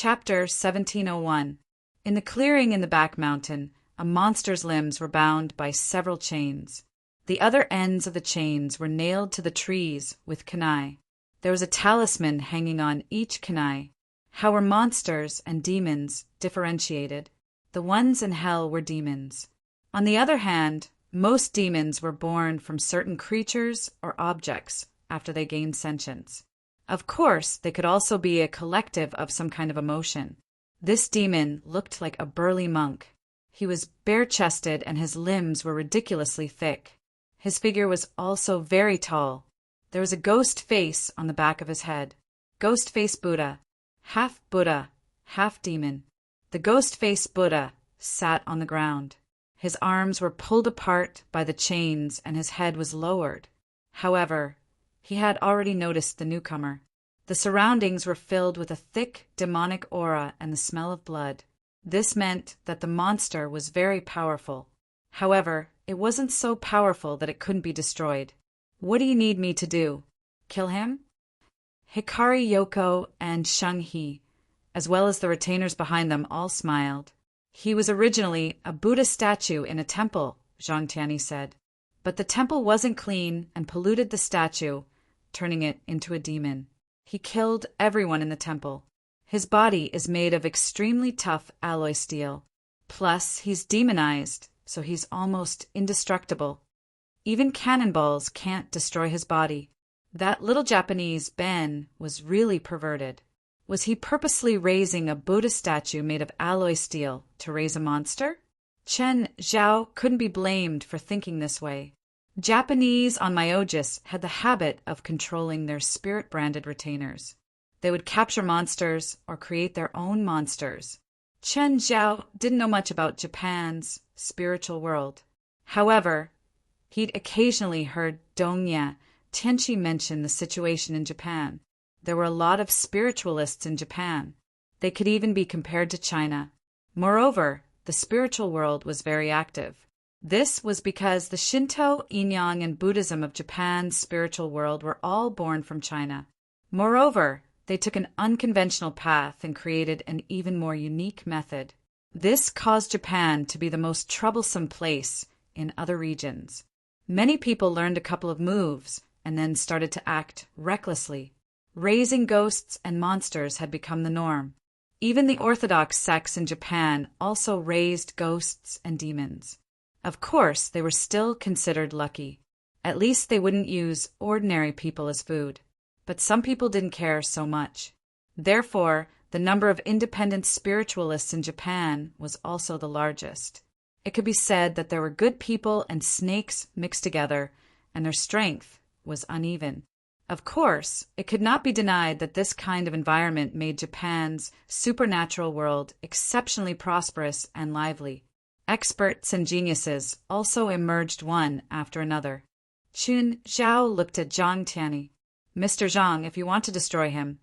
Chapter 1701. In the clearing in the back mountain, a monster's limbs were bound by several chains. The other ends of the chains were nailed to the trees with kunai. There was a talisman hanging on each kunai. How were monsters and demons differentiated? The ones in hell were demons. On the other hand, most demons were born from certain creatures or objects after they gained sentience. Of course, they could also be a collective of some kind of emotion. This demon looked like a burly monk. He was bare-chested and his limbs were ridiculously thick. His figure was also very tall. There was a ghost face on the back of his head. Ghost face Buddha, half demon. The ghost face Buddha sat on the ground. His arms were pulled apart by the chains and his head was lowered. However, he had already noticed the newcomer. The surroundings were filled with a thick, demonic aura and the smell of blood. This meant that the monster was very powerful. However, it wasn't so powerful that it couldn't be destroyed. What do you need me to do? Kill him? Hikari Yoko and Shang-He, as well as the retainers behind them, all smiled. He was originally a Buddha statue in a temple, Zhang Tianyi said. But the temple wasn't clean and polluted the statue, turning it into a demon. He killed everyone in the temple. His body is made of extremely tough alloy steel. Plus, he's demonized, so he's almost indestructible. Even cannonballs can't destroy his body. That little Japanese Ben was really perverted. Was he purposely raising a Buddha statue made of alloy steel to raise a monster? Chen Zhao couldn't be blamed for thinking this way. Japanese on Myogis had the habit of controlling their spirit-branded retainers. They would capture monsters or create their own monsters. Chen Zhao didn't know much about Japan's spiritual world. However, he'd occasionally heard Dongya Tianchi mention the situation in Japan. There were a lot of spiritualists in Japan. They could even be compared to China. Moreover, the spiritual world was very active. This was because the Shinto, Inyan, and Buddhism of Japan's spiritual world were all born from China. Moreover, they took an unconventional path and created an even more unique method. This caused Japan to be the most troublesome place in other regions. Many people learned a couple of moves and then started to act recklessly. Raising ghosts and monsters had become the norm. Even the Orthodox sects in Japan also raised ghosts and demons. Of course, they were still considered lucky. At least they wouldn't use ordinary people as food. But some people didn't care so much. Therefore, the number of independent spiritualists in Japan was also the largest. It could be said that there were good people and snakes mixed together, and their strength was uneven. Of course, it could not be denied that this kind of environment made Japan's supernatural world exceptionally prosperous and lively. Experts and geniuses also emerged one after another. Chen Zhao looked at Zhang Tianyi. Mr. Zhang, if you want to destroy him,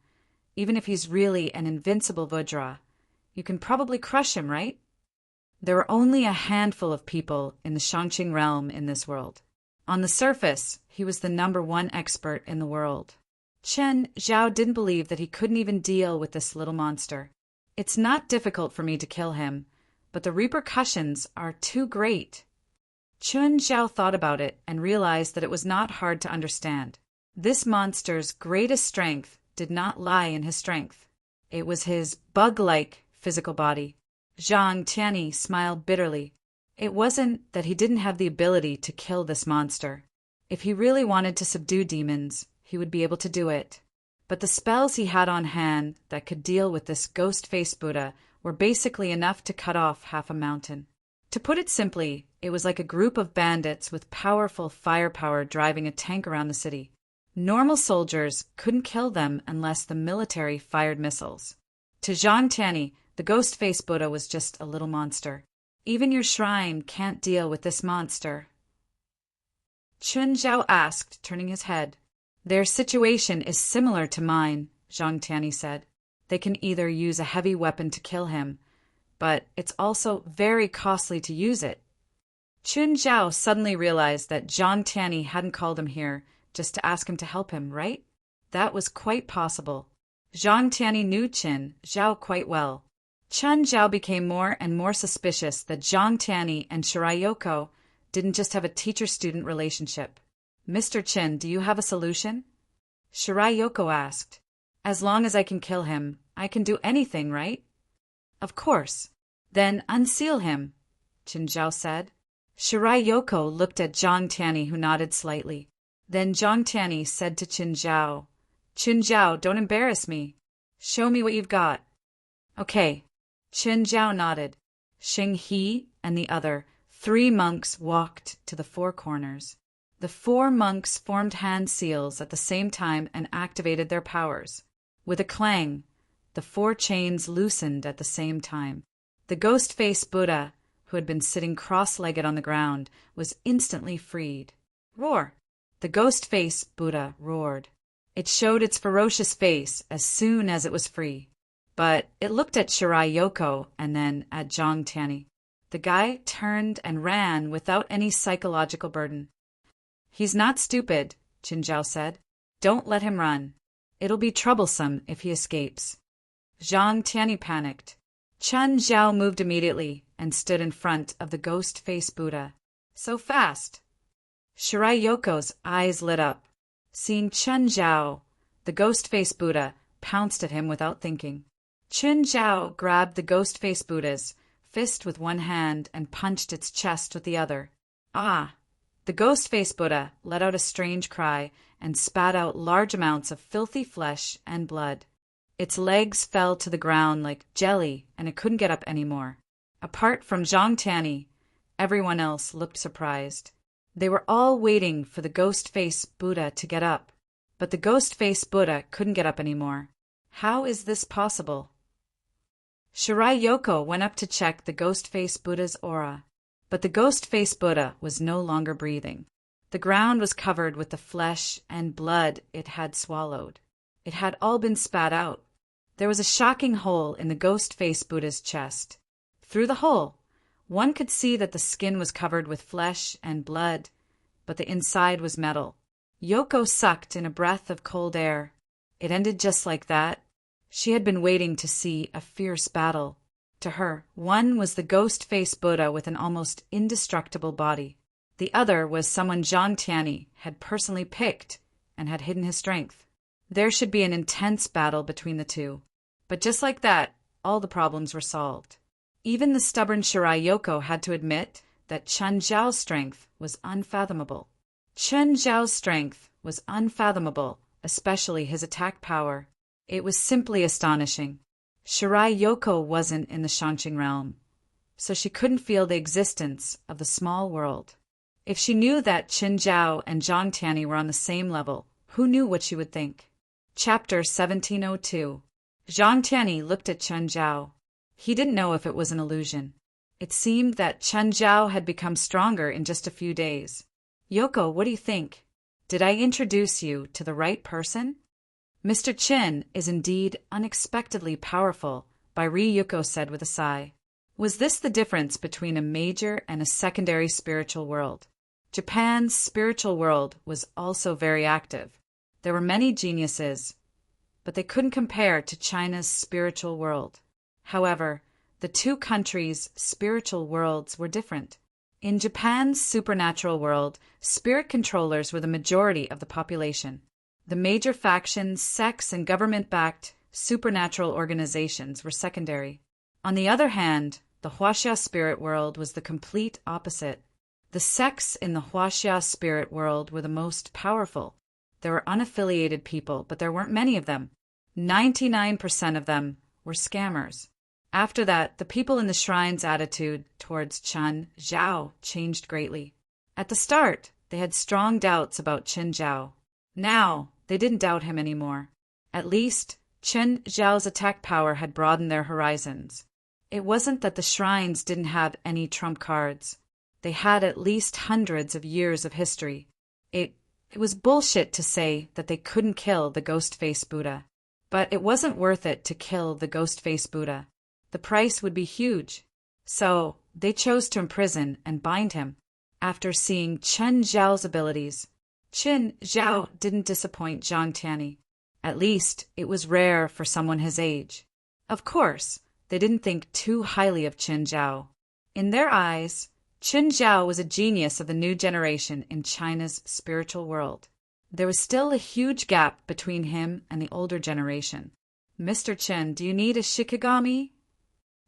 even if he's really an invincible Vajra, you can probably crush him, right? There were only a handful of people in the Shangqing realm in this world. On the surface, he was the #1 expert in the world. Chen Zhao didn't believe that he couldn't even deal with this little monster. It's not difficult for me to kill him, but the repercussions are too great. Chen Zhao thought about it and realized that it was not hard to understand. This monster's greatest strength did not lie in his strength. It was his bug-like physical body. Zhang Tianyi smiled bitterly. It wasn't that he didn't have the ability to kill this monster. If he really wanted to subdue demons, he would be able to do it. But the spells he had on hand that could deal with this ghost-faced Buddha were basically enough to cut off half a mountain. To put it simply, it was like a group of bandits with powerful firepower driving a tank around the city. Normal soldiers couldn't kill them unless the military fired missiles. To Zhang Tianyi, the ghost-faced Buddha was just a little monster. Even your shrine can't deal with this monster. Chen Zhao asked, turning his head. Their situation is similar to mine, Zhang Tianyi said. They can either use a heavy weapon to kill him, but it's also very costly to use it. Chen Zhao suddenly realized that Zhang Tianyi hadn't called him here just to ask him to help him, right? That was quite possible. Zhang Tianyi knew Qin Zhao quite well. Chen Zhao became more and more suspicious that Zhang Tianyi and Shirayoko didn't just have a teacher-student relationship. Mr. Qin, do you have a solution? Shirayoko asked. As long as I can kill him, I can do anything, right? Of course. Then unseal him, Qin Zhao said. Shirayoko looked at Zhang Tianyi, who nodded slightly. Then Zhang Tianyi said to Qin Zhao, don't embarrass me. Show me what you've got. Okay. Qin Zhao nodded. Xing He and the other 3 monks walked to the 4 corners. The 4 monks formed hand seals at the same time and activated their powers. With a clang, the 4 chains loosened at the same time. The ghost-faced Buddha, who had been sitting cross-legged on the ground, was instantly freed. Roar! The ghost-faced Buddha roared. It showed its ferocious face as soon as it was free. But it looked at Shirayoko and then at Zhang Tianyi. The guy turned and ran without any psychological burden. He's not stupid, Qin Zhao said. Don't let him run. It'll be troublesome if he escapes. Zhang Tianyi panicked. Chen Zhao moved immediately and stood in front of the ghost-faced Buddha. So fast! Shirayoko's eyes lit up. Seeing Chen Zhao, the ghost-faced Buddha pounced at him without thinking. Chen Zhao grabbed the ghost-faced Buddha's fist with one hand and punched its chest with the other. Ah! The ghost-faced Buddha let out a strange cry and spat out large amounts of filthy flesh and blood. Its legs fell to the ground like jelly, and it couldn't get up anymore. Apart from Zhang Tianyi, everyone else looked surprised. They were all waiting for the ghost-faced Buddha to get up, but the ghost-faced Buddha couldn't get up anymore. How is this possible? Shirayoko went up to check the ghost-faced Buddha's aura, but the ghost-faced Buddha was no longer breathing. The ground was covered with the flesh and blood it had swallowed. It had all been spat out. There was a shocking hole in the ghost-faced Buddha's chest. Through the hole, one could see that the skin was covered with flesh and blood, but the inside was metal. Yoko sucked in a breath of cold air. It ended just like that. She had been waiting to see a fierce battle. To her, one was the ghost-faced Buddha with an almost indestructible body. The other was someone Zhang Tianyi had personally picked and had hidden his strength. There should be an intense battle between the two. But just like that, all the problems were solved. Even the stubborn Shirayoko had to admit that Chen Zhao's strength was unfathomable. Chen Zhao's strength was unfathomable, especially his attack power. It was simply astonishing. Shirayoko wasn't in the Shanxing realm, so she couldn't feel the existence of the small world. If she knew that Qin Zhao and Zhang Tianyi were on the same level, who knew what she would think? Chapter 1702. Zhang Tianyi looked at Chen Zhao. He didn't know if it was an illusion. It seemed that Chen Zhao had become stronger in just a few days. Yoko, what do you think? Did I introduce you to the right person? Mr. Qin is indeed unexpectedly powerful, Ryuko said with a sigh. Was this the difference between a major and a secondary spiritual world? Japan's spiritual world was also very active. There were many geniuses, but they couldn't compare to China's spiritual world. However, the two countries' spiritual worlds were different. In Japan's supernatural world, spirit controllers were the majority of the population. The major factions, sects, and government-backed supernatural organizations were secondary. On the other hand, the Huaxia spirit world was the complete opposite. The sects in the Huaxia spirit world were the most powerful. There were unaffiliated people, but there weren't many of them. 99% of them were scammers. After that, the people in the shrine's attitude towards Chen Zhao changed greatly. At the start, they had strong doubts about Qin Zhao. Now, they didn't doubt him anymore. At least, Qin Zhao's attack power had broadened their horizons. It wasn't that the shrines didn't have any trump cards. They had at least hundreds of years of history. It was bullshit to say that they couldn't kill the ghost-faced Buddha. But it wasn't worth it to kill the ghost-faced Buddha. The price would be huge. So, they chose to imprison and bind him. After seeing Chen Zhao's abilities, Qin Zhao didn't disappoint Zhang Tianyi. At least, it was rare for someone his age. Of course, they didn't think too highly of Qin Zhao. In their eyes, Qin Zhao was a genius of the new generation in China's spiritual world. There was still a huge gap between him and the older generation. "Mr. Qin, do you need a shikigami?"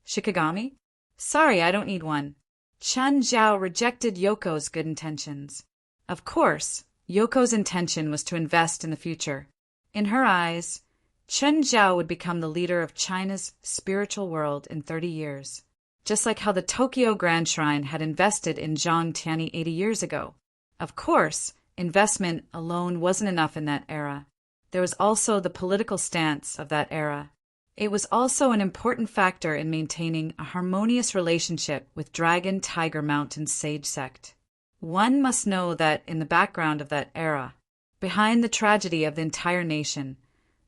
"Shikigami? Sorry, I don't need one." Qin Zhao rejected Yoko's good intentions. Of course, Yoko's intention was to invest in the future. In her eyes, Qin Zhao would become the leader of China's spiritual world in 30 years, just like how the Tokyo Grand Shrine had invested in Zhang Tianyi 80 years ago. Of course, investment alone wasn't enough in that era. There was also the political stance of that era. It was also an important factor in maintaining a harmonious relationship with Dragon Tiger Mountain sage sect. One must know that in the background of that era, behind the tragedy of the entire nation,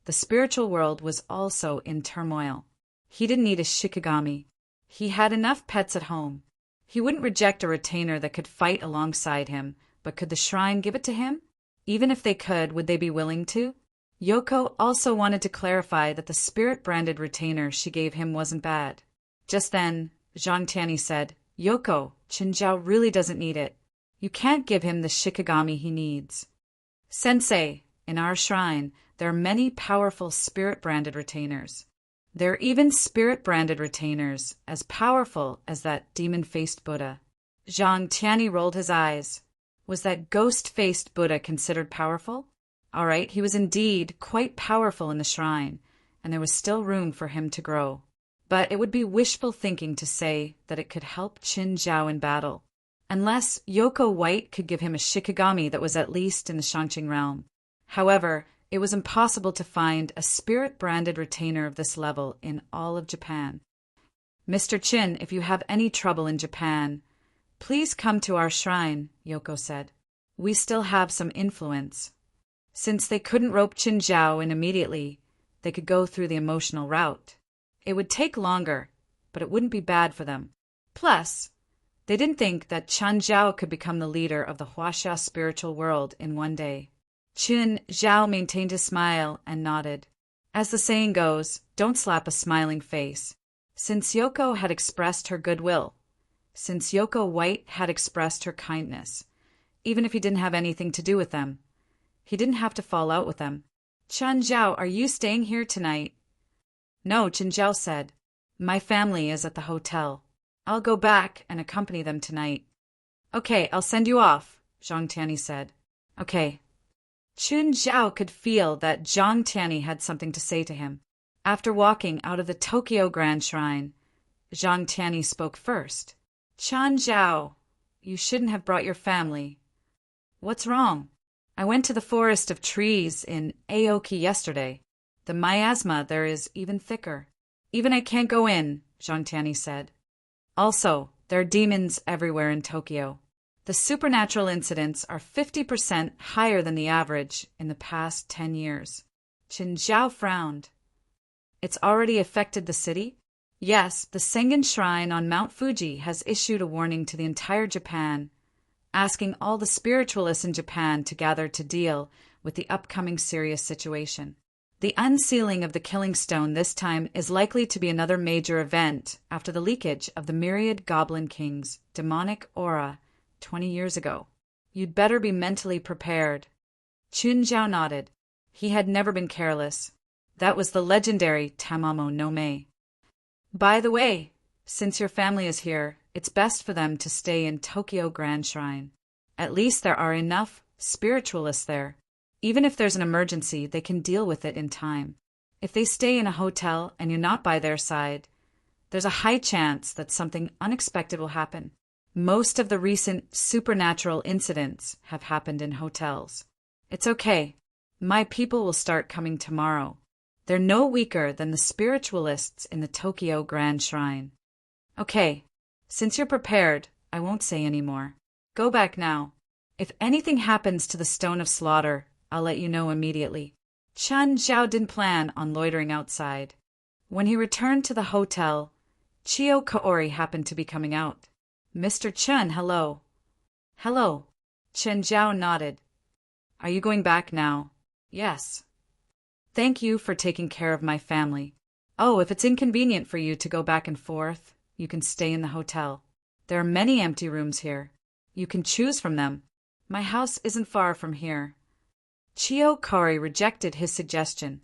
the spiritual world was also in turmoil. He didn't need a shikigami. He had enough pets at home. He wouldn't reject a retainer that could fight alongside him, but could the shrine give it to him? Even if they could, would they be willing to? Yoko also wanted to clarify that the spirit-branded retainer she gave him wasn't bad. Just then, Zhang Tianyi said, "Yoko, Qin Zhao really doesn't need it. You can't give him the shikigami he needs." "Sensei, in our shrine, there are many powerful spirit-branded retainers. There are even spirit-branded retainers as powerful as that demon-faced Buddha." Zhang Tianyi rolled his eyes. Was that ghost-faced Buddha considered powerful? All right, he was indeed quite powerful in the shrine, and there was still room for him to grow. But it would be wishful thinking to say that it could help Qin Zhao in battle, unless Yoko White could give him a shikigami that was at least in the Shangqing realm. However, it was impossible to find a spirit-branded retainer of this level in all of Japan. "Mr. Qin, if you have any trouble in Japan, please come to our shrine," Yoko said. "We still have some influence." Since they couldn't rope Qin Zhao in immediately, they could go through the emotional route. It would take longer, but it wouldn't be bad for them. Plus, they didn't think that Qin Zhao could become the leader of the Huaxia spiritual world in one day. Qin Zhao maintained his smile and nodded. As the saying goes, don't slap a smiling face. Since Yoko had expressed her goodwill, since Yoko White had expressed her kindness, even if he didn't have anything to do with them, he didn't have to fall out with them. "Qin Zhao, are you staying here tonight?" "No," Qin Zhao said. "My family is at the hotel. I'll go back and accompany them tonight." "Okay, I'll send you off," Zhang Tianyi said. "Okay." Qin Zhao could feel that Zhang Tianyi had something to say to him. After walking out of the Tokyo Grand Shrine, Zhang Tianyi spoke first. "Qin Zhao, you shouldn't have brought your family." "What's wrong?" "I went to the forest of trees in Aoki yesterday. The miasma there is even thicker. Even I can't go in," Zhang Tianyi said. "Also, there are demons everywhere in Tokyo. The supernatural incidents are 50% higher than the average in the past 10 years. Qin Zhao frowned. "It's already affected the city?" "Yes, the Sengen Shrine on Mount Fuji has issued a warning to the entire Japan, asking all the spiritualists in Japan to gather to deal with the upcoming serious situation. The unsealing of the Killing Stone this time is likely to be another major event after the leakage of the Myriad Goblin King's demonic aura 20 years ago. You'd better be mentally prepared." Qin Zhao nodded. He had never been careless. That was the legendary Tamamo no Mei. "By the way, since your family is here, it's best for them to stay in Tokyo Grand Shrine. At least there are enough spiritualists there. Even if there's an emergency, they can deal with it in time. If they stay in a hotel and you're not by their side, there's a high chance that something unexpected will happen. Most of the recent supernatural incidents have happened in hotels. It's okay. My people will start coming tomorrow. They're no weaker than the spiritualists in the Tokyo Grand Shrine." "Okay, since you're prepared, I won't say any more. Go back now. If anything happens to the Stone of Slaughter, I'll let you know immediately." Qin Zhao didn't plan on loitering outside. When he returned to the hotel, Chiyo Kaori happened to be coming out. "Mr. Qin, hello." "Hello." Qin Zhao nodded. "Are you going back now?" "Yes." Thank you for taking care of my family. Oh, if it's inconvenient for you to go back and forth, you can stay in the hotel. There are many empty rooms here. You can choose from them. My house isn't far from here. Chio Kaori rejected his suggestion.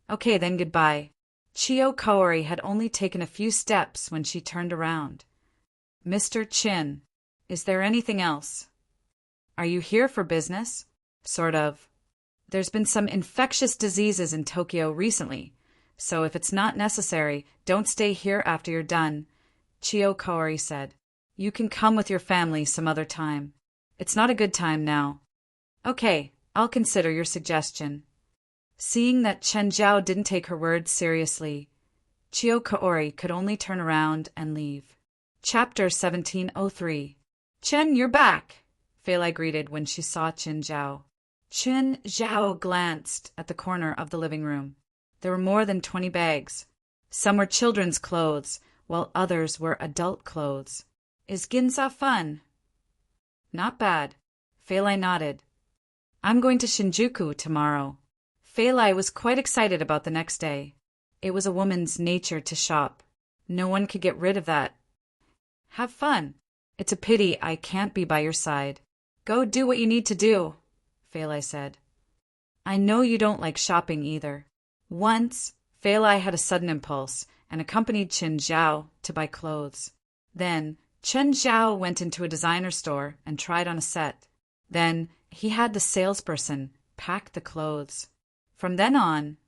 Okay, then goodbye. Chio Kaori had only taken a few steps when she turned around. Mr. Chin, is there anything else? Are you here for business? Sort of. There's been some infectious diseases in Tokyo recently, so if it's not necessary, don't stay here after you're done, Chio Kaori said. You can come with your family some other time. It's not a good time now. Okay, I'll consider your suggestion. Seeing that Chen Zhao didn't take her words seriously, Chio Kaori could only turn around and leave. Chapter 1703. Chen, you're back, Fei Lai greeted when she saw Chen Zhao. Chen Zhao glanced at the corner of the living room. There were more than 20 bags. Some were children's clothes, while others were adult clothes. Is Ginza fun? Not bad. Fei Lai nodded. I'm going to Shinjuku tomorrow. Fei Lai was quite excited about the next day. It was a woman's nature to shop. No one could get rid of that. Have fun. It's a pity I can't be by your side. Go do what you need to do, Fei Lai said. I know you don't like shopping either. Once, Fei Lai had a sudden impulse and accompanied Chen Zhao to buy clothes. Then, Chen Zhao went into a designer store and tried on a set. Then, he had the salesperson pack the clothes. From then on,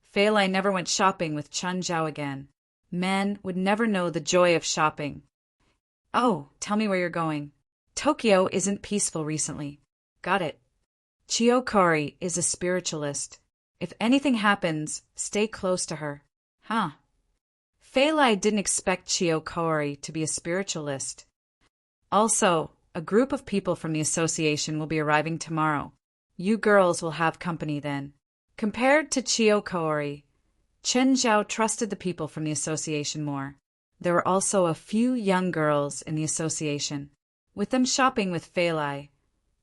Fei Lai never went shopping with Chen Zhao again. Men would never know the joy of shopping. Oh, tell me where you're going. Tokyo isn't peaceful recently. Got it. Chio Kaori is a spiritualist. If anything happens, stay close to her. Huh. Fei Lai didn't expect Chio Kaori to be a spiritualist. Also, a group of people from the association will be arriving tomorrow. You girls will have company then. Compared to Chio Kaori, Chen Zhao trusted the people from the association more. There were also a few young girls in the association. With them shopping with Fei Lai,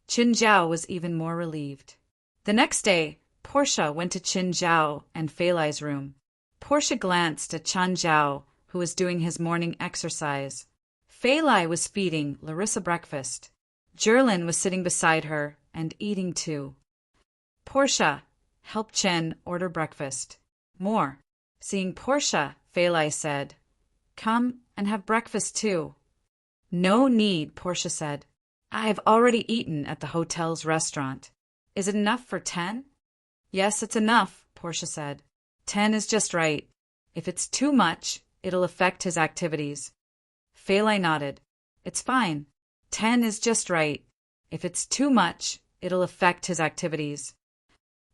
Chen Zhao was even more relieved. The next day, Portia went to Chen Zhao and Fei Lai's room. Portia glanced at Chen Zhao, who was doing his morning exercise. Fei Lai was feeding Larissa breakfast. Jerlin was sitting beside her and eating too. Portia, help Chen order breakfast. More. Seeing Portia, Fei Lai said, Come and have breakfast too. No need, Portia said. I've already eaten at the hotel's restaurant. Is it enough for 10? Yes, it's enough, Portia said. 10 is just right. If it's too much, it'll affect his activities. Fei Lai nodded. It's fine. 10 is just right. If it's too much, it'll affect his activities.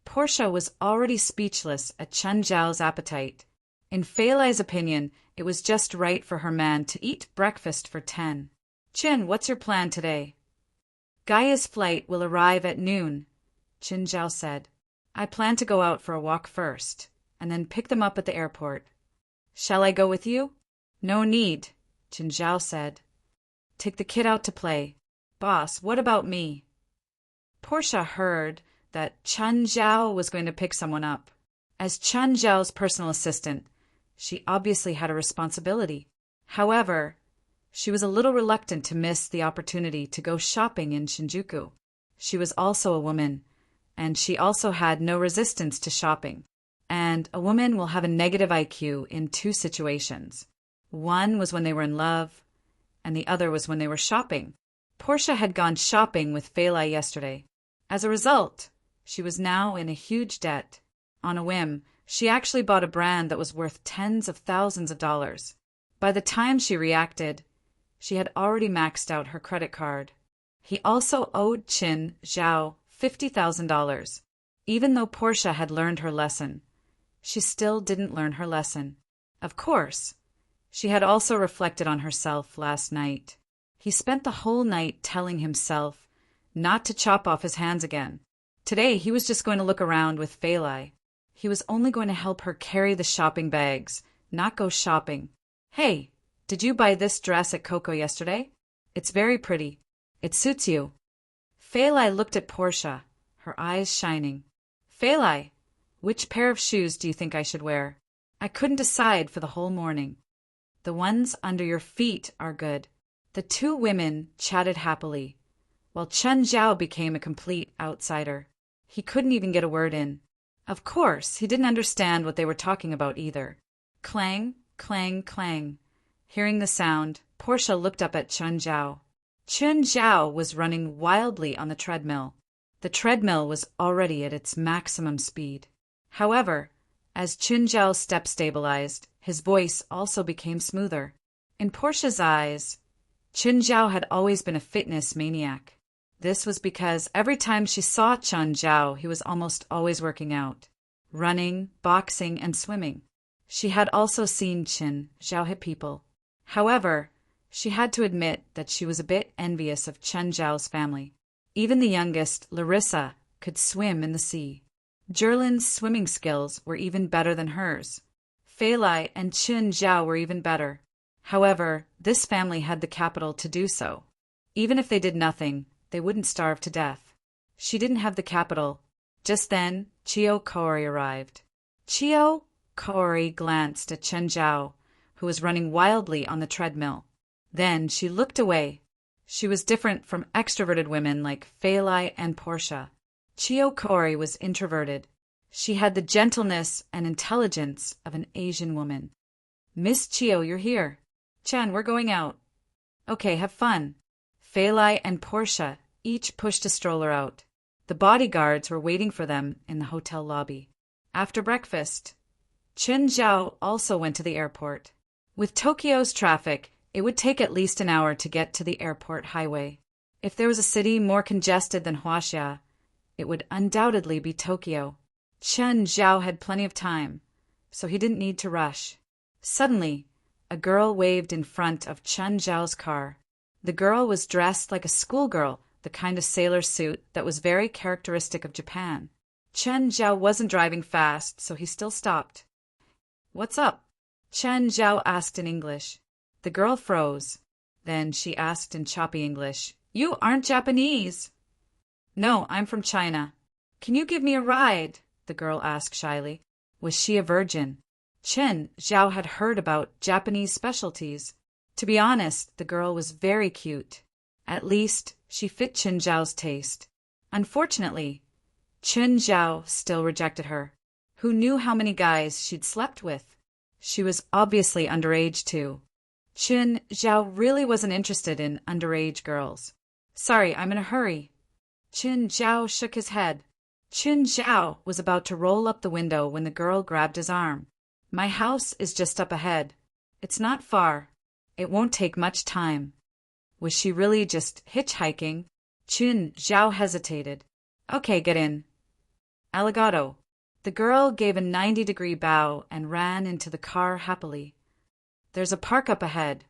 Portia was already speechless at Chen Zhao's appetite. In Fei Lai's opinion, it was just right for her man to eat breakfast for 10. Chin, what's your plan today? Gaia's flight will arrive at noon, Chen Zhao said. I plan to go out for a walk first, and then pick them up at the airport. Shall I go with you? No need, Chen Zhao said. Take the kid out to play. Boss, what about me? Portia heard that Chen Zhao was going to pick someone up. As Chen Zhao's personal assistant, she obviously had a responsibility. However, she was a little reluctant to miss the opportunity to go shopping in Shinjuku. She was also a woman, and she also had no resistance to shopping. And a woman will have a negative IQ in two situations. One was when they were in love, and the other was when they were shopping. Portia had gone shopping with Fei Lai yesterday. As a result, she was now in a huge debt. On a whim, she actually bought a brand that was worth tens of thousands of dollars. By the time she reacted, she had already maxed out her credit card. He also owed Chen Zhao $50,000. Even though Portia had learned her lesson, she still didn't learn her lesson. Of course, she had also reflected on herself last night. He spent the whole night telling himself not to chop off his hands again. Today he was just going to look around with Fei Lai. He was only going to help her carry the shopping bags, not go shopping. Hey, did you buy this dress at Coco yesterday? It's very pretty. It suits you. Fei Lai looked at Portia, her eyes shining. Fei Lai, Which pair of shoes do you think I should wear? I couldn't decide for the whole morning. The ones under your feet are good. The two women chatted happily, while Chen Zhao became a complete outsider. He couldn't even get a word in. Of course, he didn't understand what they were talking about either. Clang, clang, clang. Hearing the sound, Portia looked up at Chen Zhao. Chen Zhao was running wildly on the treadmill. The treadmill was already at its maximum speed. However, as Chen Zhao's step stabilized, his voice also became smoother. In Portia's eyes, Chen Zhao had always been a fitness maniac. This was because every time she saw Chen Zhao, he was almost always working out, running, boxing, and swimming. She had also seen Chen Zhao hit people. However, she had to admit that she was a bit envious of Chen Zhao's family. Even the youngest, Larissa, could swim in the sea. Jerlin's swimming skills were even better than hers. Fei Lai and Chen Zhao were even better. However, this family had the capital to do so. Even if they did nothing, they wouldn't starve to death. She didn't have the capital. Just then, Chiao Kori arrived. Chiao Kori glanced at Chen Zhao, who was running wildly on the treadmill. Then she looked away. She was different from extroverted women like Fei Lai and Portia. Chiao Kori was introverted. She had the gentleness and intelligence of an Asian woman. Miss Chiao, you're here. Chen, we're going out. Okay, have fun. Fei Lai and Portia each pushed a stroller out. The bodyguards were waiting for them in the hotel lobby. After breakfast, Chen Zhao also went to the airport. With Tokyo's traffic, it would take at least an hour to get to the airport highway. If there was a city more congested than Huaxia, it would undoubtedly be Tokyo. Chen Zhao had plenty of time, so he didn't need to rush. Suddenly, a girl waved in front of Chen Zhao's car. The girl was dressed like a schoolgirl, the kind of sailor suit that was very characteristic of Japan. Chen Zhao wasn't driving fast, so he still stopped. What's up? Chen Zhao asked in English. The girl froze. Then she asked in choppy English, You aren't Japanese. No, I'm from China. Can you give me a ride? The girl asked shyly. Was she a virgin? Chen Zhao had heard about Japanese specialties. To be honest, the girl was very cute. At least, she fit Chen Zhao's taste. Unfortunately, Chen Zhao still rejected her. Who knew how many guys she'd slept with? She was obviously underage, too. Chen Zhao really wasn't interested in underage girls. Sorry, I'm in a hurry. Chen Zhao shook his head. Chen Zhao was about to roll up the window when the girl grabbed his arm. My house is just up ahead. It's not far. It won't take much time. Was she really just hitchhiking? Chen Zhao hesitated. Okay, get in. Aligato. The girl gave a 90-degree bow and ran into the car happily. There's a park up ahead.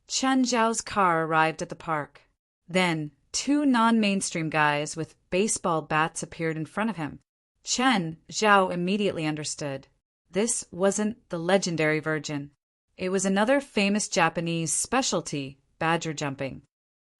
Chen Zhao's car arrived at the park. Then, two non-mainstream guys with baseball bats appeared in front of him. Chen Zhao immediately understood. This wasn't the legendary virgin. It was another famous Japanese specialty, badger jumping.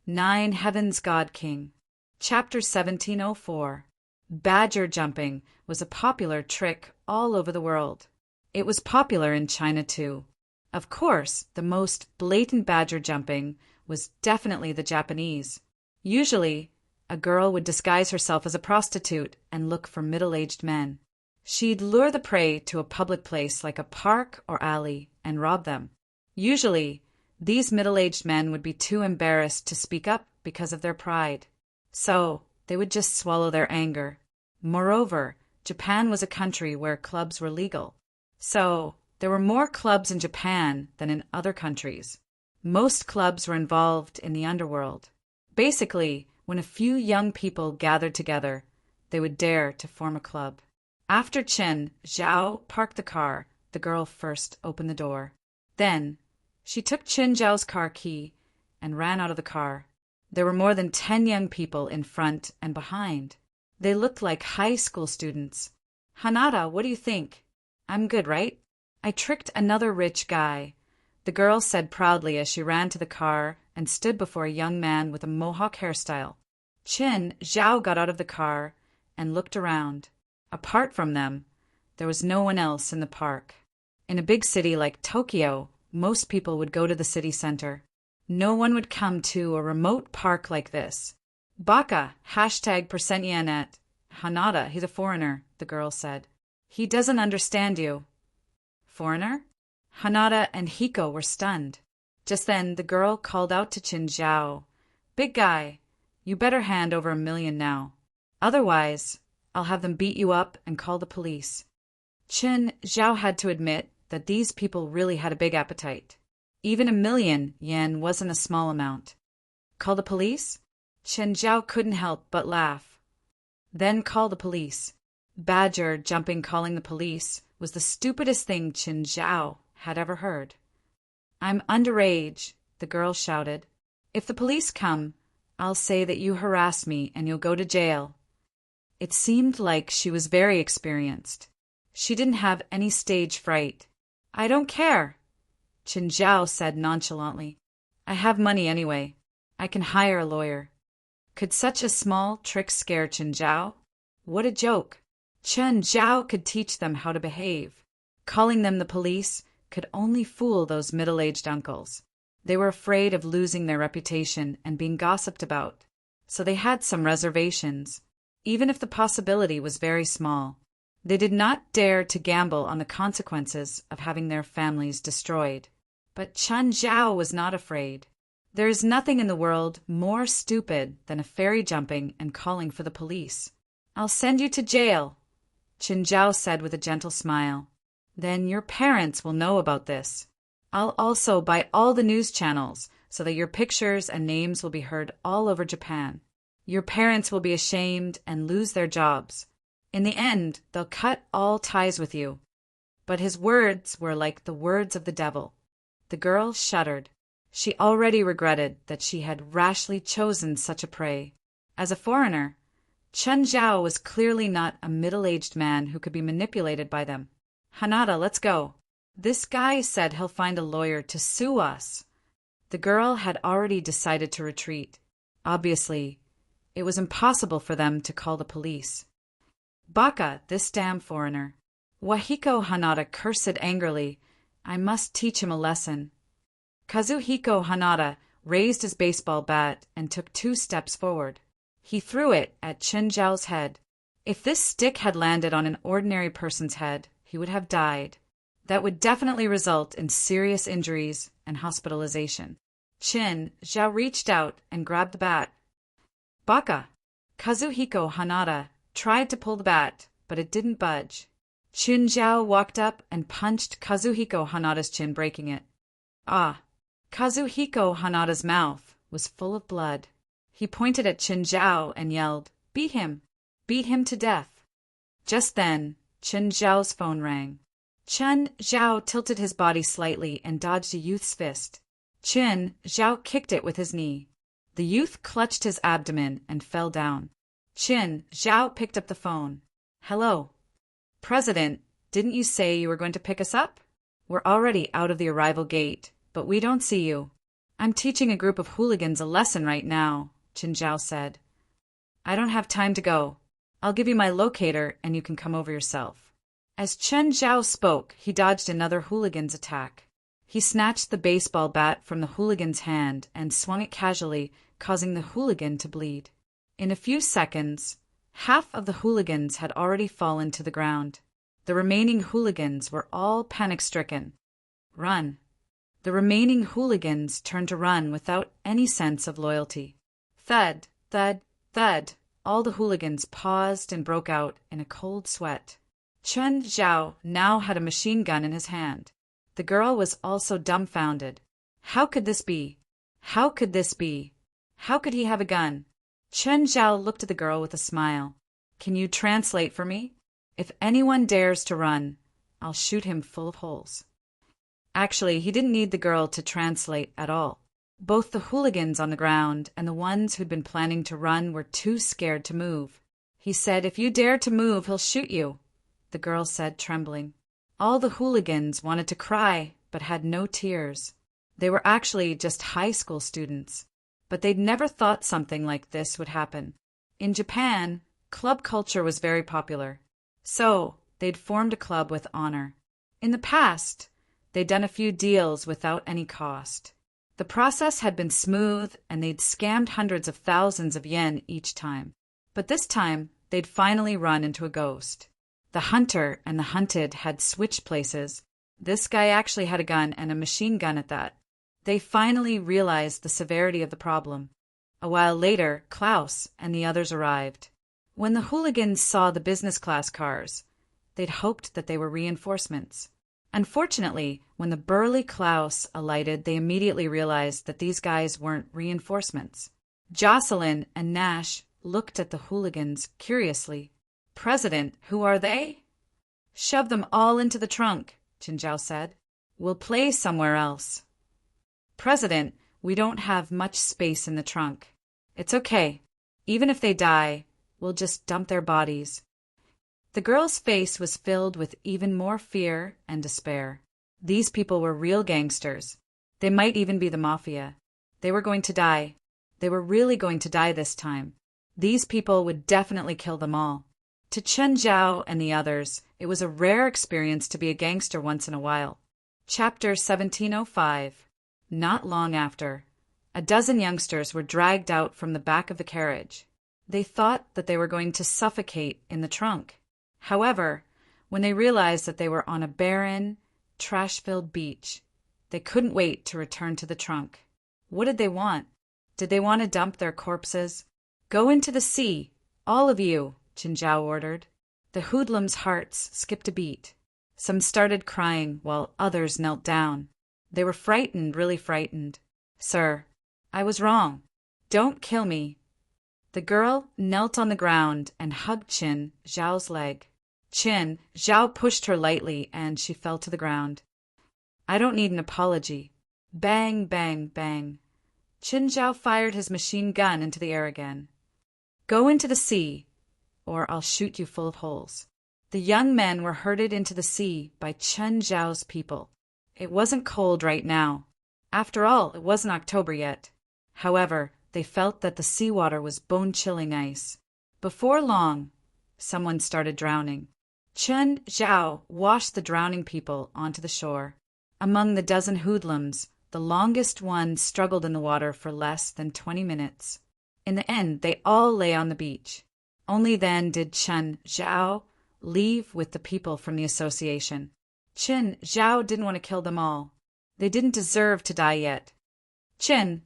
9 Heavens God King. Chapter 1704. Badger jumping was a popular trick all over the world. It was popular in China too. Of course, the most blatant badger jumping was definitely the Japanese. Usually, a girl would disguise herself as a prostitute and look for middle-aged men. She'd lure the prey to a public place like a park or alley and rob them. Usually, these middle-aged men would be too embarrassed to speak up because of their pride. So, they would just swallow their anger. Moreover, Japan was a country where clubs were legal. So, there were more clubs in Japan than in other countries. Most clubs were involved in the underworld. Basically, when a few young people gathered together, they would dare to form a club. After Chen Zhao parked the car, the girl first opened the door. Then, she took Chen Zhao's car key and ran out of the car. There were more than 10 young people in front and behind. They looked like high school students. Hanada, what do you think? I'm good, right? I tricked another rich guy, the girl said proudly as she ran to the car and stood before a young man with a mohawk hairstyle. Chen Zhao got out of the car and looked around. Apart from them, there was no one else in the park. In a big city like Tokyo, most people would go to the city center. No one would come to a remote park like this. Baka, #%yen@. Hanada, he's a foreigner, the girl said. He doesn't understand you. Foreigner? Hanada and Hiko were stunned. Just then, the girl called out to Qin Zhao. Big guy, you better hand over $1 million now. Otherwise, I'll have them beat you up and call the police. Qin Zhao had to admit that these people really had a big appetite. Even $1 million yen wasn't a small amount. Call the police? Qin Zhao couldn't help but laugh. Then call the police. Badger jumping calling the police was the stupidest thing Qin Zhao had ever heard. I'm underage, the girl shouted. If the police come, I'll say that you harassed me and you'll go to jail. It seemed like she was very experienced. She didn't have any stage fright. I don't care, Qin Zhao said nonchalantly. I have money anyway. I can hire a lawyer. Could such a small trick scare Qin Zhao? What a joke. Qin Zhao could teach them how to behave. Calling them the police could only fool those middle-aged uncles. They were afraid of losing their reputation and being gossiped about, so they had some reservations, even if the possibility was very small. They did not dare to gamble on the consequences of having their families destroyed. But Qin Zhao was not afraid. There is nothing in the world more stupid than a fairy jumping and calling for the police. I'll send you to jail, Qin Zhao said with a gentle smile. Then your parents will know about this. I'll also buy all the news channels so that your pictures and names will be heard all over Japan. Your parents will be ashamed and lose their jobs. In the end, they'll cut all ties with you. But his words were like the words of the devil. The girl shuddered. She already regretted that she had rashly chosen such a prey. As a foreigner, Qin Zhao was clearly not a middle-aged man who could be manipulated by them. Hanada, let's go. This guy said he'll find a lawyer to sue us. The girl had already decided to retreat. Obviously, it was impossible for them to call the police. Baka, this damn foreigner. Wahiko Hanada cursed angrily. I must teach him a lesson. Kazuhiko Hanada raised his baseball bat and took 2 steps forward. He threw it at Qin Zhao's head. If this stick had landed on an ordinary person's head, he would have died. That would definitely result in serious injuries and hospitalization. Qin Zhao reached out and grabbed the bat. Baka! Kazuhiko Hanada tried to pull the bat, but it didn't budge. Qin Zhao walked up and punched Kazuhiko Hanada's chin, breaking it. Ah! Kazuhiko Hanada's mouth was full of blood. He pointed at Qin Zhao and yelled, Beat him! Beat him to death! Just then, Qin Zhao's phone rang. Qin Zhao tilted his body slightly and dodged a youth's fist. Qin Zhao kicked it with his knee. The youth clutched his abdomen and fell down. Qin Zhao picked up the phone. Hello. President, didn't you say you were going to pick us up? We're already out of the arrival gate, but we don't see you. I'm teaching a group of hooligans a lesson right now, Qin Zhao said. I don't have time to go. I'll give you my locator and you can come over yourself. As Qin Zhao spoke, he dodged another hooligan's attack. He snatched the baseball bat from the hooligan's hand and swung it casually, causing the hooligan to bleed. In a few seconds, half of the hooligans had already fallen to the ground. The remaining hooligans were all panic-stricken. Run. The remaining hooligans turned to run without any sense of loyalty. Thud, thud, thud. All the hooligans paused and broke out in a cold sweat. Qin Zhao now had a machine gun in his hand. The girl was also dumbfounded. How could this be? How could this be? How could he have a gun? Qin Zhao looked at the girl with a smile. Can you translate for me? If anyone dares to run, I'll shoot him full of holes. Actually, he didn't need the girl to translate at all. Both the hooligans on the ground and the ones who'd been planning to run were too scared to move. He said, If you dare to move, he'll shoot you, the girl said, trembling. All the hooligans wanted to cry, but had no tears. They were actually just high school students. But they'd never thought something like this would happen. In Japan, club culture was very popular. So, they'd formed a club with honor. In the past, they'd done a few deals without any cost. The process had been smooth, and they'd scammed hundreds of thousands of yen each time. But this time, they'd finally run into a ghost. The hunter and the hunted had switched places. This guy actually had a gun, and a machine gun at that. They finally realized the severity of the problem. A while later, Klaus and the others arrived. When the hooligans saw the business class cars, they'd hoped that they were reinforcements. Unfortunately, when the burly Klaus alighted, they immediately realized that these guys weren't reinforcements. Jocelyn and Nash looked at the hooligans curiously. "President, who are they?" "Shove them all into the trunk," Chinzhao said. "We'll play somewhere else." "President, we don't have much space in the trunk." "It's okay. Even if they die, we'll just dump their bodies." The girl's face was filled with even more fear and despair. These people were real gangsters. They might even be the mafia. They were going to die. They were really going to die this time. These people would definitely kill them all. To Chen Zhao and the others, it was a rare experience to be a gangster once in a while. Chapter 1705. Not long after, a dozen youngsters were dragged out from the back of the carriage. They thought that they were going to suffocate in the trunk. However, when they realized that they were on a barren, trash-filled beach, they couldn't wait to return to the trunk. What did they want? Did they want to dump their corpses? "Go into the sea, all of you," Chinzhao ordered. The hoodlums' hearts skipped a beat. Some started crying while others knelt down. They were frightened, really frightened. "Sir, I was wrong. Don't kill me." The girl knelt on the ground and hugged Qin Zhao's leg. Qin Zhao pushed her lightly, and she fell to the ground. "I don't need an apology." Bang, bang, bang. Qin Zhao fired his machine gun into the air again. "Go into the sea, or I'll shoot you full of holes." The young men were herded into the sea by Chen Zhao's people. It wasn't cold right now. After all, it wasn't October yet. However, they felt that the seawater was bone-chilling ice. Before long, someone started drowning. Chen Zhao washed the drowning people onto the shore. Among the dozen hoodlums, the longest one struggled in the water for less than 20 minutes. In the end, they all lay on the beach. Only then did Chen Zhao leave with the people from the association. Chen Zhao didn't want to kill them all. They didn't deserve to die yet. "Qin,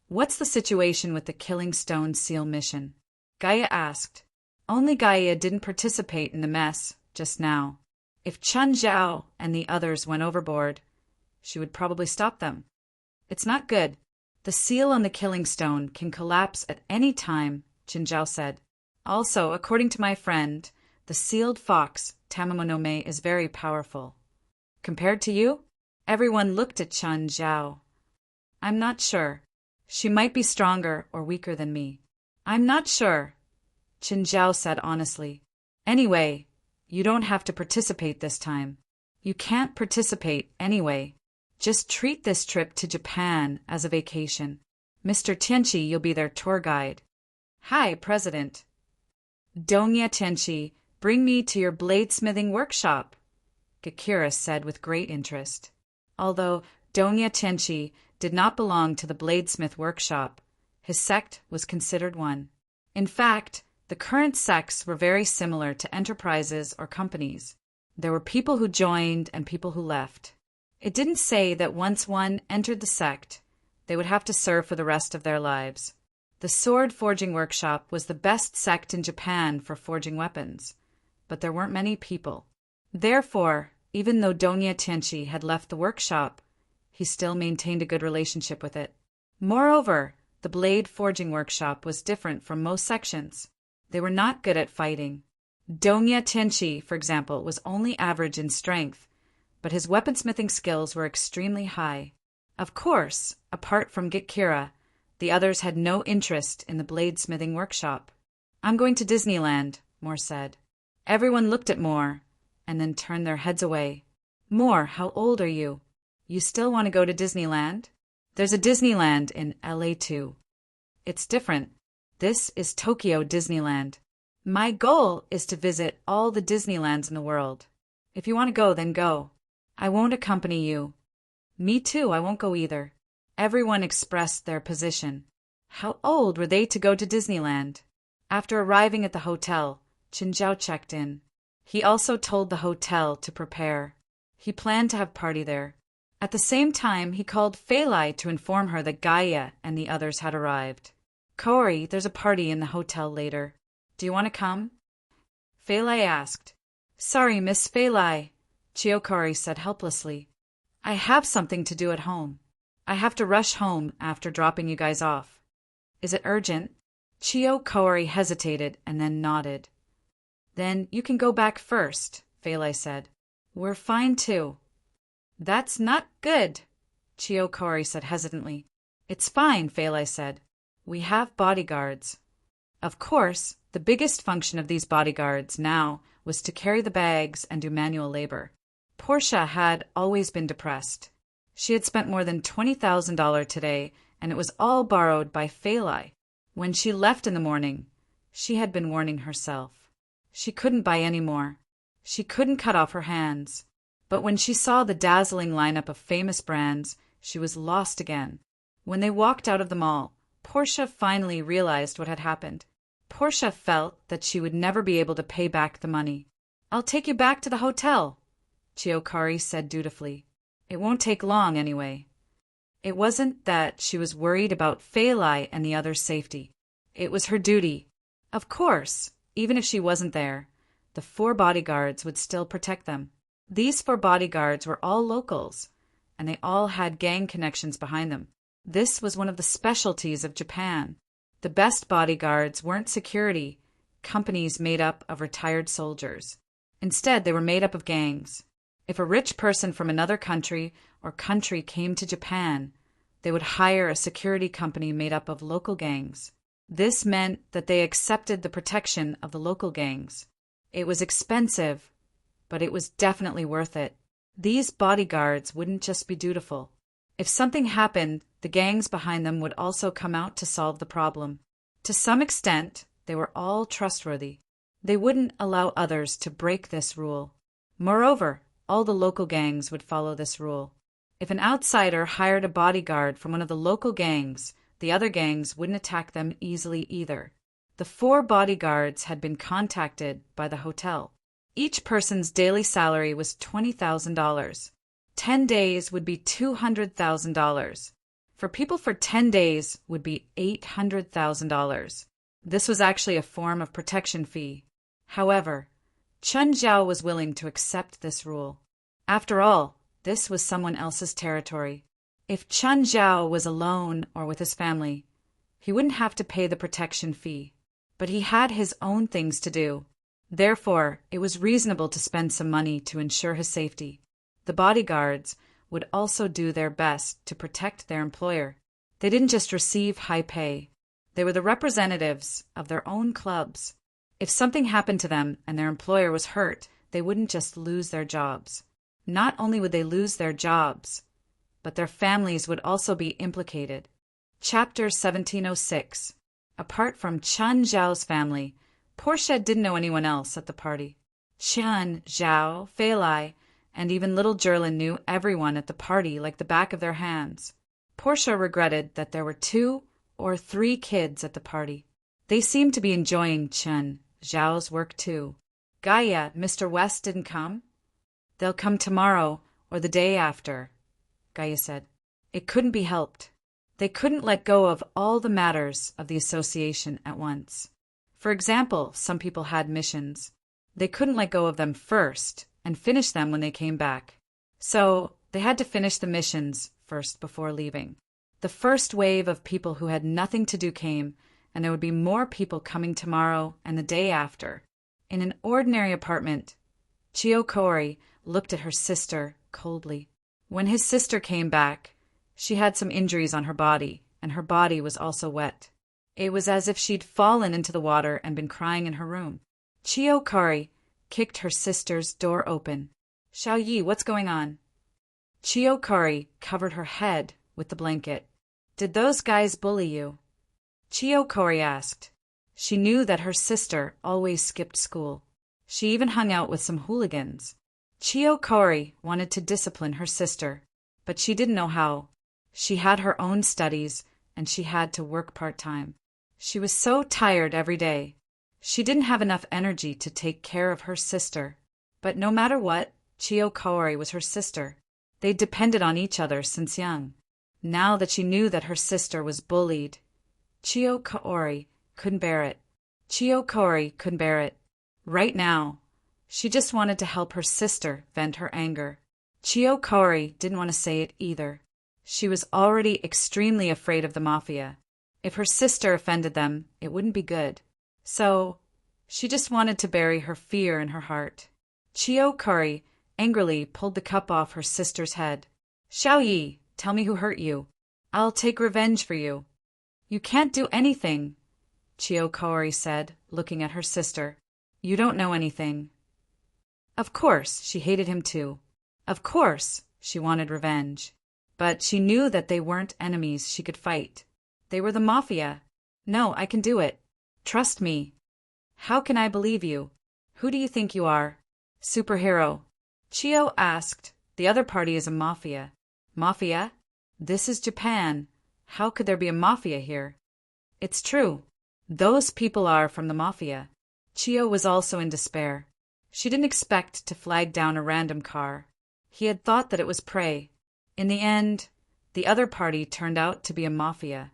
what's the situation with the Killing Stone Seal mission?" Gaia asked. Only Gaia didn't participate in the mess just now. If Chen Zhao and the others went overboard, she would probably stop them. "It's not good. The seal on the Killing Stone can collapse at any time," Chen Zhao said. "Also, according to my friend, the sealed fox, Tamamonome, is very powerful." "Compared to you?" Everyone looked at Chen Zhao. "I'm not sure. She might be stronger or weaker than me." "I'm not sure," Chen Zhao said honestly. "Anyway, you don't have to participate this time." "You can't participate anyway. Just treat this trip to Japan as a vacation. Mr. Tianqi, you'll be their tour guide." "Hi, President." "Donya Tianqi, bring me to your bladesmithing workshop," Gakira said with great interest. Although Donya Tianqi did not belong to the bladesmith workshop, his sect was considered one. In fact, the current sects were very similar to enterprises or companies. There were people who joined and people who left. It didn't say that once one entered the sect, they would have to serve for the rest of their lives. The sword forging workshop was the best sect in Japan for forging weapons, but there weren't many people. Therefore, even though Donya Tianqi had left the workshop, he still maintained a good relationship with it. Moreover, the blade forging workshop was different from most sections. They were not good at fighting. Donya Tianqi, for example, was only average in strength, but his weaponsmithing skills were extremely high. Of course, apart from Gakira, the others had no interest in the bladesmithing workshop. "I'm going to Disneyland," Moore said. Everyone looked at Moore, and then turned their heads away. "Moore, how old are you? You still want to go to Disneyland?" "There's a Disneyland in LA too." "It's different. This is Tokyo Disneyland." My goal is to visit all the Disneylands in the world. If you want to go, then go. I won't accompany you. Me too, I won't go either. Everyone expressed their position. How old were they to go to Disneyland? After arriving at the hotel, Chinzhao checked in. He also told the hotel to prepare. He planned to have party there. At the same time, he called Fei Lai to inform her that Gaia and the others had arrived. Cory, there's a party in the hotel later. Do you want to come? Fei Lai asked. Sorry, Miss Fei Lai, Cory said helplessly. I have something to do at home. I have to rush home after dropping you guys off. Is it urgent? Cory hesitated and then nodded. Then you can go back first, Fei Lai said. We're fine too. That's not good, Cory said hesitantly. It's fine, Fei Lai said. We have bodyguards. Of course, the biggest function of these bodyguards now was to carry the bags and do manual labor. Portia had always been depressed. She had spent more than $20,000 today, and it was all borrowed by Fei Lai. When she left in the morning, she had been warning herself. She couldn't buy any more. She couldn't cut off her hands. But when she saw the dazzling lineup of famous brands, she was lost again. When they walked out of the mall, Portia finally realized what had happened. Portia felt that she would never be able to pay back the money. I'll take you back to the hotel, Cory said dutifully. It won't take long anyway. It wasn't that she was worried about Fei Lai and the others' safety. It was her duty. Of course, even if she wasn't there, the 4 bodyguards would still protect them. These 4 bodyguards were all locals, and they all had gang connections behind them. This was one of the specialties of Japan. The best bodyguards weren't security companies made up of retired soldiers. Instead, they were made up of gangs. If a rich person from another country or country came to Japan, they would hire a security company made up of local gangs. This meant that they accepted the protection of the local gangs. It was expensive, but it was definitely worth it. These bodyguards wouldn't just be dutiful. If something happened, the gangs behind them would also come out to solve the problem. To some extent, they were all trustworthy. They wouldn't allow others to break this rule. Moreover, all the local gangs would follow this rule. If an outsider hired a bodyguard from one of the local gangs, the other gangs wouldn't attack them easily either. The 4 bodyguards had been contacted by the hotel. Each person's daily salary was $20,000. 10 days would be $200,000. For people for 10 days would be $800,000. This was actually a form of protection fee. However, Chen Zhao was willing to accept this rule. After all, this was someone else's territory. If Chen Zhao was alone or with his family, he wouldn't have to pay the protection fee. But he had his own things to do. Therefore, it was reasonable to spend some money to ensure his safety. The bodyguards would also do their best to protect their employer. They didn't just receive high pay. They were the representatives of their own clubs. If something happened to them and their employer was hurt, they wouldn't just lose their jobs. Not only would they lose their jobs, but their families would also be implicated. Chapter 1706. Apart from Chen Zhao's family, Portia didn't know anyone else at the party. Chen, Zhao, Fei Lai, and even little Jerlin knew everyone at the party like the back of their hands. Portia regretted that there were 2 or 3 kids at the party. They seemed to be enjoying Chen Zhao's work too. Gaia, Mr. West didn't come? They'll come tomorrow or the day after, Gaia said. It couldn't be helped. They couldn't let go of all the matters of the association at once. For example, some people had missions. They couldn't let go of them first and finish them when they came back. So they had to finish the missions first before leaving. The first wave of people who had nothing to do came, and there would be more people coming tomorrow and the day after. In an ordinary apartment, Cory looked at her sister coldly. When his sister came back, she had some injuries on her body, and her body was also wet. It was as if she'd fallen into the water and been crying in her room. Cory kicked her sister's door open. Xiao Yi, what's going on? Cory covered her head with the blanket. Did those guys bully you? Cory asked. She knew that her sister always skipped school. She even hung out with some hooligans. Chio Kaori wanted to discipline her sister, but she didn't know how. She had her own studies, and she had to work part-time. She was so tired every day. She didn't have enough energy to take care of her sister. But no matter what, Chio Kaori was her sister. They depended on each other since young. Now that she knew that her sister was bullied, Chio Kaori couldn't bear it. Chio Kaori couldn't bear it. Right now, she just wanted to help her sister vent her anger. Chio Kaori didn't want to say it either. She was already extremely afraid of the mafia. If her sister offended them, it wouldn't be good. So, she just wanted to bury her fear in her heart. Chio Kaori angrily pulled the cup off her sister's head. "Xiao Yi, tell me who hurt you. I'll take revenge for you." "You can't do anything," Chio Kaori said, looking at her sister. "You don't know anything." Of course, she hated him too. Of course, she wanted revenge. But she knew that they weren't enemies she could fight. They were the mafia. "No, I can do it. Trust me." "How can I believe you? Who do you think you are? Superhero?" Chio asked. "The other party is a mafia." "Mafia? This is Japan. How could there be a mafia here?" "It's true. Those people are from the mafia." Chio was also in despair. She didn't expect to flag down a random car. He had thought that it was prey. In the end, the other party turned out to be a mafia.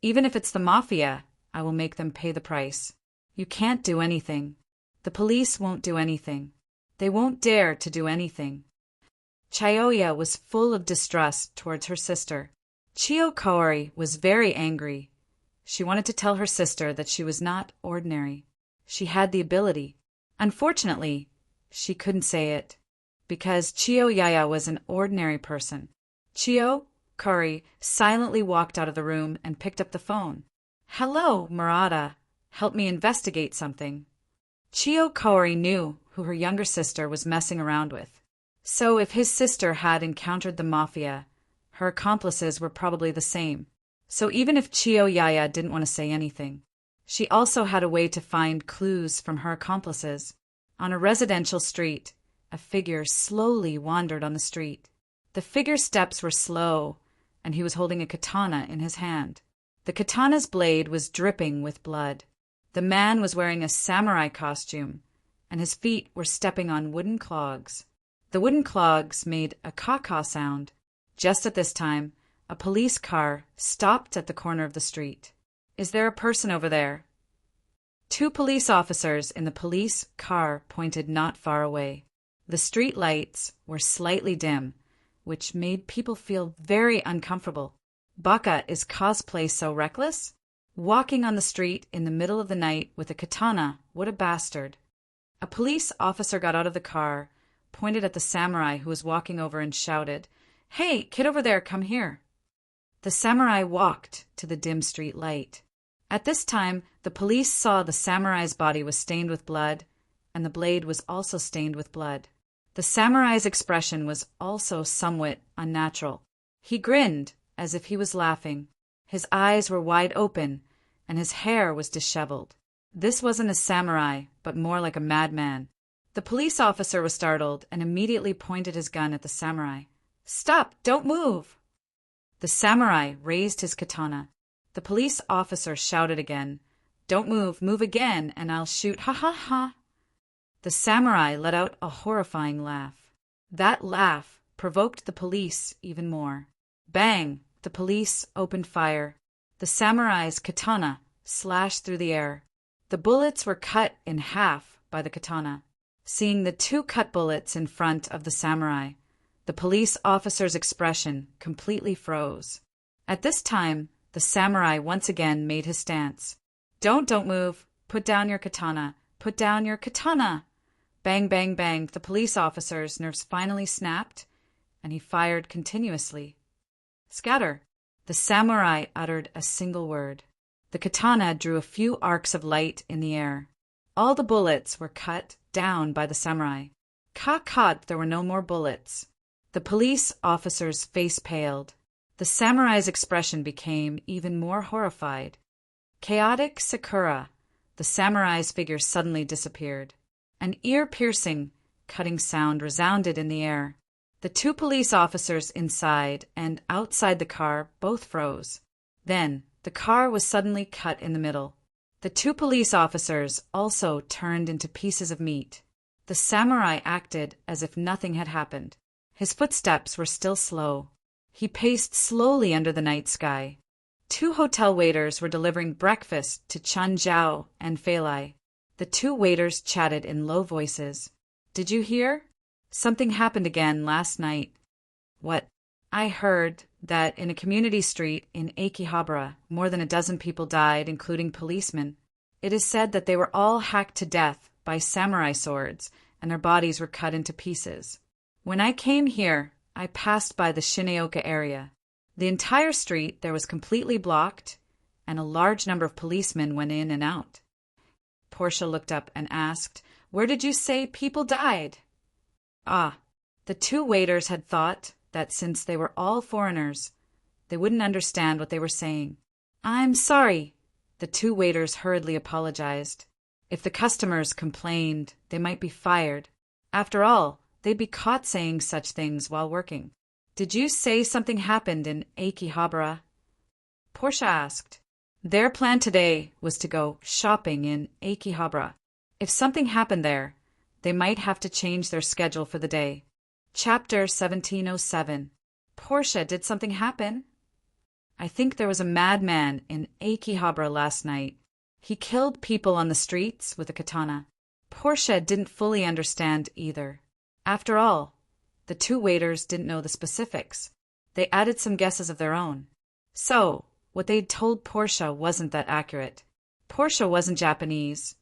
"Even if it's the mafia, I will make them pay the price." "You can't do anything. The police won't do anything. They won't dare to do anything." Chioya was full of distrust towards her sister. Chio Kaori was very angry. She wanted to tell her sister that she was not ordinary. She had the ability. Unfortunately, she couldn't say it, because Chio Yaya was an ordinary person. Chio Kaori silently walked out of the room and picked up the phone. "Hello, Murata. Help me investigate something." Chio Kaori knew who her younger sister was messing around with. So if his sister had encountered the mafia, her accomplices were probably the same. So even if Chio Yaya didn't want to say anything, she also had a way to find clues from her accomplices. On a residential street, a figure slowly wandered on the street. The figure's steps were slow, and he was holding a katana in his hand. The katana's blade was dripping with blood. The man was wearing a samurai costume, and his feet were stepping on wooden clogs. The wooden clogs made a caw-caw sound. Just at this time, a police car stopped at the corner of the street. "Is there a person over there?" Two police officers in the police car pointed not far away. The street lights were slightly dim, which made people feel very uncomfortable. Baka, is cosplay so reckless? Walking on the street in the middle of the night with a katana, what a bastard. A police officer got out of the car, pointed at the samurai who was walking over and shouted, "Hey, kid over there, come here." The samurai walked to the dim street light. At this time, the police saw the samurai's body was stained with blood, and the blade was also stained with blood. The samurai's expression was also somewhat unnatural. He grinned as if he was laughing. His eyes were wide open, and his hair was disheveled. This wasn't a samurai, but more like a madman. The police officer was startled and immediately pointed his gun at the samurai. "Stop! Don't move!" The samurai raised his katana. The police officer shouted again, "Don't move, move again, and I'll shoot, ha ha ha." The samurai let out a horrifying laugh. That laugh provoked the police even more. Bang! The police opened fire. The samurai's katana slashed through the air. The bullets were cut in half by the katana. Seeing the two cut bullets in front of the samurai, the police officer's expression completely froze. At this time, the samurai once again made his stance. Don't move. Put down your katana. Put down your katana." Bang, bang, bang. The police officer's nerves finally snapped, and he fired continuously. "Scatter." The samurai uttered a single word. The katana drew a few arcs of light in the air. All the bullets were cut down by the samurai. Ka-kat, there were no more bullets. The police officer's face paled. The samurai's expression became even more horrified. Chaotic Sakura, the samurai's figure suddenly disappeared. An ear-piercing, cutting sound resounded in the air. The two police officers inside and outside the car both froze. Then, the car was suddenly cut in the middle. The two police officers also turned into pieces of meat. The samurai acted as if nothing had happened. His footsteps were still slow. He paced slowly under the night sky. Two hotel waiters were delivering breakfast to Chun Zhao and Fei Lai. The two waiters chatted in low voices. "Did you hear? Something happened again last night." "What?" "I heard that in a community street in Akihabara, more than a dozen people died, including policemen. It is said that they were all hacked to death by samurai swords, and their bodies were cut into pieces. When I came here, I passed by the Shineoka area. The entire street there was completely blocked, and a large number of policemen went in and out." Portia looked up and asked, "Where did you say people died?" Ah, the two waiters had thought that since they were all foreigners, they wouldn't understand what they were saying. "I'm sorry," the two waiters hurriedly apologized. If the customers complained, they might be fired. After all, they'd be caught saying such things while working. "Did you say something happened in Akihabara?" Portia asked. Their plan today was to go shopping in Akihabara. If something happened there, they might have to change their schedule for the day. Chapter 1707. Portia, did something happen? "I think there was a madman in Akihabara last night. He killed people on the streets with a katana." Portia didn't fully understand either. After all, the two waiters didn't know the specifics. They added some guesses of their own. So, what they'd told Portia wasn't that accurate. Portia wasn't Japanese,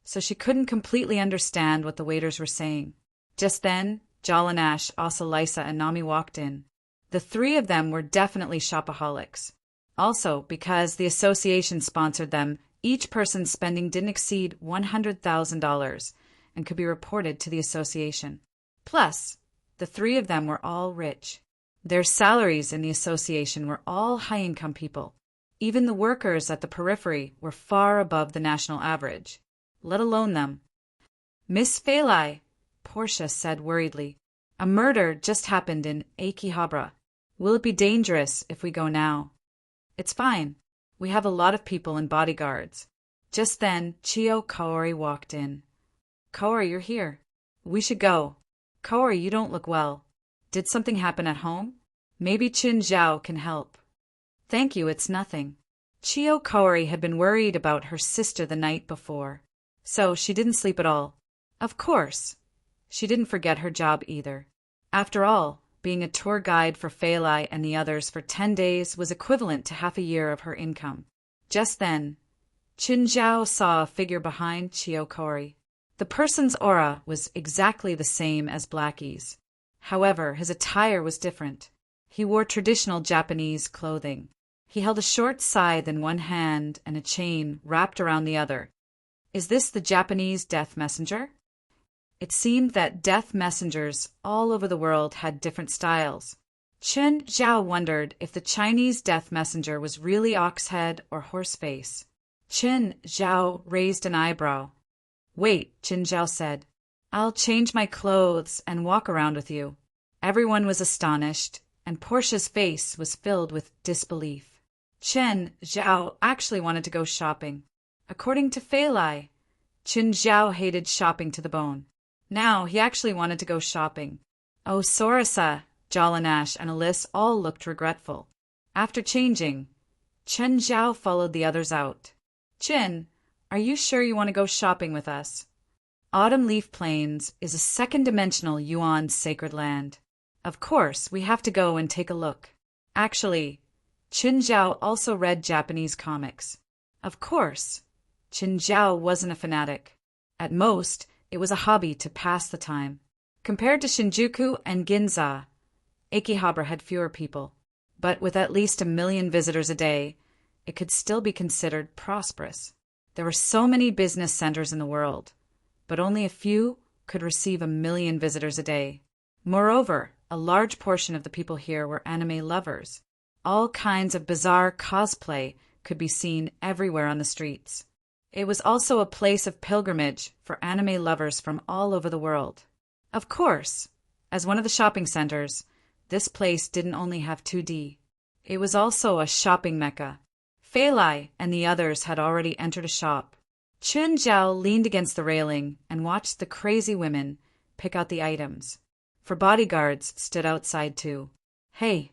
so she couldn't completely understand what the waiters were saying. Just then, Jalanash, Asalisa, and Nami walked in. The three of them were definitely shopaholics. Also, because the association sponsored them, each person's spending didn't exceed $100,000 and could be reported to the association. Plus, the three of them were all rich. Their salaries in the association were all high-income people. Even the workers at the periphery were far above the national average, let alone them. "Miss Fei Lai," Portia said worriedly, "a murder just happened in Akihabara. Will it be dangerous if we go now?" "It's fine. We have a lot of people and bodyguards." Just then, Chio Kaori walked in. "Kaori, you're here. We should go. Kaori, you don't look well. Did something happen at home? Maybe Chin Zhao can help." "Thank you, it's nothing." Chio Kaori had been worried about her sister the night before, so she didn't sleep at all. Of course, she didn't forget her job either. After all, being a tour guide for Fei Lai and the others for 10 days was equivalent to half a year of her income. Just then, Chin Zhao saw a figure behind Chio Kaori. The person's aura was exactly the same as Blackie's. However, his attire was different. He wore traditional Japanese clothing. He held a short scythe in one hand and a chain wrapped around the other. Is this the Japanese death messenger? It seemed that death messengers all over the world had different styles. Chen Zhao wondered if the Chinese death messenger was really ox-head or horse-face. Chen Zhao raised an eyebrow. "Wait," Chen Zhao said. "I'll change my clothes and walk around with you." Everyone was astonished, and Portia's face was filled with disbelief. Chen Zhao actually wanted to go shopping. According to Fei Lai, Chen Zhao hated shopping to the bone. Now he actually wanted to go shopping. Oh, Sorasa, Jalanash, and Alice all looked regretful. After changing, Chen Zhao followed the others out. "Chen, are you sure you want to go shopping with us? Autumn Leaf Plains is a second-dimensional Yuan sacred land. Of course, we have to go and take a look." Actually, Chen Zhao also read Japanese comics. Of course, Chen Zhao wasn't a fanatic. At most, it was a hobby to pass the time. Compared to Shinjuku and Ginza, Akihabara had fewer people. But with at least 1 million visitors a day, it could still be considered prosperous. There were so many business centers in the world, but only a few could receive 1 million visitors a day. Moreover, a large portion of the people here were anime lovers. All kinds of bizarre cosplay could be seen everywhere on the streets. It was also a place of pilgrimage for anime lovers from all over the world. Of course, as one of the shopping centers, this place didn't only have 2D. It was also a shopping mecca. Fei Lai and the others had already entered a shop. Chun Zhao leaned against the railing and watched the crazy women pick out the items. For bodyguards stood outside too. "Hey!"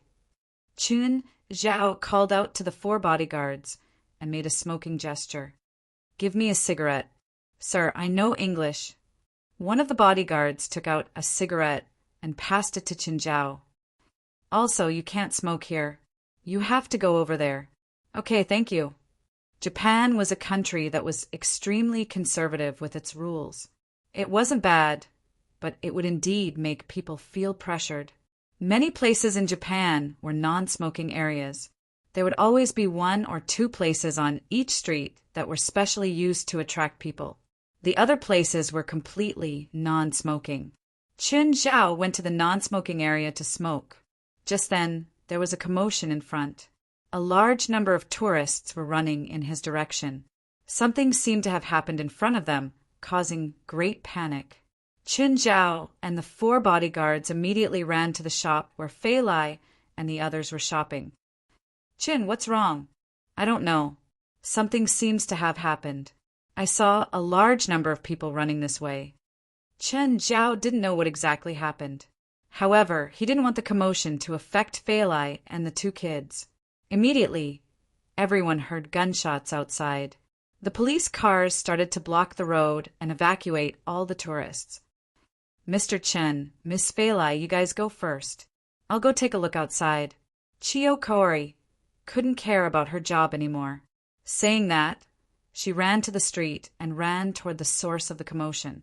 Chun Zhao called out to the 4 bodyguards and made a smoking gesture. "Give me a cigarette." "Sir, I know English." One of the bodyguards took out a cigarette and passed it to Chun Zhao. "Also, you can't smoke here. You have to go over there." "Okay, thank you." Japan was a country that was extremely conservative with its rules. It wasn't bad, but it would indeed make people feel pressured. Many places in Japan were non-smoking areas. There would always be 1 or 2 places on each street that were specially used to attract people. The other places were completely non-smoking. Chun Zhao went to the non-smoking area to smoke. Just then, there was a commotion in front. A large number of tourists were running in his direction. Something seemed to have happened in front of them, causing great panic. Chun Zhao and the 4 bodyguards immediately ran to the shop where Fei Lai and the others were shopping. "Chun, what's wrong?" "I don't know. Something seems to have happened. I saw a large number of people running this way." Chun Zhao didn't know what exactly happened. However, he didn't want the commotion to affect Fei Lai and the 2 kids. Immediately, everyone heard gunshots outside. The police cars started to block the road and evacuate all the tourists. "Mr. Chen, Miss Fei Lai, you guys go first. I'll go take a look outside." Chio Kaori couldn't care about her job anymore. Saying that, she ran to the street and ran toward the source of the commotion.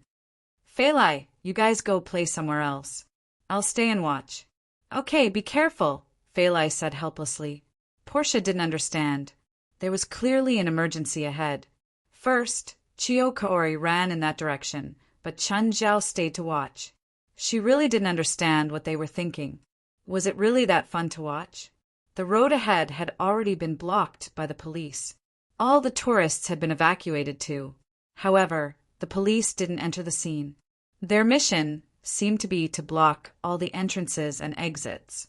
"Fei Lai, you guys go play somewhere else. I'll stay and watch." "Okay, be careful," Fei Lai said helplessly. Portia didn't understand. There was clearly an emergency ahead. First, Chio Kaori ran in that direction, but Chun Zhao stayed to watch. She really didn't understand what they were thinking. Was it really that fun to watch? The road ahead had already been blocked by the police. All the tourists had been evacuated too. However, the police didn't enter the scene. Their mission seemed to be to block all the entrances and exits.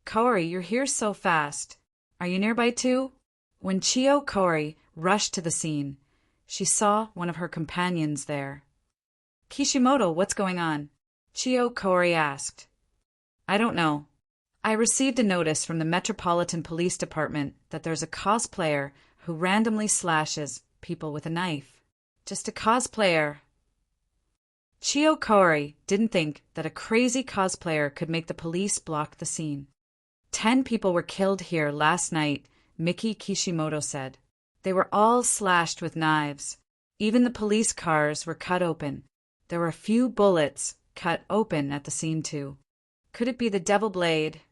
"Kaori, you're here so fast. Are you nearby too?" When Chio Kaori rushed to the scene, she saw one of her companions there. "Kishimoto, what's going on?" Chio Kaori asked. "I don't know. I received a notice from the Metropolitan Police Department that there's a cosplayer who randomly slashes people with a knife. Just a cosplayer." Chio Kaori didn't think that a crazy cosplayer could make the police block the scene. 10 people were killed here last night, Miki Kishimoto said. They were all slashed with knives. Even the police cars were cut open. There were a few bullets cut open at the scene too. Could it be the Devil Blade?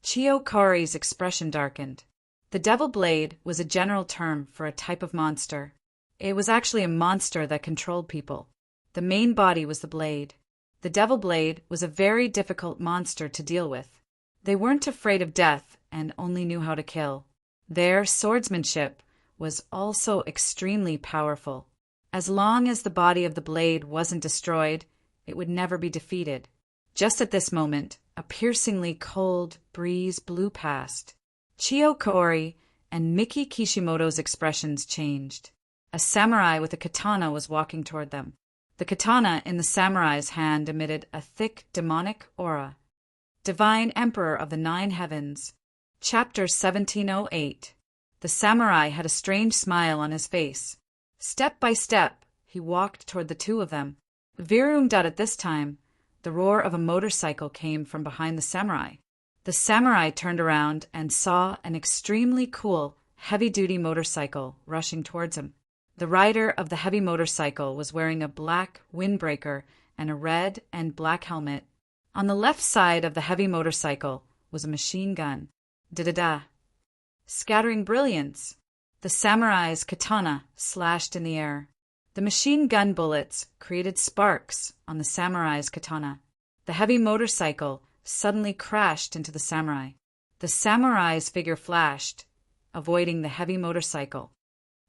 Chio Kaori's expression darkened. The Devil Blade was a general term for a type of monster. It was actually a monster that controlled people. The main body was the blade. The Devil Blade was a very difficult monster to deal with. They weren't afraid of death and only knew how to kill. Their swordsmanship was also extremely powerful. As long as the body of the blade wasn't destroyed, it would never be defeated. Just at this moment, a piercingly cold breeze blew past. Chio Kaori and Miki Kishimoto's expressions changed. A samurai with a katana was walking toward them. The katana in the samurai's hand emitted a thick demonic aura. Divine Emperor of the Nine Heavens. Chapter 1708. The samurai had a strange smile on his face. Step by step, he walked toward the 2 of them. Virumdat at this time, the roar of a motorcycle came from behind the samurai. The samurai turned around and saw an extremely cool, heavy-duty motorcycle rushing towards him. The rider of the heavy motorcycle was wearing a black windbreaker and a red and black helmet. On the left side of the heavy motorcycle was a machine gun. Da-da-da. Scattering brilliance. The samurai's katana slashed in the air. The machine gun bullets created sparks on the samurai's katana. The heavy motorcycle suddenly crashed into the samurai. The samurai's figure flashed. avoiding the heavy motorcycle.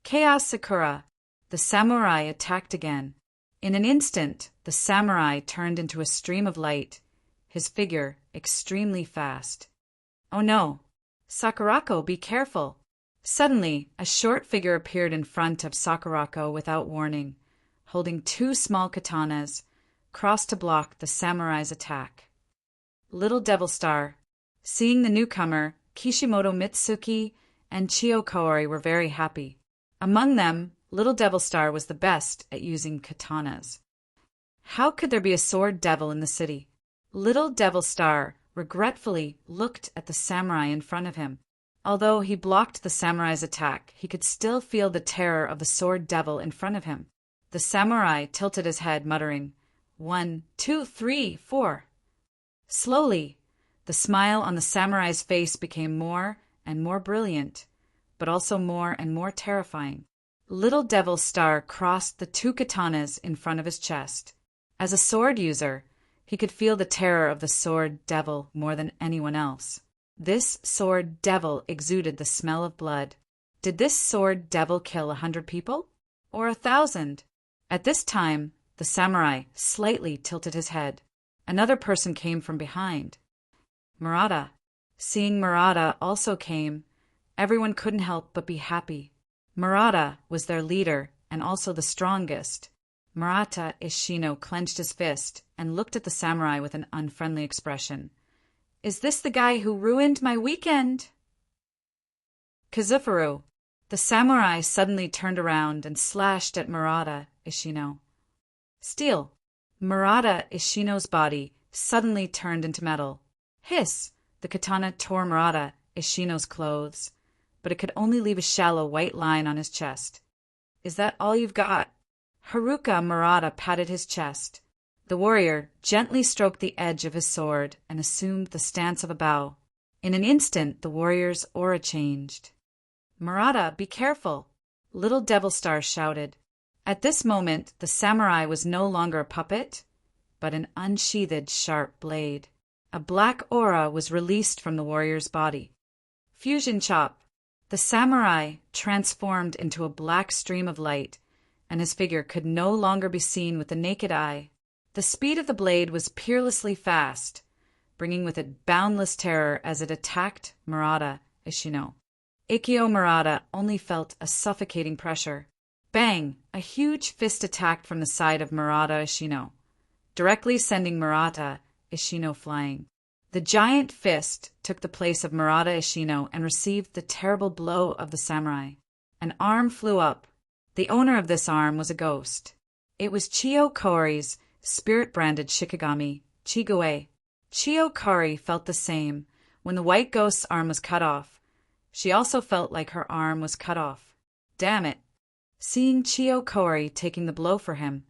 Chaos Sakura! The samurai attacked again. In an instant, the samurai turned into a stream of light, his figure extremely fast. Oh no! Sakurako, be careful! Suddenly, a short figure appeared in front of Sakurako without warning, holding two small katanas, crossed to block the samurai's attack. Little Devil Star. Seeing the newcomer, Kishimoto Mitsuki and Chiyo Kaori were very happy. Among them, Little Devil Star was the best at using katanas. How could there be a sword devil in the city? Little Devil Star regretfully looked at the samurai in front of him. Although he blocked the samurai's attack, he could still feel the terror of the sword devil in front of him. The samurai tilted his head, muttering, 1, 2, 3, 4. Slowly, the smile on the samurai's face became more and more brilliant, but also more and more terrifying. Little Devil Star crossed the two katanas in front of his chest. As a sword user, he could feel the terror of the sword devil more than anyone else. This sword devil exuded the smell of blood. Did this sword devil kill 100 people? Or 1,000? At this time, the samurai slightly tilted his head. Another person came from behind. Murata. Seeing Murata also came, everyone couldn't help but be happy. Murata was their leader and also the strongest. Murata Ishino clenched his fist and looked at the samurai with an unfriendly expression. Is this the guy who ruined my weekend? Kazufuru. The samurai suddenly turned around and slashed at Murata Ishino. Steel. Murata Ishino's body suddenly turned into metal. Hiss! The katana tore Murata Ishino's clothes, but it could only leave a shallow white line on his chest. Is that all you've got? Haruka Murata patted his chest. The warrior gently stroked the edge of his sword and assumed the stance of a bow. In an instant, the warrior's aura changed. Murata, be careful! Little Devil Star shouted. At this moment, the samurai was no longer a puppet, but an unsheathed sharp blade. A black aura was released from the warrior's body. Fusion Chop! The samurai transformed into a black stream of light, and his figure could no longer be seen with the naked eye. The speed of the blade was peerlessly fast, bringing with it boundless terror as it attacked Murata Ishino. Ikyo Murata only felt a suffocating pressure. Bang! A huge fist attacked from the side of Murata Ishino, directly sending Murata Ishino flying. The giant fist took the place of Murata Ishino and received the terrible blow of the samurai. An arm flew up. The owner of this arm was a ghost. It was Chiyo Kaori's spirit-branded shikigami, Chigue. Chiyo Kaori felt the same when the white ghost's arm was cut off. She also felt like her arm was cut off. Damn it! Seeing Chiyo Kaori taking the blow for him,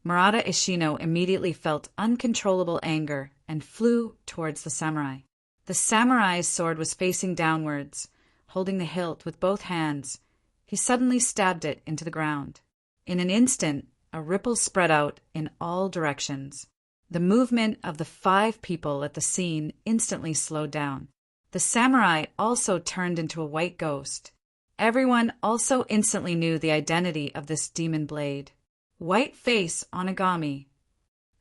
Murata Ishino immediately felt uncontrollable anger and flew towards the samurai. The samurai's sword was facing downwards, holding the hilt with both hands. He suddenly stabbed it into the ground. In an instant, a ripple spread out in all directions. The movement of the 5 people at the scene instantly slowed down. The samurai also turned into a white ghost. Everyone also instantly knew the identity of this demon blade. White Face Onigami.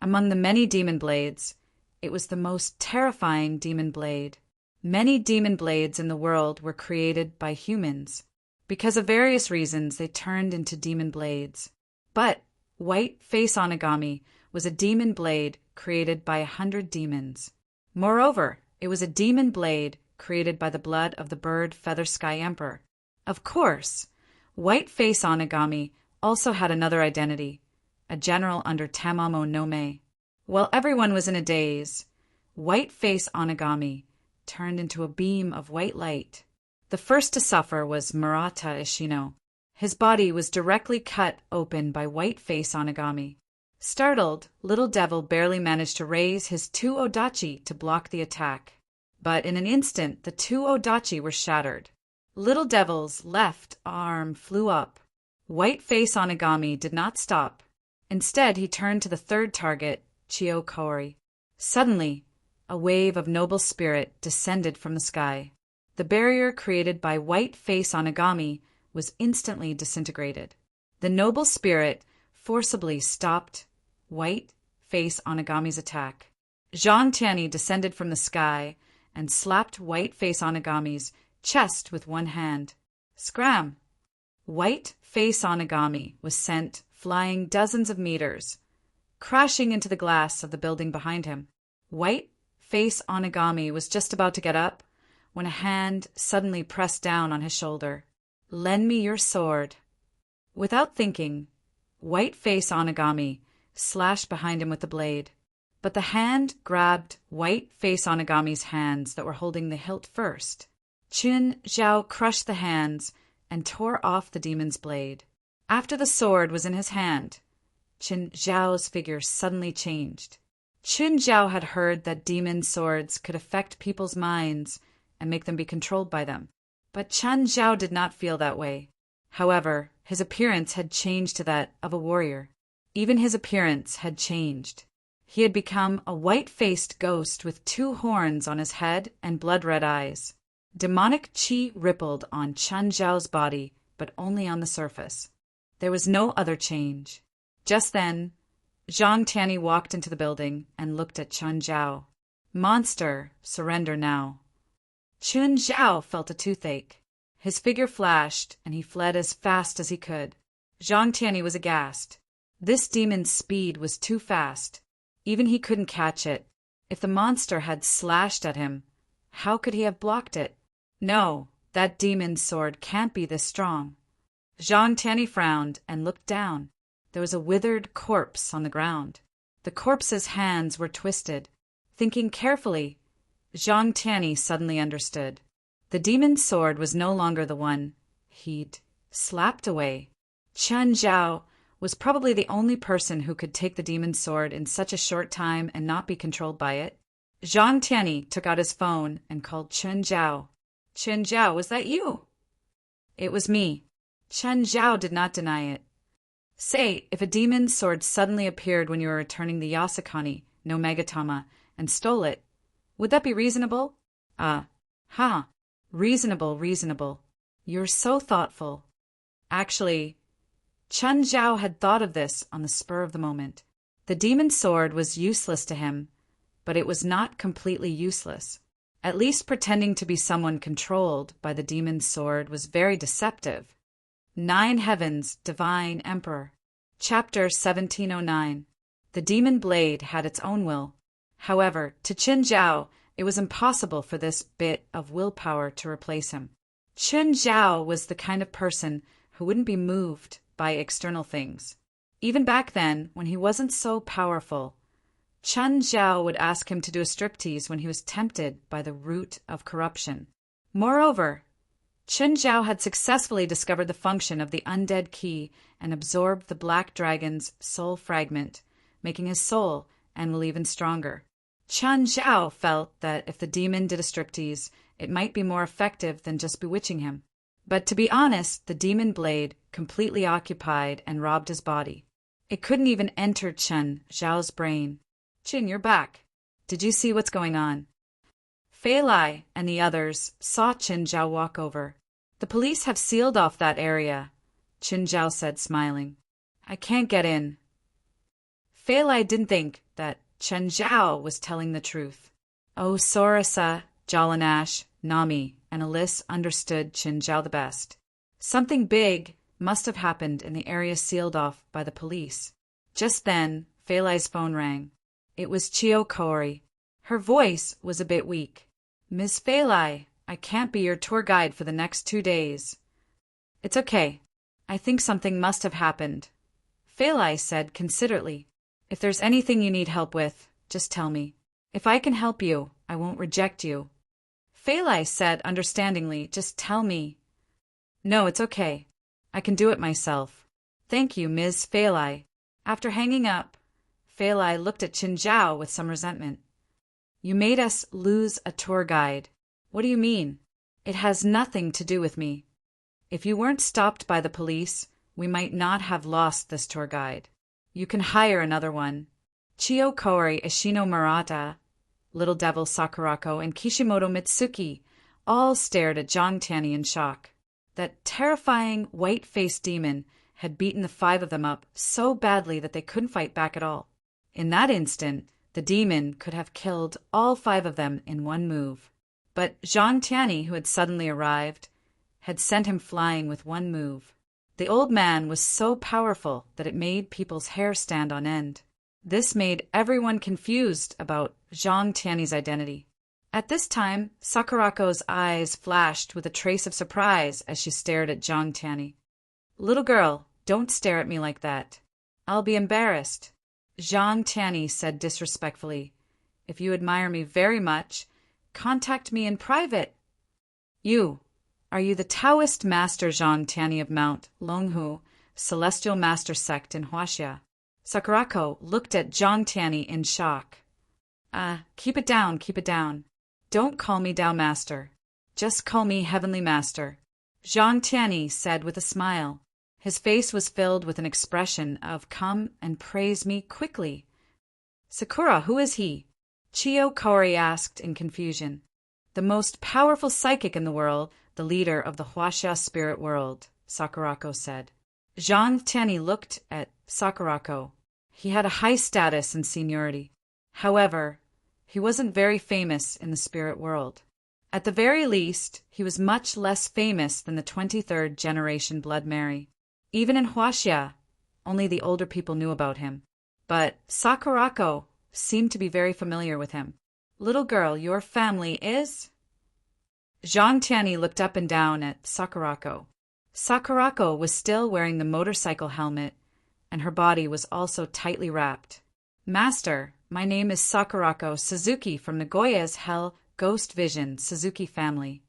Among the many demon blades, it was the most terrifying demon blade. Many demon blades in the world were created by humans. Because of various reasons, they turned into demon blades. But White Face Onigami was a demon blade created by 100 demons. Moreover, it was a demon blade created by the blood of the bird Feather Sky Emperor. Of course, White Face Onigami also had another identity, a general under Tamamo no Mae. While everyone was in a daze, White Face Onigami turned into a beam of white light. The first to suffer was Murata Ishino. His body was directly cut open by White Face Onigami. Startled, Little Devil barely managed to raise his 2 odachi to block the attack. But in an instant, the 2 odachi were shattered. Little Devil's left arm flew up. White Face Onigami did not stop. Instead, he turned to the third target, Chiyo Kaori. Suddenly, a wave of noble spirit descended from the sky. The barrier created by White Face Onigami was instantly disintegrated. The noble spirit forcibly stopped White Face Onigami's attack. Zhang Tianyi descended from the sky and slapped White Face Onigami's chest with one hand. Scram! White Face Onigami was sent flying dozens of meters, crashing into the glass of the building behind him. White Face Onigami was just about to get up when a hand suddenly pressed down on his shoulder. "Lend me your sword." Without thinking, White Face Onigami slashed behind him with the blade, but the hand grabbed White Face Onigami's hands that were holding the hilt first. Qin Zhao crushed the hands and tore off the demon's blade. After the sword was in his hand, Qin Zhao's figure suddenly changed. Qin Zhao had heard that demon swords could affect people's minds and make them be controlled by them. But Qin Zhao did not feel that way. However, his appearance had changed to that of a warrior. Even his appearance had changed. He had become a white-faced ghost with 2 horns on his head and blood-red eyes. Demonic qi rippled on Qin Zhao's body, but only on the surface. There was no other change. Just then, Zhang Tianyi walked into the building and looked at Qin Zhao. "Monster, surrender now." Qin Zhao felt a toothache. His figure flashed, and he fled as fast as he could. Zhang Tianyi was aghast. This demon's speed was too fast. Even he couldn't catch it. If the monster had slashed at him, how could he have blocked it? No, that demon's sword can't be this strong. Zhang Tianyi frowned and looked down. There was a withered corpse on the ground. The corpse's hands were twisted. Thinking carefully, Zhang Tianyi suddenly understood. The demon's sword was no longer the one he'd slapped away. Qin Zhao was probably the only person who could take the demon's sword in such a short time and not be controlled by it. Zhang Tianyi took out his phone and called Qin Zhao. "Qin Zhao, was that you?" "It was me." Qin Zhao did not deny it. "Say, if a demon's sword suddenly appeared when you were returning the Yasakani no Megatama and stole it, would that be reasonable?" Reasonable. You're so thoughtful." Actually, Qin Zhao had thought of this on the spur of the moment. The demon's sword was useless to him, but it was not completely useless. At least pretending to be someone controlled by the demon's sword was very deceptive. 9 Heavens, Divine Emperor. Chapter 1709. The demon blade had its own will. However, to Qin Zhao, it was impossible for this bit of willpower to replace him. Qin Zhao was the kind of person who wouldn't be moved by external things. Even back then, when he wasn't so powerful, Qin Zhao would ask him to do a striptease when he was tempted by the root of corruption. Moreover, Qin Zhao had successfully discovered the function of the undead key and absorbed the black dragon's soul fragment, making his soul and will even stronger. Qin Zhao felt that if the demon did a striptease, it might be more effective than just bewitching him. But to be honest, the demon blade completely occupied and robbed his body. It couldn't even enter Qin Zhao's brain. "Qin, you're back. Did you see what's going on?" Fei Lai and the others saw Qin Zhao walk over. "The police have sealed off that area," Qin Zhao said, smiling. "I can't get in." Fei Lai didn't think that Qin Zhao was telling the truth. Oh, Sorasa, Jalanash, Nami, and Alice understood Qin Zhao the best. Something big must have happened in the area sealed off by the police. Just then, Fei Lai's phone rang. It was Chio Kaori. Her voice was a bit weak. "Ms. Fei Lai, I can't be your tour guide for the next 2 days." "It's okay. I think something must have happened," Fei Lai said considerately. "If there's anything you need help with, just tell me. If I can help you, I won't reject you." Fei Lai said understandingly, "Just tell me." "No, it's okay. I can do it myself. Thank you, Ms. Fei Lai." After hanging up, Fei Lai looked at Qin Zhao with some resentment. "You made us lose a tour guide. What do you mean?" "It has nothing to do with me. If you weren't stopped by the police, we might not have lost this tour guide. You can hire another one." Chio Kaori, Ishino Murata, Little Devil Sakurako, and Kishimoto Mitsuki All stared at Zhang Tianyi in shock. That terrifying, white-faced demon had beaten the 5 of them up so badly that they couldn't fight back at all. In that instant, the demon could have killed all 5 of them in one move. But Zhang Tianyi, who had suddenly arrived, had sent him flying with one move. The old man was so powerful that it made people's hair stand on end. This made everyone confused about Zhang Tianyi's identity. At this time, Sakurako's eyes flashed with a trace of surprise as she stared at Zhang Tianyi. "Little girl, don't stare at me like that. I'll be embarrassed," Zhang Tianyi said disrespectfully. "If you admire me very much, contact me in private." Are you the Taoist master Zhang Tianyi of Mount Longhu, celestial master sect in Huaxia? Sakurako looked at Zhang Tianyi in shock. Keep it down, keep it down. Don't call me Tao Master. Just call me Heavenly Master," Zhang Tianyi said with a smile. His face was filled with an expression of "come and praise me quickly." "Sakura, who is he?" Chiyo Kori asked in confusion. "The most powerful psychic in the world, the leader of the Huaxia spirit world," Sakurako said. Zhang Tianyi looked at Sakurako. He had a high status and seniority. However, he wasn't very famous in the spirit world. At the very least, he was much less famous than the 23rd generation Blood Mary. Even in Huaxia, only the older people knew about him. But Sakurako seemed to be very familiar with him. "Little girl, your family is?" Zhang Tianyi looked up and down at Sakurako. Sakurako was still wearing the motorcycle helmet, and her body was also tightly wrapped. "Master, my name is Sakurako Suzuki from Nagoya's Hell Ghost Vision Suzuki family."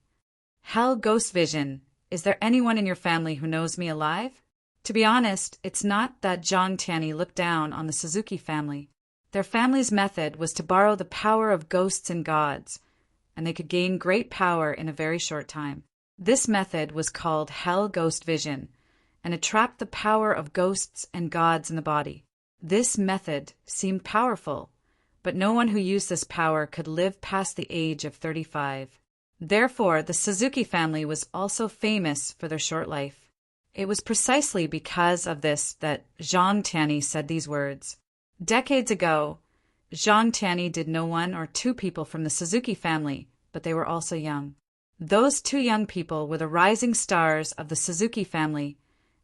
"Hell Ghost Vision, is there anyone in your family who knows me alive?" To be honest, it's not that Zhang Tianyi looked down on the Suzuki family. Their family's method was to borrow the power of ghosts and gods, and they could gain great power in a very short time. This method was called Hell Ghost Vision, and it trapped the power of ghosts and gods in the body. This method seemed powerful, but no one who used this power could live past the age of 35. Therefore, the Suzuki family was also famous for their short life. It was precisely because of this that Zhang Tianyi said these words. Decades ago, Zhang Tianyi did know 1 or 2 people from the Suzuki family, but they were also young. Those 2 young people were the rising stars of the Suzuki family,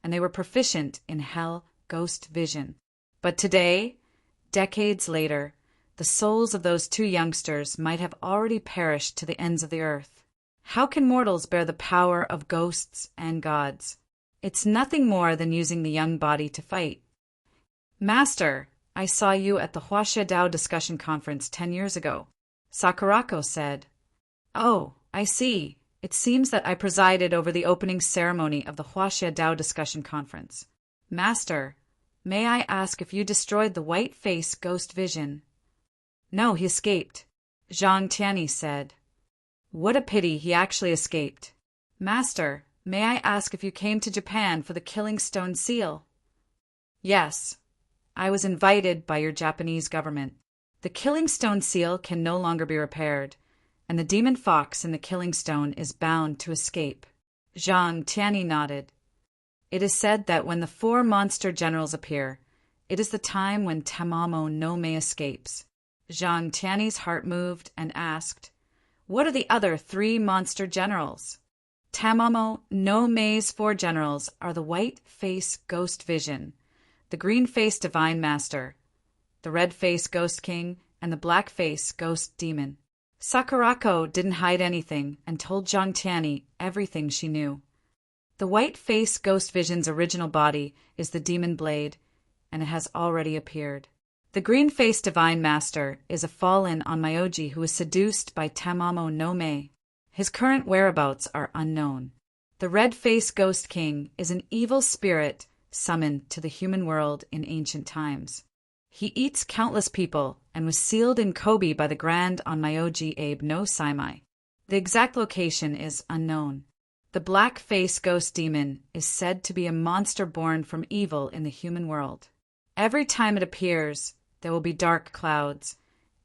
and they were proficient in Hell Ghost Vision. But today, decades later, the souls of those 2 youngsters might have already perished to the ends of the earth. How can mortals bear the power of ghosts and gods? It's nothing more than using the young body to fight. "Master, I saw you at the Huaxia Dao discussion conference 10 years ago," Sakurako said. "Oh, I see. It seems that I presided over the opening ceremony of the Huaxia Dao discussion conference. Master, may I ask if you destroyed the white face ghost vision?" "No, he escaped," Zhang Tianyi said. "What a pity he actually escaped. Master, may I ask if you came to Japan for the Killing Stone Seal?" "Yes. I was invited by your Japanese government. The Killing Stone Seal can no longer be repaired, and the demon fox in the Killing Stone is bound to escape." Zhang Tianyi nodded. "It is said that when the 4 monster generals appear, it is the time when Tamamo no Mei escapes." Zhang Tianyi's heart moved and asked, "What are the other 3 monster generals?" Tamamo no Mei's 4 generals are the white face ghost vision, the green face divine master, the red face ghost king, and the black face ghost demon. Sakurako didn't hide anything and told Zhang Tianyi everything she knew. The white face ghost vision's original body is the demon blade, and it has already appeared. The green face divine master is a fallen onmyoji who was seduced by Tamamo no Mei. His current whereabouts are unknown. The red face ghost king is an evil spirit summoned to the human world in ancient times. He eats countless people and was sealed in Kobe by the Grand Onmyoji Abe no Saimai. The exact location is unknown. The black face ghost demon is said to be a monster born from evil in the human world. Every time it appears, there will be dark clouds,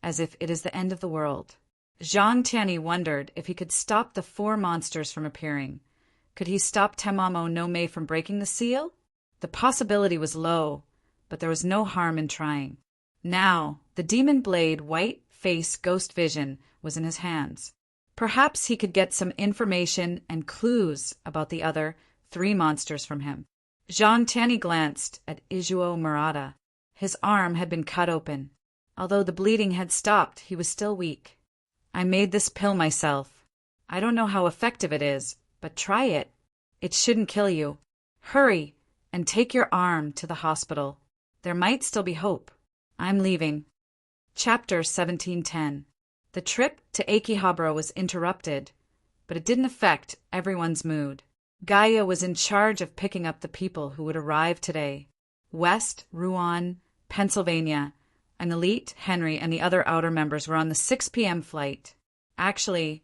as if it is the end of the world. Zhang Tianyi wondered if he could stop the four monsters from appearing. Could he stop Temamo no Mei from breaking the seal? The possibility was low, but there was no harm in trying. Now, the demon blade white face ghost vision was in his hands. Perhaps he could get some information and clues about the other three monsters from him. Zhang Tianyi glanced at Izuo Murata. His arm had been cut open. Although the bleeding had stopped, he was still weak. I made this pill myself. I don't know how effective it is, but try it. It shouldn't kill you. Hurry, and take your arm to the hospital. There might still be hope. I'm leaving. Chapter 1710. The trip to Akihabara was interrupted, but it didn't affect everyone's mood. Gaia was in charge of picking up the people who would arrive today. West, Rouen, Pennsylvania, an elite, Henry, and the other outer members were on the 6 p.m. flight. Actually,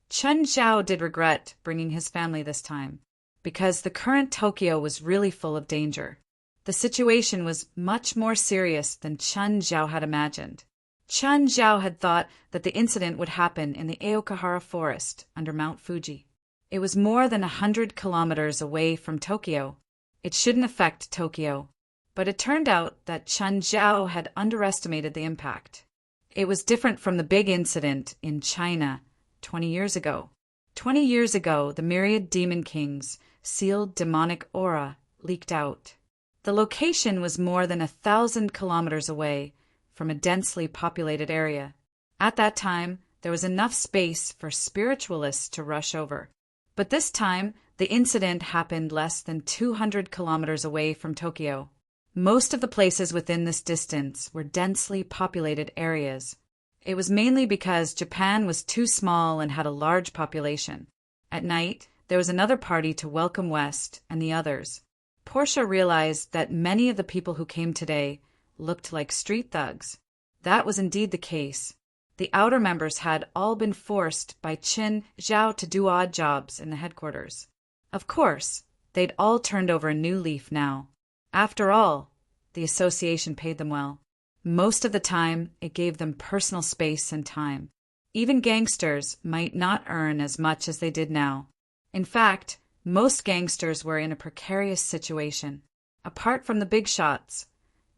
Chen Zhao did regret bringing his family this time, because the current Tokyo was really full of danger. The situation was much more serious than Chen Zhao had imagined. Chen Zhao had thought that the incident would happen in the Aokigahara forest under Mount Fuji. It was more than 100 kilometers away from Tokyo. It shouldn't affect Tokyo. But it turned out that Chen Zhao had underestimated the impact. It was different from the big incident in China 20 years ago. 20 years ago, the myriad demon kings' sealed demonic aura leaked out. The location was more than 1,000 kilometers away from a densely populated area. At that time, there was enough space for spiritualists to rush over. But this time, the incident happened less than 200 kilometers away from Tokyo. Most of the places within this distance were densely populated areas. It was mainly because Japan was too small and had a large population. At night, there was another party to welcome West and the others. Portia realized that many of the people who came today looked like street thugs. That was indeed the case. The outer members had all been forced by Chen Zhao to do odd jobs in the headquarters. Of course, they'd all turned over a new leaf now. After all, the association paid them well. Most of the time, it gave them personal space and time. Even gangsters might not earn as much as they did now. In fact, most gangsters were in a precarious situation. Apart from the big shots,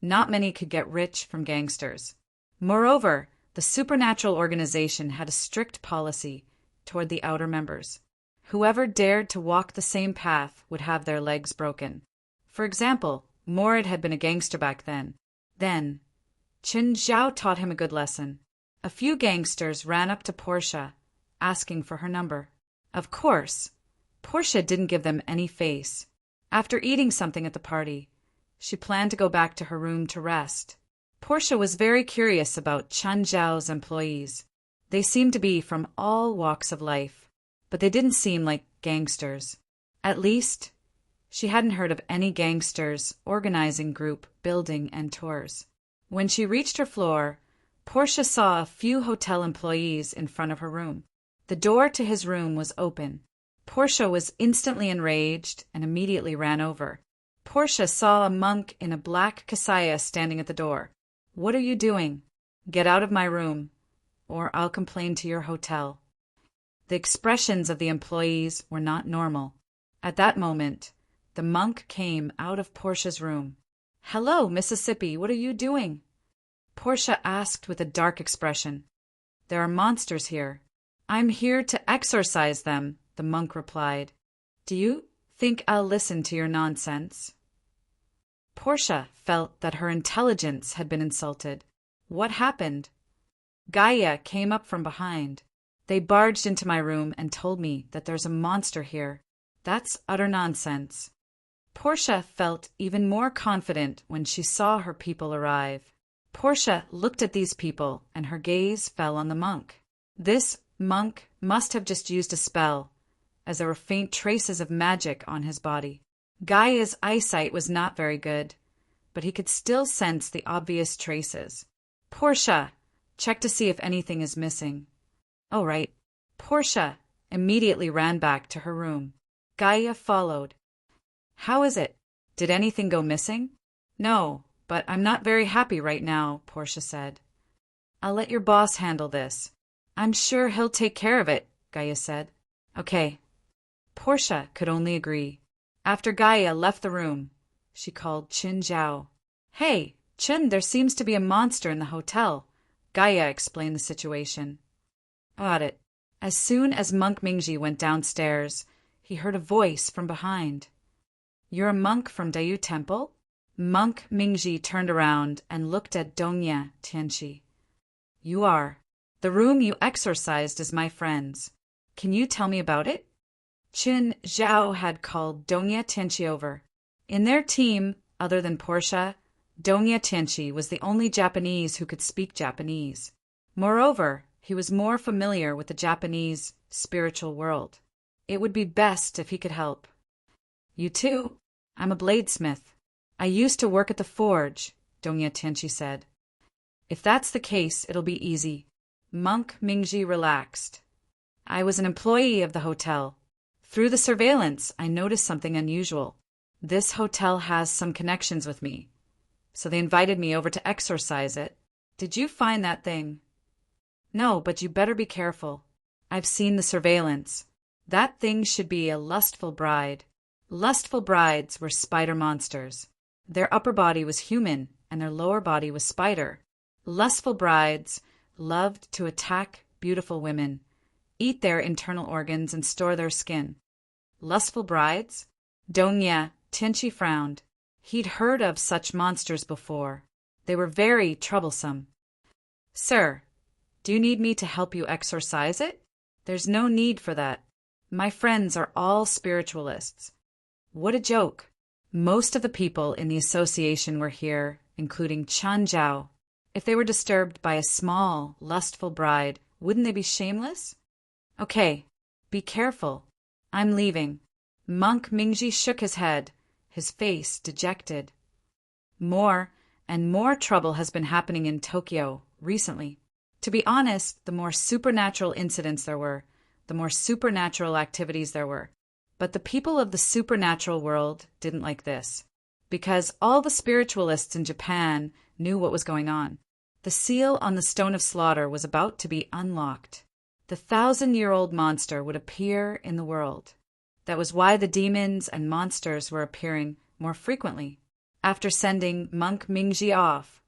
not many could get rich from gangsters. Moreover, the supernatural organization had a strict policy toward the outer members. Whoever dared to walk the same path would have their legs broken. For example, Morid had been a gangster back then. Then, Chen Zhao taught him a good lesson. A few gangsters ran up to Portia, asking for her number. Of course, Portia didn't give them any face. After eating something at the party, she planned to go back to her room to rest. Portia was very curious about Chen Zhao's employees. They seemed to be from all walks of life, but they didn't seem like gangsters. At least, she hadn't heard of any gangsters organizing group building and tours. When she reached her floor, Portia saw a few hotel employees in front of her room. The door to his room was open. Portia was instantly enraged and immediately ran over. Portia saw a monk in a black kasaya standing at the door. "What are you doing? Get out of my room, or I'll complain to your hotel." The expressions of the employees were not normal. At that moment, the monk came out of Portia's room. "Hello, Mississippi, what are you doing?" Portia asked with a dark expression. "There are monsters here." "I'm here to exorcise them," the monk replied. "Do you think I'll listen to your nonsense?" Portia felt that her intelligence had been insulted. What happened? Gaia came up from behind. "They barged into my room and told me that there's a monster here. That's utter nonsense." Portia felt even more confident when she saw her people arrive. Portia looked at these people, and her gaze fell on the monk. This monk must have just used a spell, as there were faint traces of magic on his body. Gaia's eyesight was not very good, but he could still sense the obvious traces. "Portia, check to see if anything is missing." "Oh, right." Portia immediately ran back to her room. Gaia followed. "How is it? Did anything go missing?" "No, but I'm not very happy right now," Portia said. "I'll let your boss handle this. I'm sure he'll take care of it, Gaia said. Okay. Portia could only agree. After Gaia left the room, she called Qin Zhao. Hey, Qin, there seems to be a monster in the hotel. Gaia explained the situation. Got it. As soon as Monk Mingji went downstairs, he heard a voice from behind. You're a monk from Dayu Temple? Monk Mingji turned around and looked at Dongya Tianqi. You are. The room you exorcised is my friend's. Can you tell me about it? Qin Zhao had called Dongya Tianqi over. In their team, other than Portia, Dongya Tianqi was the only Japanese who could speak Japanese. Moreover, he was more familiar with the Japanese spiritual world. It would be best if he could help. You too? I'm a bladesmith. I used to work at the forge, Dongya Tianqi said. If that's the case, it'll be easy. Monk Mingji relaxed. I was an employee of the hotel. Through the surveillance, I noticed something unusual. This hotel has some connections with me. So they invited me over to exorcise it. Did you find that thing? No, but you better be careful. I've seen the surveillance. That thing should be a lustful bride. Lustful brides were spider monsters. Their upper body was human, and their lower body was spider. Lustful brides loved to attack beautiful women, eat their internal organs, and store their skin. Lustful brides? Dongya Tianqi frowned. He'd heard of such monsters before. They were very troublesome. Sir, do you need me to help you exorcise it? There's no need for that. My friends are all spiritualists. What a joke. Most of the people in the association were here, including Chan Zhao. If they were disturbed by a small, lustful bride, wouldn't they be shameless? Okay, be careful. I'm leaving. Monk Mingji shook his head, his face dejected. More and more trouble has been happening in Tokyo recently. To be honest, the more supernatural incidents there were, the more supernatural activities there were. But the people of the supernatural world didn't like this, because all the spiritualists in Japan knew what was going on. The seal on the Stone of Slaughter was about to be unlocked. The 1,000-year-old monster would appear in the world. That was why the demons and monsters were appearing more frequently. After sending Monk Mingji off,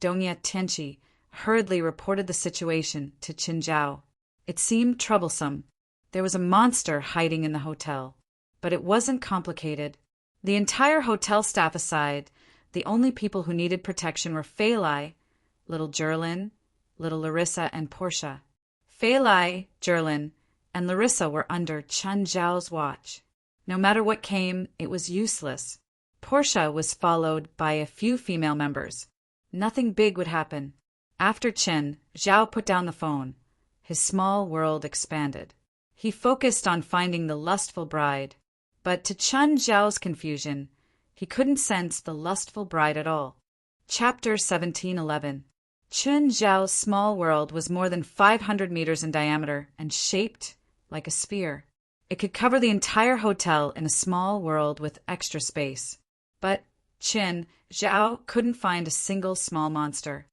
Dongya Tianqi hurriedly reported the situation to Qin Zhao. It seemed troublesome. There was a monster hiding in the hotel. But it wasn't complicated. The entire hotel staff aside, the only people who needed protection were Fei Lai, little Jerlin, little Larissa, and Portia. Fei Lai, Jerlin, and Larissa were under Chen Zhao's watch. No matter what came, it was useless. Portia was followed by a few female members. Nothing big would happen. After Chen, Zhao put down the phone. His small world expanded. He focused on finding the lustful bride. But to Chen Zhao's confusion, he couldn't sense the lustful bride at all. Chapter 1711. Chen Zhao's small world was more than 500 meters in diameter and shaped like a sphere. It could cover the entire hotel in a small world with extra space. But Chen Zhao couldn't find a single small monster.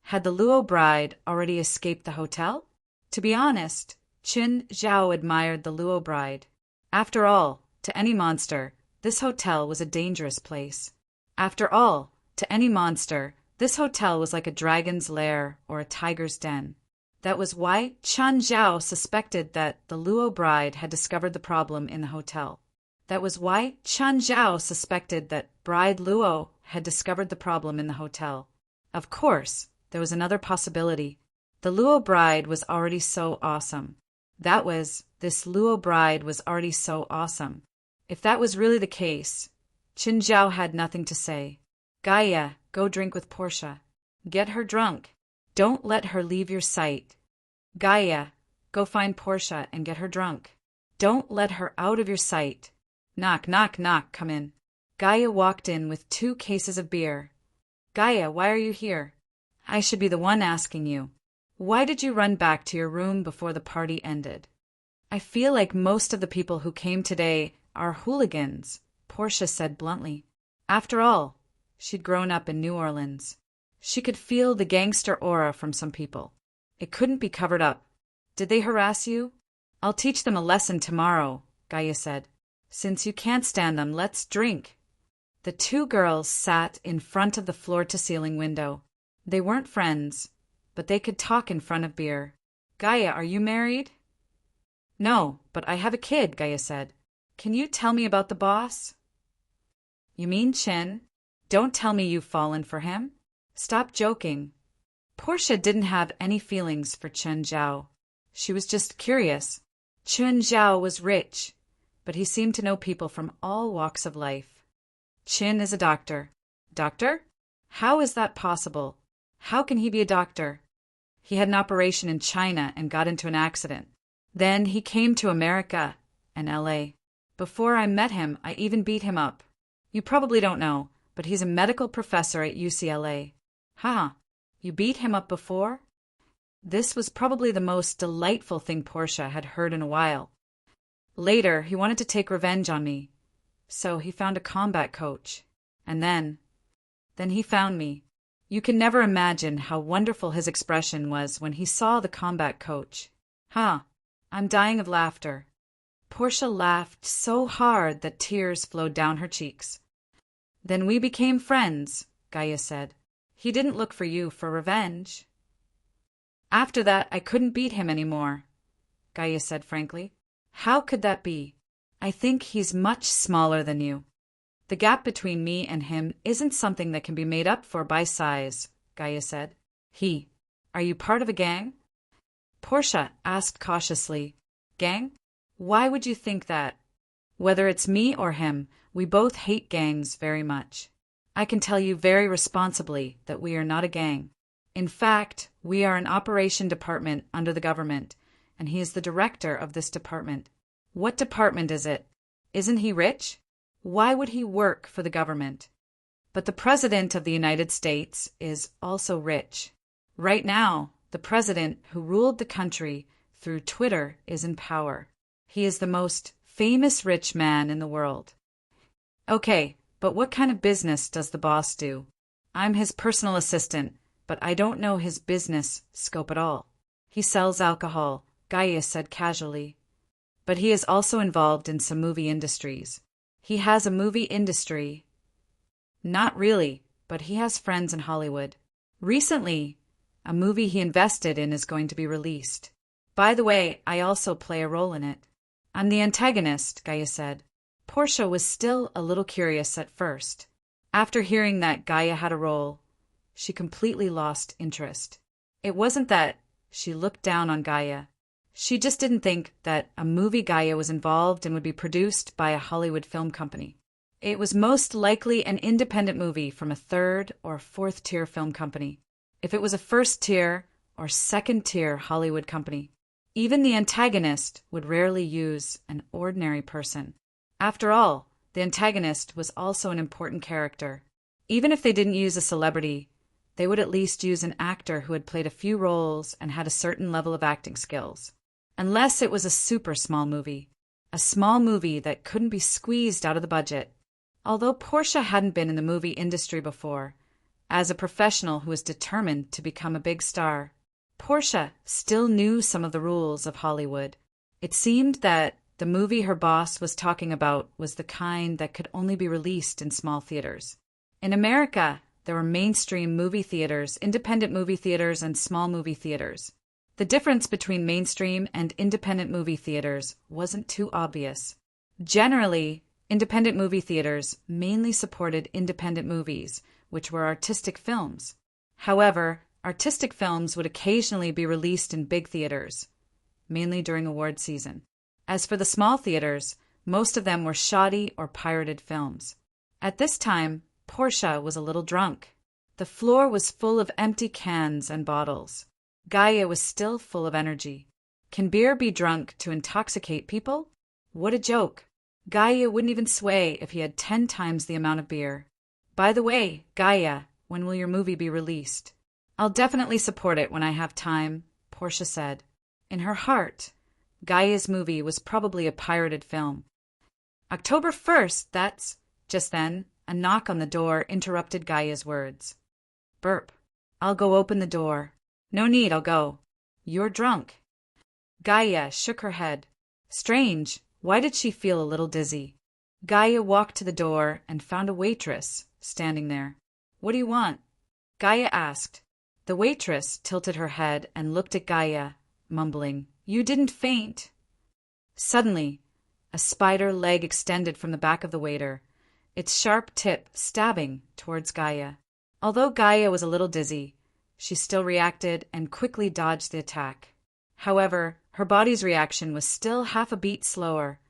Had the Luo bride already escaped the hotel? To be honest, Qin Zhao admired the Luo bride. After all, to any monster, this hotel was a dangerous place. After all, to any monster, this hotel was like a dragon's lair or a tiger's den. That was why Chen Zhao suspected that the Luo bride had discovered the problem in the hotel. That was why Chen Zhao suspected that Bride Luo had discovered the problem in the hotel. Of course, there was another possibility. The Luo bride was already so awesome. This Luo bride was already so awesome. If that was really the case, Qin Zhao had nothing to say. Gaia, go drink with Portia. Get her drunk. Don't let her leave your sight. Gaia, go find Portia and get her drunk. Don't let her out of your sight. Knock, knock, knock, come in. Gaia walked in with 2 cases of beer. Gaia, why are you here? I should be the one asking you. Why did you run back to your room before the party ended? I feel like most of the people who came today are hooligans, Portia said bluntly. After all, she'd grown up in New Orleans. She could feel the gangster aura from some people. It couldn't be covered up. Did they harass you? I'll teach them a lesson tomorrow, Gaia said. Since you can't stand them, let's drink. The two girls sat in front of the floor-to-ceiling window. They weren't friends, but they could talk in front of beer. Gaia, are you married? No, but I have a kid, Gaia said. Can you tell me about the boss? You mean Chin? Don't tell me you've fallen for him. Stop joking. Portia didn't have any feelings for Chen Zhao. She was just curious. Chen Zhao was rich, but he seemed to know people from all walks of life. Chin is a doctor. Doctor? How is that possible? How can he be a doctor? He had an operation in China and got into an accident. Then he came to America and LA. Before I met him, I even beat him up. You probably don't know, but he's a medical professor at UCLA. Haha, you beat him up before? This was probably the most delightful thing Portia had heard in a while. Later, he wanted to take revenge on me. So he found a combat coach. And then he found me. You can never imagine how wonderful his expression was when he saw the combat coach. I'm dying of laughter. Portia laughed so hard that tears flowed down her cheeks. Then we became friends, Gaia said. He didn't look for you for revenge. After that, I couldn't beat him anymore, Gaia said frankly. How could that be? I think he's much smaller than you. The gap between me and him isn't something that can be made up for by size, Gaia said. Are you part of a gang? Portia asked cautiously. Gang? Why would you think that? Whether it's me or him, we both hate gangs very much. I can tell you very responsibly that we are not a gang. In fact, we are an operation department under the government, and he is the director of this department. What department is it? Isn't he rich? Why would he work for the government? But the President of the United States is also rich. Right now, the president who ruled the country through Twitter is in power. He is the most famous rich man in the world. Okay, but what kind of business does the boss do? I'm his personal assistant, but I don't know his business scope at all. He sells alcohol, Gaia said casually. But he is also involved in some movie industries. He has a movie industry. Not really, but he has friends in Hollywood. Recently, a movie he invested in is going to be released. By the way, I also play a role in it. I'm the antagonist, Gaia said. Portia was still a little curious at first. After hearing that Gaia had a role, she completely lost interest. It wasn't that she looked down on Gaia. She just didn't think that a movie Gaia was involved and would be produced by a Hollywood film company. It was most likely an independent movie from a third or fourth tier film company. If it was a first tier or second tier Hollywood company, even the antagonist would rarely use an ordinary person. After all, the antagonist was also an important character. Even if they didn't use a celebrity, they would at least use an actor who had played a few roles and had a certain level of acting skills. Unless it was a super small movie. A small movie that couldn't be squeezed out of the budget. Although Portia hadn't been in the movie industry before, as a professional who was determined to become a big star, Portia still knew some of the rules of Hollywood. It seemed that the movie her boss was talking about was the kind that could only be released in small theaters. In America, there were mainstream movie theaters, independent movie theaters, and small movie theaters. The difference between mainstream and independent movie theaters wasn't too obvious. Generally, independent movie theaters mainly supported independent movies, which were artistic films. However, artistic films would occasionally be released in big theaters, mainly during award season. As for the small theaters, most of them were shoddy or pirated films. At this time, Portia was a little drunk. The floor was full of empty cans and bottles. Gaia was still full of energy. Can beer be drunk to intoxicate people? What a joke. Gaia wouldn't even sway if he had 10 times the amount of beer. By the way, Gaia, when will your movie be released? I'll definitely support it when I have time, Portia said. In her heart, Gaia's movie was probably a pirated film. October 1st, Just then, a knock on the door interrupted Gaia's words. Burp. I'll go open the door. No need, I'll go. You're drunk. Gaia shook her head. Strange, why did she feel a little dizzy? Gaia walked to the door and found a waitress standing there. What do you want? Gaia asked. The waitress tilted her head and looked at Gaia, mumbling, You didn't faint. Suddenly, a spider leg extended from the back of the waiter, its sharp tip stabbing towards Gaia. Although Gaia was a little dizzy, she still reacted and quickly dodged the attack. However, her body's reaction was still half a beat slower,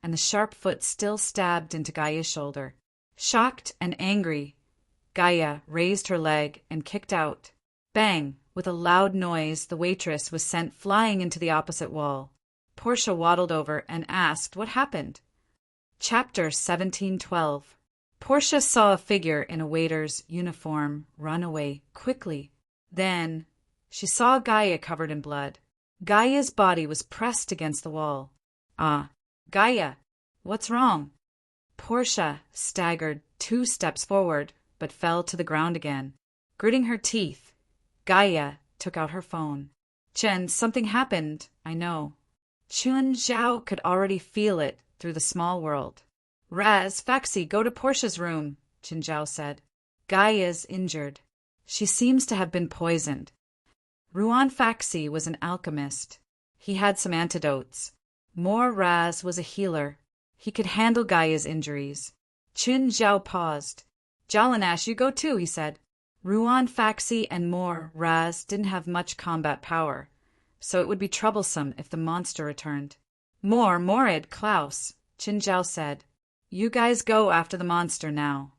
and the sharp foot still stabbed into Gaia's shoulder. Shocked and angry, Gaia raised her leg and kicked out. Bang! With a loud noise, the waitress was sent flying into the opposite wall. Portia waddled over and asked what happened. Chapter 1712. Portia saw a figure in a waiter's uniform run away quickly. Then she saw Gaia covered in blood. Gaia's body was pressed against the wall. Ah, Gaia, what's wrong? Portia staggered 2 steps forward, but fell to the ground again. Gritting her teeth, Gaia took out her phone. Chen, something happened, I know. Chun Zhao could already feel it through the small world. Raz, Faxi, go to Portia's room, Chen Zhao said. Gaia's injured. She seems to have been poisoned. Ruan Faxi was an alchemist. He had some antidotes. More Raz was a healer. He could handle Gaia's injuries. Chun Zhao paused. Jalanash, you go too, he said. Ruan Faxi and More Raz didn't have much combat power, so it would be troublesome if the monster returned. Morid, Klaus, Chin Zhao said. You guys go after the monster now.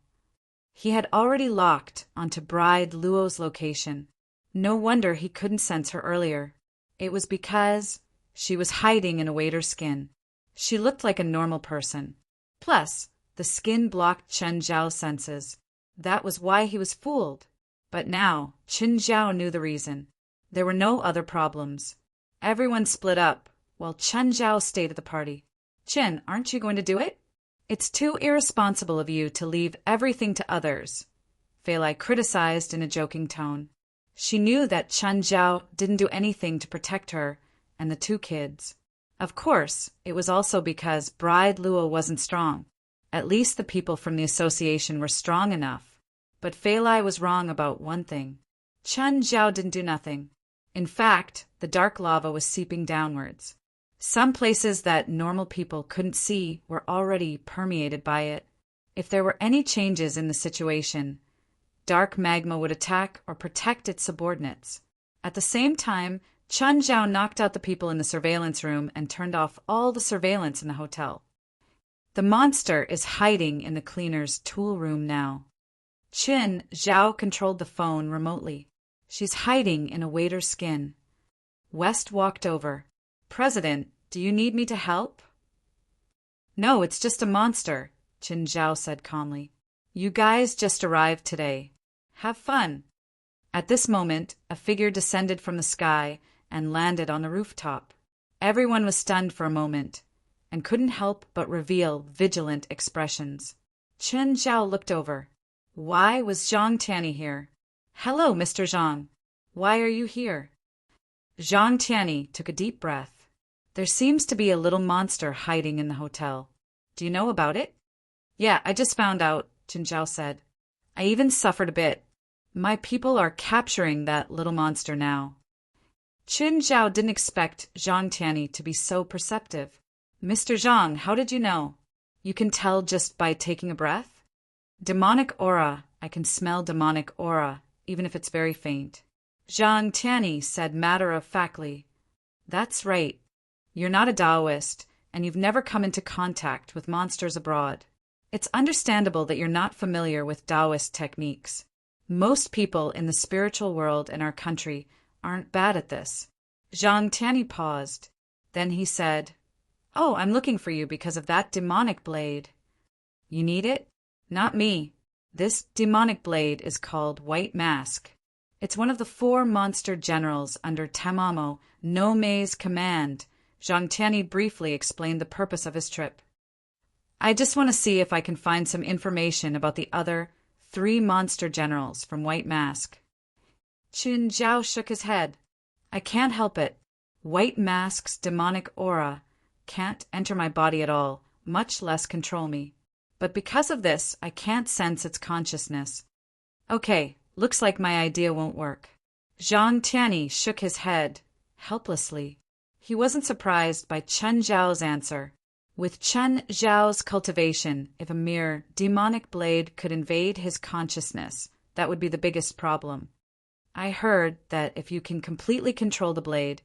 He had already locked onto Bride Luo's location. No wonder he couldn't sense her earlier. It was because she was hiding in a waiter's skin. She looked like a normal person. Plus, the skin blocked Chen Zhao's senses. That was why he was fooled. But now, Chen Zhao knew the reason. There were no other problems. Everyone split up, while Chen Zhao stayed at the party. Chen, aren't you going to do it? It's too irresponsible of you to leave everything to others, Fei Lai criticized in a joking tone. She knew that Chen Zhao didn't do anything to protect her and the 2 kids. Of course, it was also because Bride Luo wasn't strong. At least the people from the association were strong enough. But Fei Lai was wrong about one thing. Chen Zhao didn't do nothing. In fact, the dark lava was seeping downwards. Some places that normal people couldn't see were already permeated by it. If there were any changes in the situation, dark magma would attack or protect its subordinates. At the same time, Chen Zhao knocked out the people in the surveillance room and turned off all the surveillance in the hotel. The monster is hiding in the cleaner's tool room now. Chen Zhao controlled the phone remotely. She's hiding in a waiter's skin. West walked over. President, do you need me to help? No, it's just a monster, Chen Zhao said calmly. You guys just arrived today. Have fun. At this moment, a figure descended from the sky and landed on the rooftop. Everyone was stunned for a moment and couldn't help but reveal vigilant expressions. Chen Zhao looked over. Why was Zhang Tianyi here? Hello, Mr. Zhang. Why are you here? Zhang Tianyi took a deep breath. There seems to be a little monster hiding in the hotel. Do you know about it? Yeah, I just found out, Chen Zhao said. I even suffered a bit. My people are capturing that little monster now. Chen Zhao didn't expect Zhang Tianyi to be so perceptive. Mr. Zhang, how did you know? You can tell just by taking a breath? Demonic aura. I can smell demonic aura, even if it's very faint. Zhang Tianyi said matter-of-factly. That's right. You're not a Taoist, and you've never come into contact with monsters abroad. It's understandable that you're not familiar with Taoist techniques. Most people in the spiritual world in our country aren't bad at this. Zhang Tianyi paused. Then he said, Oh, I'm looking for you because of that demonic blade. You need it? Not me. This demonic blade is called White Mask. It's one of the 4 monster generals under Tamamo no Mei's command. Zhang Tianyi briefly explained the purpose of his trip. I just want to see if I can find some information about the other 3 monster generals from White Mask. Qin Zhao shook his head. I can't help it. White Mask's demonic aura can't enter my body at all, much less control me. But because of this, I can't sense its consciousness. Okay, looks like my idea won't work. Zhang Tianyi shook his head, helplessly. He wasn't surprised by Chen Zhao's answer. With Chen Zhao's cultivation, if a mere demonic blade could invade his consciousness, that would be the biggest problem. I heard that if you can completely control the blade,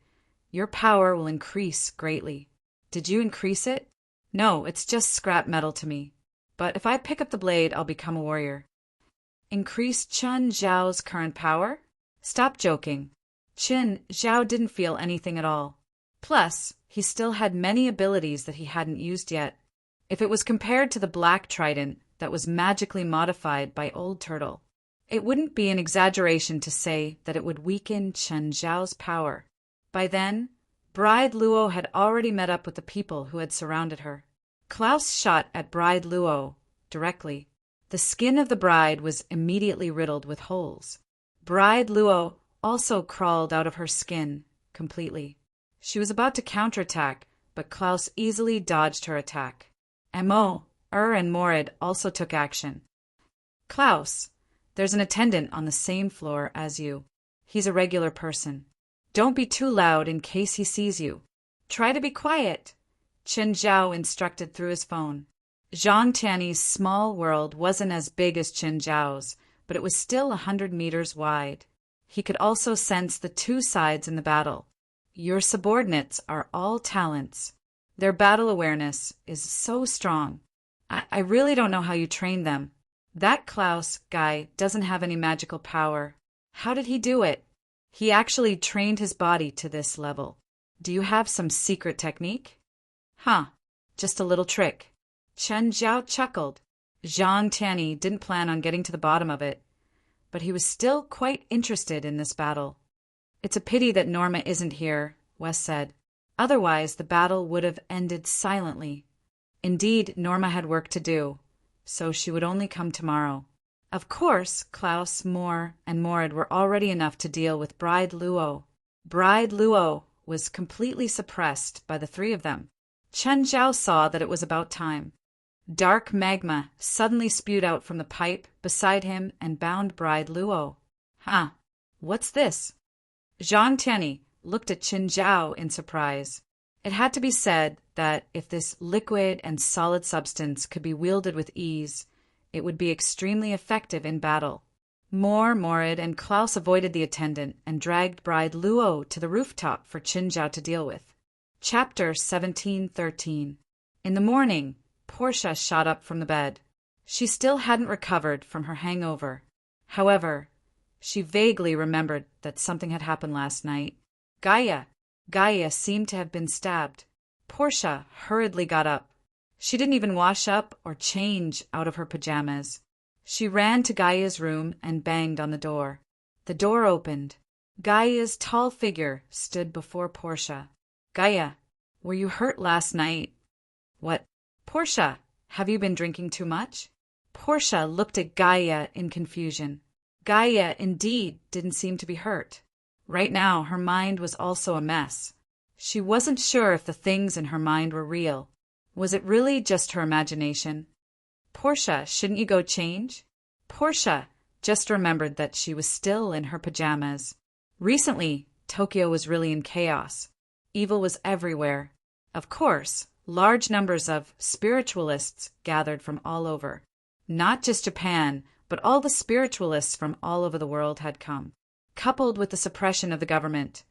your power will increase greatly. Did you increase it? No, it's just scrap metal to me. But if I pick up the blade, I'll become a warrior. Increase Chen Zhao's current power? Stop joking. Chen Zhao didn't feel anything at all. Plus, he still had many abilities that he hadn't used yet. If it was compared to the black trident that was magically modified by Old Turtle, it wouldn't be an exaggeration to say that it would weaken Chen Zhao's power. By then, Bride Luo had already met up with the people who had surrounded her. Klaus shot at Bride Luo directly. The skin of the bride was immediately riddled with holes. Bride Luo also crawled out of her skin completely. She was about to counterattack, but Klaus easily dodged her attack. Mo, and Morid also took action. Klaus, there's an attendant on the same floor as you. He's a regular person. Don't be too loud in case he sees you. Try to be quiet, Chen Zhao instructed through his phone. Zhang Tianyi's small world wasn't as big as Chen Zhao's, but it was still 100 meters wide. He could also sense the two sides in the battle. Your subordinates are all talents. Their battle awareness is so strong. I really don't know how you trained them. That Klaus guy doesn't have any magical power. How did he do it? He actually trained his body to this level. Do you have some secret technique? Just a little trick. Chen Zhao chuckled. Zhang Tianyi didn't plan on getting to the bottom of it, but he was still quite interested in this battle. It's a pity that Norma isn't here, Wes said. Otherwise, the battle would have ended silently. Indeed, Norma had work to do, so she would only come tomorrow. Of course, Klaus, Moore, and Morid were already enough to deal with Bride Luo. Bride Luo was completely suppressed by the three of them. Chen Zhao saw that it was about time. Dark magma suddenly spewed out from the pipe beside him and bound Bride Luo. What's this? Zhang Tianyi looked at Chen Zhao in surprise. It had to be said that if this liquid and solid substance could be wielded with ease, it would be extremely effective in battle. Morid, and Klaus avoided the attendant and dragged Bride Luo to the rooftop for Chen Zhao to deal with. Chapter 1713. In the morning, Portia shot up from the bed. She still hadn't recovered from her hangover. However, she vaguely remembered that something had happened last night. Gaia seemed to have been stabbed. Portia hurriedly got up. She didn't even wash up or change out of her pajamas. She ran to Gaia's room and banged on the door. The door opened. Gaia's tall figure stood before Portia. Gaia, were you hurt last night? What? Portia, have you been drinking too much? Portia looked at Gaia in confusion. Gaia, indeed, didn't seem to be hurt. Right now, her mind was also a mess. She wasn't sure if the things in her mind were real. Was it really just her imagination? Portia, shouldn't you go change? Portia just remembered that she was still in her pajamas. Recently, Tokyo was really in chaos. Evil was everywhere. Of course, large numbers of spiritualists gathered from all over. Not just Japan, but all the spiritualists from all over the world had come. Coupled with the suppression of the government,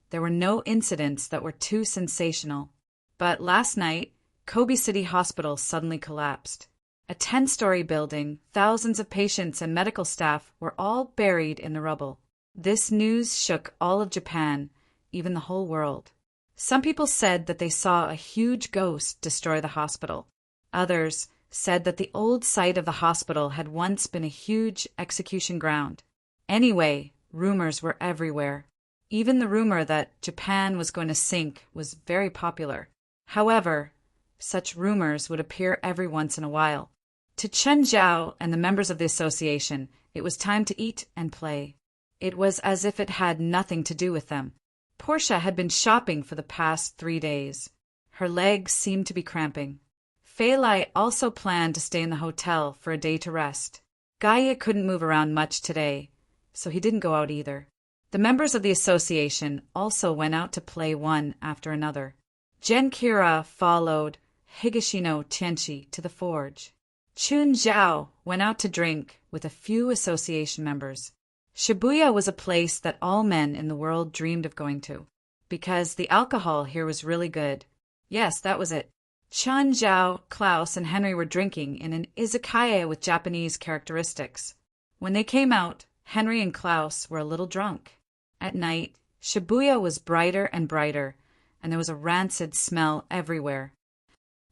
there were no incidents that were too sensational. But last night, Kobe City Hospital suddenly collapsed. A 10-story building, thousands of patients and medical staff were all buried in the rubble. This news shook all of Japan, even the whole world. Some people said that they saw a huge ghost destroy the hospital. Others said that the old site of the hospital had once been a huge execution ground. Anyway, rumors were everywhere. Even the rumor that Japan was going to sink was very popular. However, such rumors would appear every once in a while. To Chen Zhao and the members of the association, it was time to eat and play. It was as if it had nothing to do with them. Portia had been shopping for the past 3 days. Her legs seemed to be cramping. Phelan also planned to stay in the hotel for a day to rest. Gaia couldn't move around much today, so he didn't go out either. The members of the association also went out to play one after another. Genkira followed Higashino Tienchi to the forge. Chun Zhao went out to drink with a few association members. Shibuya was a place that all men in the world dreamed of going to, because the alcohol here was really good. Yes, that was it. Chun Zhao, Klaus, and Henry were drinking in an izakaya with Japanese characteristics. When they came out, Henry and Klaus were a little drunk. At night, Shibuya was brighter and brighter, and there was a rancid smell everywhere.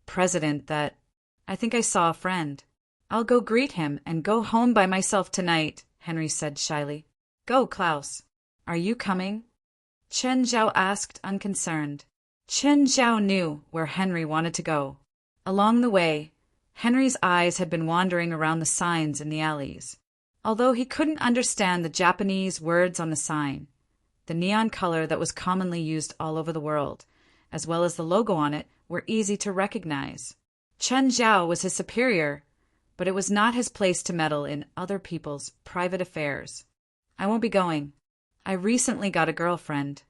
President, I think I saw a friend. I'll go greet him and go home by myself tonight, Henry said shyly. Go, Klaus. Are you coming? Chen Zhao asked, unconcerned. Chen Zhao knew where Henry wanted to go. Along the way, Henry's eyes had been wandering around the signs in the alleys. Although he couldn't understand the Japanese words on the sign, the neon color that was commonly used all over the world, as well as the logo on it, were easy to recognize. Chen Zhao was his superior, but it was not his place to meddle in other people's private affairs. I won't be going. I recently got a girlfriend.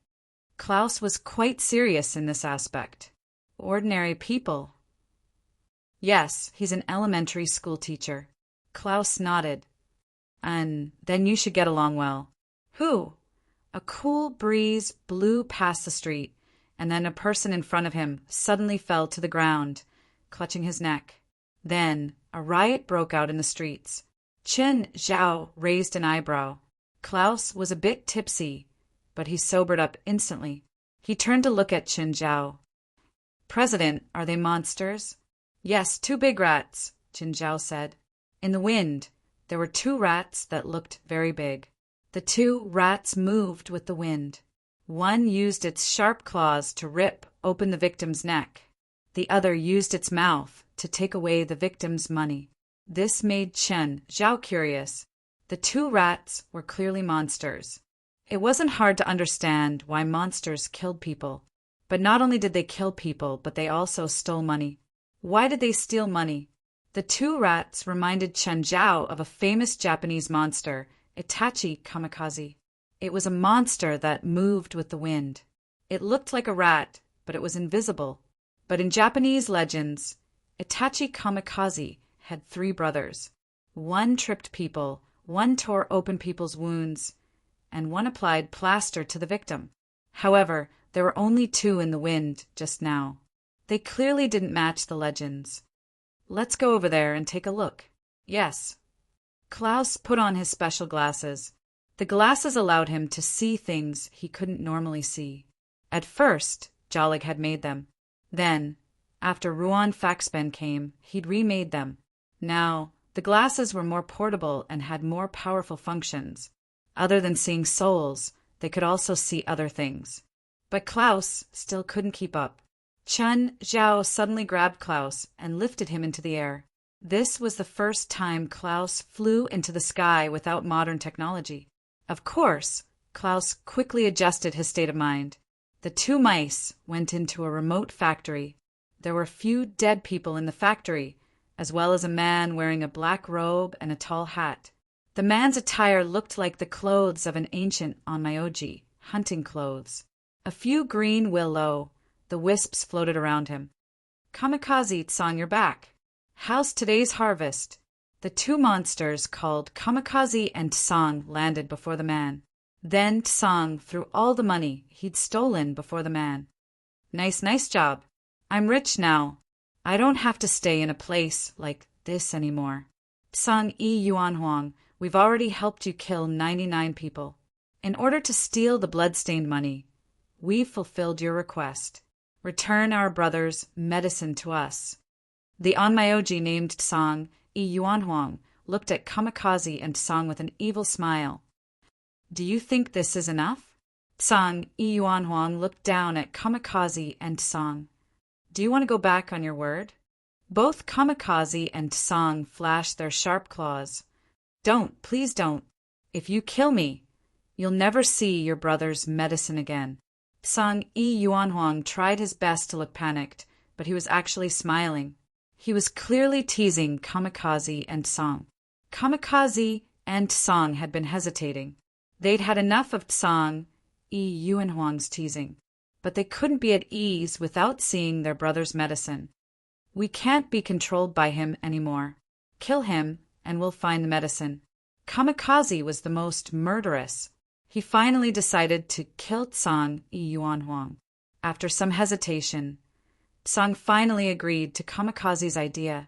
Klaus was quite serious in this aspect. Ordinary people. Yes, he's an elementary school teacher. Klaus nodded. And then you should get along well. Who? A cool breeze blew past the street, and then a person in front of him suddenly fell to the ground, clutching his neck. Then a riot broke out in the streets. Chen Zhao raised an eyebrow. Klaus was a bit tipsy, but he sobered up instantly. He turned to look at Chen Zhao. President, are they monsters? Yes, 2 big rats, Chen Zhao said. In the wind, there were 2 rats that looked very big. The 2 rats moved with the wind. One used its sharp claws to rip open the victim's neck. The other used its mouth to take away the victim's money. This made Chen Zhao curious. The 2 rats were clearly monsters. It wasn't hard to understand why monsters killed people. But not only did they kill people, but they also stole money. Why did they steal money? The 2 rats reminded Chen Zhao of a famous Japanese monster, Itachi Kamikaze. It was a monster that moved with the wind. It looked like a rat, but it was invisible. But in Japanese legends, Itachi Kamikaze had 3 brothers. One tripped people, one tore open people's wounds, and one applied plaster to the victim. However, there were only 2 in the wind just now. They clearly didn't match the legends. Let's go over there and take a look. Yes. Klaus put on his special glasses. The glasses allowed him to see things he couldn't normally see. At first, Jolig had made them. Then, after Ruan Faxben came, he'd remade them. Now, the glasses were more portable and had more powerful functions. Other than seeing souls, they could also see other things. But Klaus still couldn't keep up. Chen Zhao suddenly grabbed Klaus and lifted him into the air. This was the first time Klaus flew into the sky without modern technology. Of course, Klaus quickly adjusted his state of mind. The 2 mice went into a remote factory. There were few dead people in the factory, as well as a man wearing a black robe and a tall hat. The man's attire looked like the clothes of an ancient onmyoji, hunting clothes. A few green willow, the wisps floated around him. Kamikaze, Tsang, you're back. How's today's harvest? The 2 monsters called Kamikaze and Tsang landed before the man. Then Tsang threw all the money he'd stolen before the man. Nice job. I'm rich now. I don't have to stay in a place like this anymore. Tsang Yuan Huang, we've already helped you kill 99 people. In order to steal the blood-stained money, we've fulfilled your request. Return our brother's medicine to us. The onmyoji named Tsang Yuan Huang looked at Kamikaze and Tsang with an evil smile. Do you think this is enough? Tsang Yuan Huang looked down at Kamikaze and Tsang. Do you want to go back on your word? Both Kamikaze and Tsang flashed their sharp claws. Don't, please don't. If you kill me, You'll never see your brother's medicine again. Tsang Yi Yuanhuang tried his best to look panicked, but he was actually smiling. He was clearly teasing Kamikaze and Tsang. Kamikaze and Tsang had been hesitating. They'd had enough of Tsang Yi Yuanhuang's teasing, but they couldn't be at ease without seeing their brother's medicine. We can't be controlled by him anymore. Kill him, and we'll find the medicine. Kamikaze was the most murderous. He finally decided to kill Tsang Yi Yuanhuang. After some hesitation, Tsang finally agreed to Kamikaze's idea.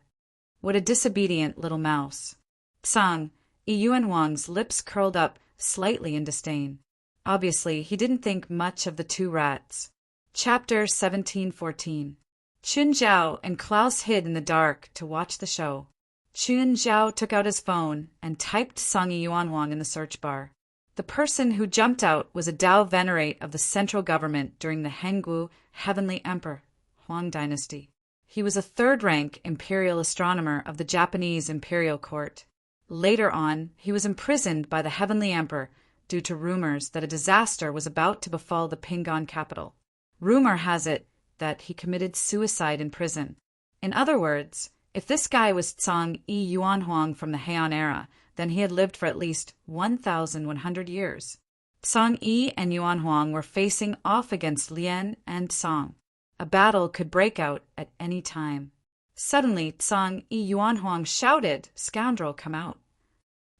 What a disobedient little mouse. Tsang Yi Yuanhuang's lips curled up slightly in disdain. Obviously, he didn't think much of the two rats. Chapter 1714. Chun Zhao and Klaus hid in the dark to watch the show. Chun Zhao took out his phone and typed Tsang Yi Yuanhuang in the search bar. The person who jumped out was a Dao venerate of the central government during the Henggu Heavenly Emperor Huang dynasty. He was a third-rank imperial astronomer of the Japanese imperial court. Later on, he was imprisoned by the Heavenly Emperor due to rumors that a disaster was about to befall the Pingan capital. Rumor has it that he committed suicide in prison. In other words, if this guy was Tsang Yi Yuanhuang from the Heian era, then he had lived for at least 1,100 years. Tsang Yi and Yuanhuang were facing off against Lian and Tsang. A battle could break out at any time. Suddenly, Tsang Yi Yuanhuang shouted, "Scoundrel, come out."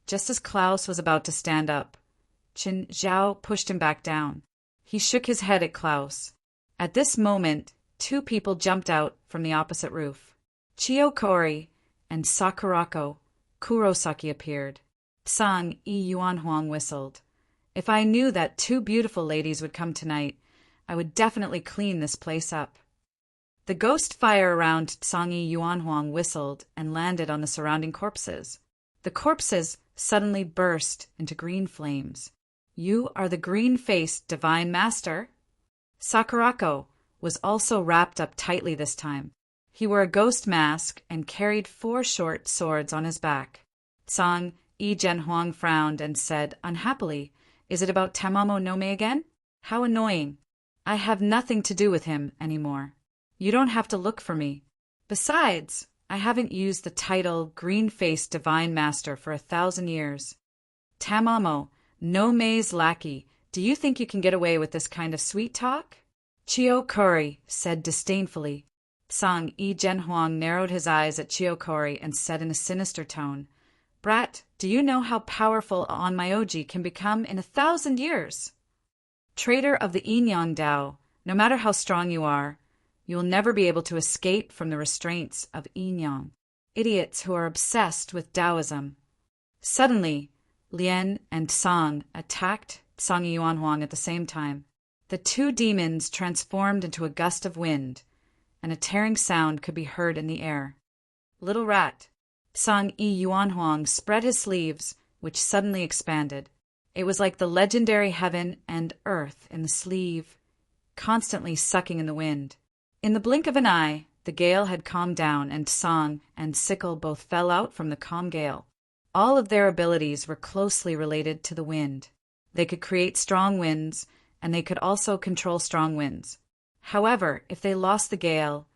Just as Klaus was about to stand up, Qin Zhao pushed him back down. He shook his head at Klaus. At this moment, two people jumped out from the opposite roof. Chiyokori and Sakurako Kurosaki appeared. Tsang Yi Yuanhuang whistled. If I knew that two beautiful ladies would come tonight, I would definitely clean this place up. The ghost fire around Tsang Yi Yuanhuang whistled and landed on the surrounding corpses. The corpses suddenly burst into green flames. You are the green-faced divine master? Sakurako was also wrapped up tightly this time. He wore a ghost mask and carried 4 short swords on his back. Tsang Yi Zhenhuang frowned and said unhappily, "Is it about Tamamo no Me again? How annoying. I have nothing to do with him anymore. You don't have to look for me. Besides, I haven't used the title Green-Faced Divine Master for 1,000 years. Tamamo, no Me's lackey, do you think you can get away with this kind of sweet talk?" Chiyokori said disdainfully. Tsang Yi Zhenhuang narrowed his eyes at Chiyokori and said in a sinister tone, "Brat, do you know how powerful Onmyoji can become in 1,000 years? Traitor of the Yin-Yang Dao, no matter how strong you are, you will never be able to escape from the restraints of Yin-Yang. Idiots who are obsessed with Taoism." Suddenly, Lian and Tsang attacked Tsang Yi Yuanhuang at the same time. The two demons transformed into a gust of wind, and a tearing sound could be heard in the air. Little rat. Tsang Yi Yuanhuang spread his sleeves, which suddenly expanded. It was like the legendary heaven and earth in the sleeve, constantly sucking in the wind. In the blink of an eye, the gale had calmed down, and Tsang and Sickle both fell out from the calm gale. All of their abilities were closely related to the wind. They could create strong winds, and they could also control strong winds. However, if they lost the gale,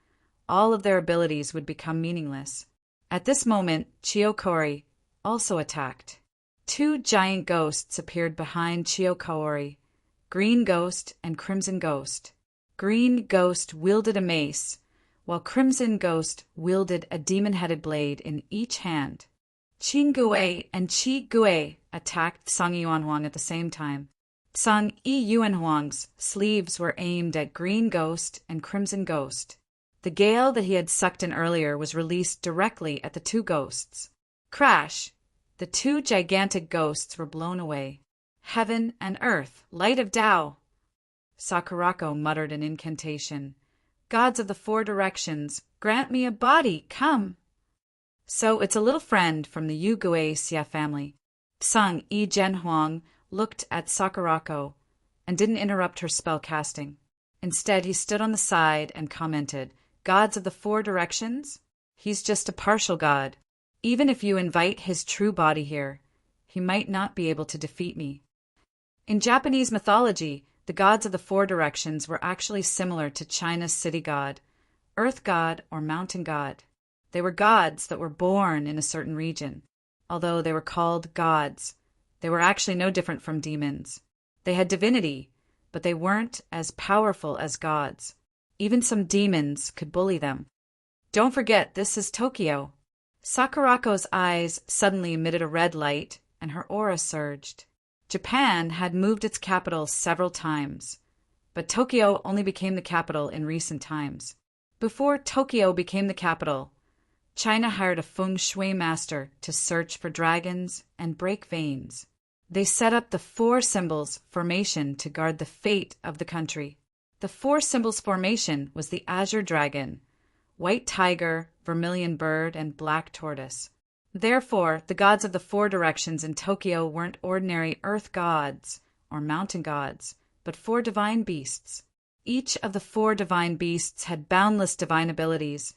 all of their abilities would become meaningless. At this moment, Chiyokori also attacked. 2 giant ghosts appeared behind Chiyokori, Green Ghost and Crimson Ghost. Green Ghost wielded a mace, while Crimson Ghost wielded a demon-headed blade in each hand. Qinggue and Qi-Gue attacked Tsang Yi Yuanhuang at the same time. Tsang Yi Yuanhuang's sleeves were aimed at Green Ghost and Crimson Ghost. The gale that he had sucked in earlier was released directly at the 2 ghosts. Crash! The 2 gigantic ghosts were blown away. Heaven and earth, light of Tao! Sakurako muttered an incantation. Gods of the 4 directions, grant me a body, come! So it's a little friend from the Yugue Xia family. Tsang Yi Zhenhuang looked at Sakurako and didn't interrupt her spell casting. Instead, he stood on the side and commented, Gods of the 4 directions? He's just a partial god. Even if you invite his true body here, he might not be able to defeat me. In Japanese mythology, the gods of the four directions were actually similar to China's city god, earth god, or mountain god. They were gods that were born in a certain region. Although they were called gods, they were actually no different from demons. They had divinity, but they weren't as powerful as gods. Even some demons could bully them. Don't forget, this is Tokyo. Sakurako's eyes suddenly emitted a red light, and her aura surged. Japan had moved its capital several times, but Tokyo only became the capital in recent times. Before Tokyo became the capital, China hired a feng shui master to search for dragons and break veins. They set up the four symbols formation to guard the fate of the country. The four symbols formation was the azure dragon, white tiger, vermilion bird, and black tortoise. Therefore, the gods of the four directions in Tokyo weren't ordinary earth gods or mountain gods, but four divine beasts. Each of the four divine beasts had boundless divine abilities,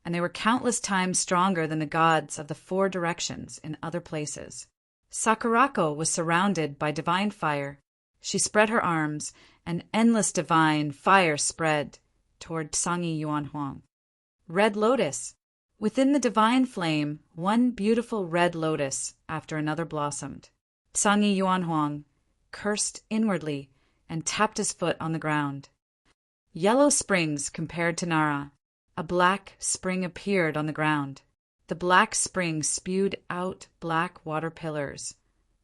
and they were countless times stronger than the gods of the four directions in other places. Sakurako was surrounded by divine fire. She spread her arms, and endless divine fire spread toward Sangye Yuanhuang. Red lotus. Within the divine flame, one beautiful red lotus after another blossomed. Sangye Yuanhuang cursed inwardly and tapped his foot on the ground. Yellow springs compared to Nara. A black spring appeared on the ground. The black spring spewed out black water pillars,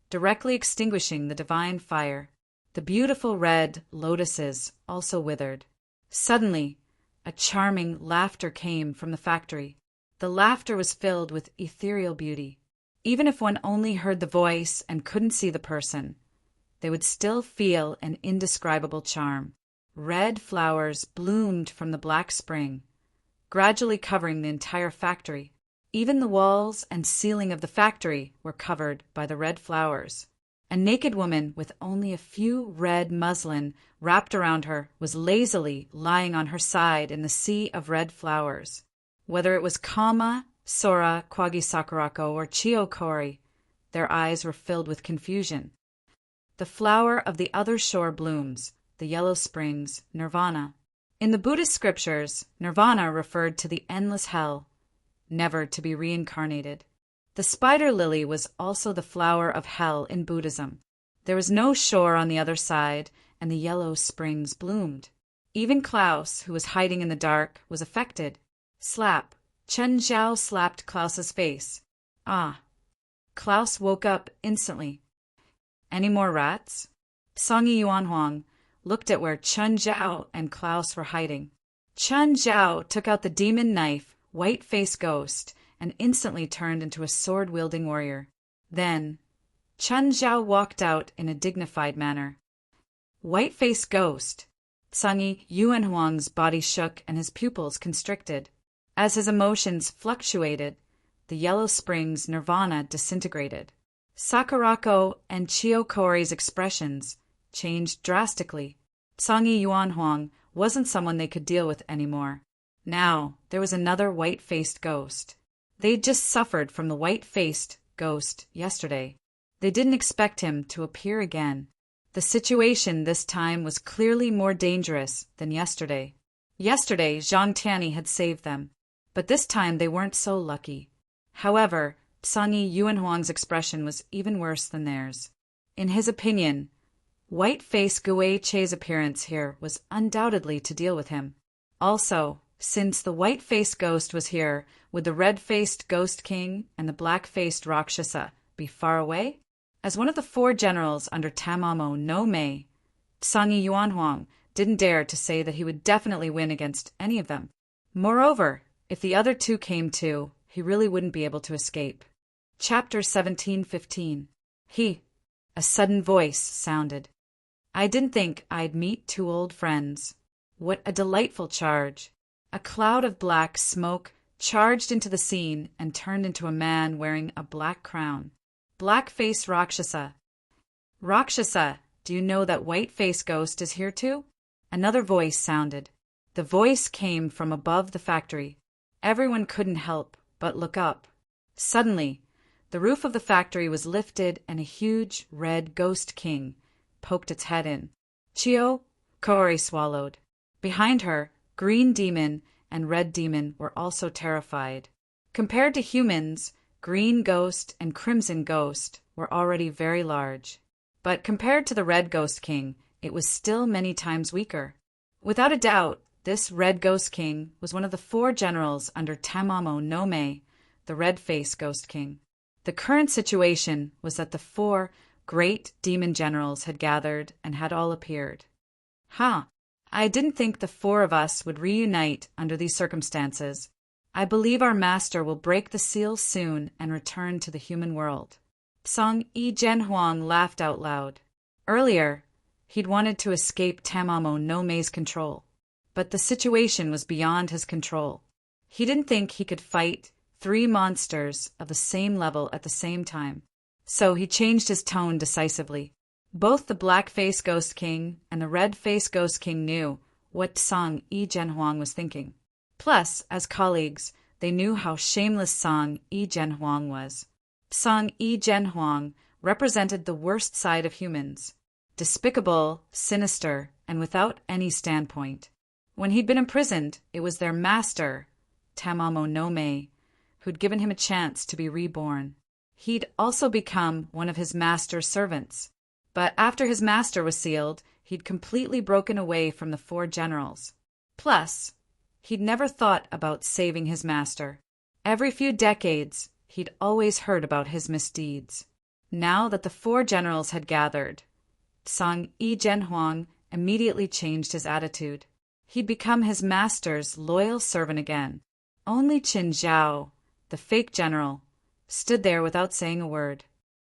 directly extinguishing the divine fire. The beautiful red lotuses also withered. Suddenly, a charming laughter came from the factory. The laughter was filled with ethereal beauty. Even if one only heard the voice and couldn't see the person, they would still feel an indescribable charm. Red flowers bloomed from the black spring, gradually covering the entire factory. Even the walls and ceiling of the factory were covered by the red flowers. A naked woman with only a few red muslin wrapped around her was lazily lying on her side in the sea of red flowers. Whether it was Kama, Sora, Kwagi Sakurako, or Chiyokori, their eyes were filled with confusion. The flower of the other shore blooms, the yellow springs, nirvana. In the Buddhist scriptures, nirvana referred to the endless hell, never to be reincarnated. The spider lily was also the flower of hell in Buddhism. There was no shore on the other side, and the yellow springs bloomed. Even Klaus, who was hiding in the dark, was affected. Slap. Chen Zhao slapped Klaus's face. Ah. Klaus woke up instantly. Any more rats? Sangye Yuanhuang looked at where Chen Zhao and Klaus were hiding. Chen Zhao took out the demon knife, white-faced ghost, and instantly turned into a sword-wielding warrior. Then, Chen Zhao walked out in a dignified manner. White-faced ghost. Sangye Yuanhuang's body shook and his pupils constricted. As his emotions fluctuated, the yellow springs nirvana disintegrated. Sakurako and Chiyokori's expressions changed drastically. Sangye Yuanhuang wasn't someone they could deal with anymore. Now, there was another white-faced ghost. They'd just suffered from the white-faced ghost yesterday. They didn't expect him to appear again. The situation this time was clearly more dangerous than yesterday. Yesterday, Zhang Tianyi had saved them, but this time they weren't so lucky. However, Sangye Yuanhuang's expression was even worse than theirs. In his opinion, white-faced Gui Che's appearance here was undoubtedly to deal with him. Also, since the white-faced ghost was here, would the red-faced ghost king and the black-faced Rakshasa be far away? As one of the four generals under Tamamo no Mei, Sangye Yuanhuang didn't dare to say that he would definitely win against any of them. Moreover, if the other two came too, he really wouldn't be able to escape. Chapter 17:15. A sudden voice sounded. I didn't think I'd meet two old friends. What a delightful charge. A cloud of black smoke charged into the scene and turned into a man wearing a black crown. Black-faced Rakshasa. Rakshasa, do you know that white-faced ghost is here too? Another voice sounded. The voice came from above the factory. Everyone couldn't help but look up. Suddenly, the roof of the factory was lifted and a huge red ghost king poked its head in. Chio, Kaori swallowed. Behind her, Green Demon and Red Demon were also terrified. Compared to humans, Green Ghost and Crimson Ghost were already very large. But compared to the Red Ghost King, it was still many times weaker. Without a doubt, this Red Ghost King was one of the 4 generals under Tamamo no Me, the Red-Face Ghost King. The current situation was that the 4 great demon generals had gathered and had all appeared. I didn't think the 4 of us would reunite under these circumstances. I believe our master will break the seal soon and return to the human world. Song Yi Zhenhuang laughed out loud. Earlier, he'd wanted to escape Tamamo no Me's control, but the situation was beyond his control. He didn't think he could fight 3 monsters of the same level at the same time, so he changed his tone decisively. Both the Black-Face Ghost King and the Red-Face Ghost King knew what Song Yi Zhenhuang was thinking. Plus, as colleagues, they knew how shameless Song Yi Zhenhuang was. Song Yi Zhenhuang represented the worst side of humans. Despicable, sinister, and without any standpoint. When he'd been imprisoned, it was their master, Tamamo no Me, who'd given him a chance to be reborn. He'd also become one of his master's servants. But after his master was sealed, he'd completely broken away from the 4 generals. Plus, he'd never thought about saving his master. Every few decades, he'd always heard about his misdeeds. Now that the 4 generals had gathered, Song Yi Zhenhuang immediately changed his attitude. He'd become his master's loyal servant again. Only Qin Zhao, the fake general, stood there without saying a word.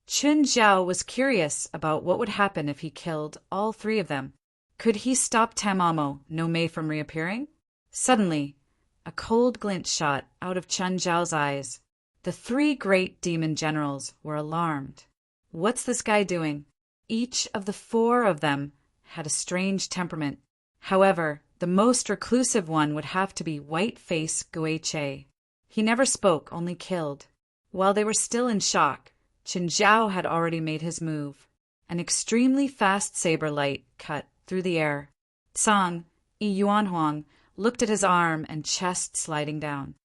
Qin Zhao was curious about what would happen if he killed all 3 of them. Could he stop Tamamo no Me from reappearing? Suddenly, a cold glint shot out of Qin Zhao's eyes. The 3 great demon generals were alarmed. What's this guy doing? Each of the 4 of them had a strange temperament. However, the most reclusive one would have to be White-Face Guiche. He never spoke, only killed. While they were still in shock, Qin Zhao had already made his move. An extremely fast saber light cut through the air. Song Yi Yuanhuang looked at his arm and chest sliding down.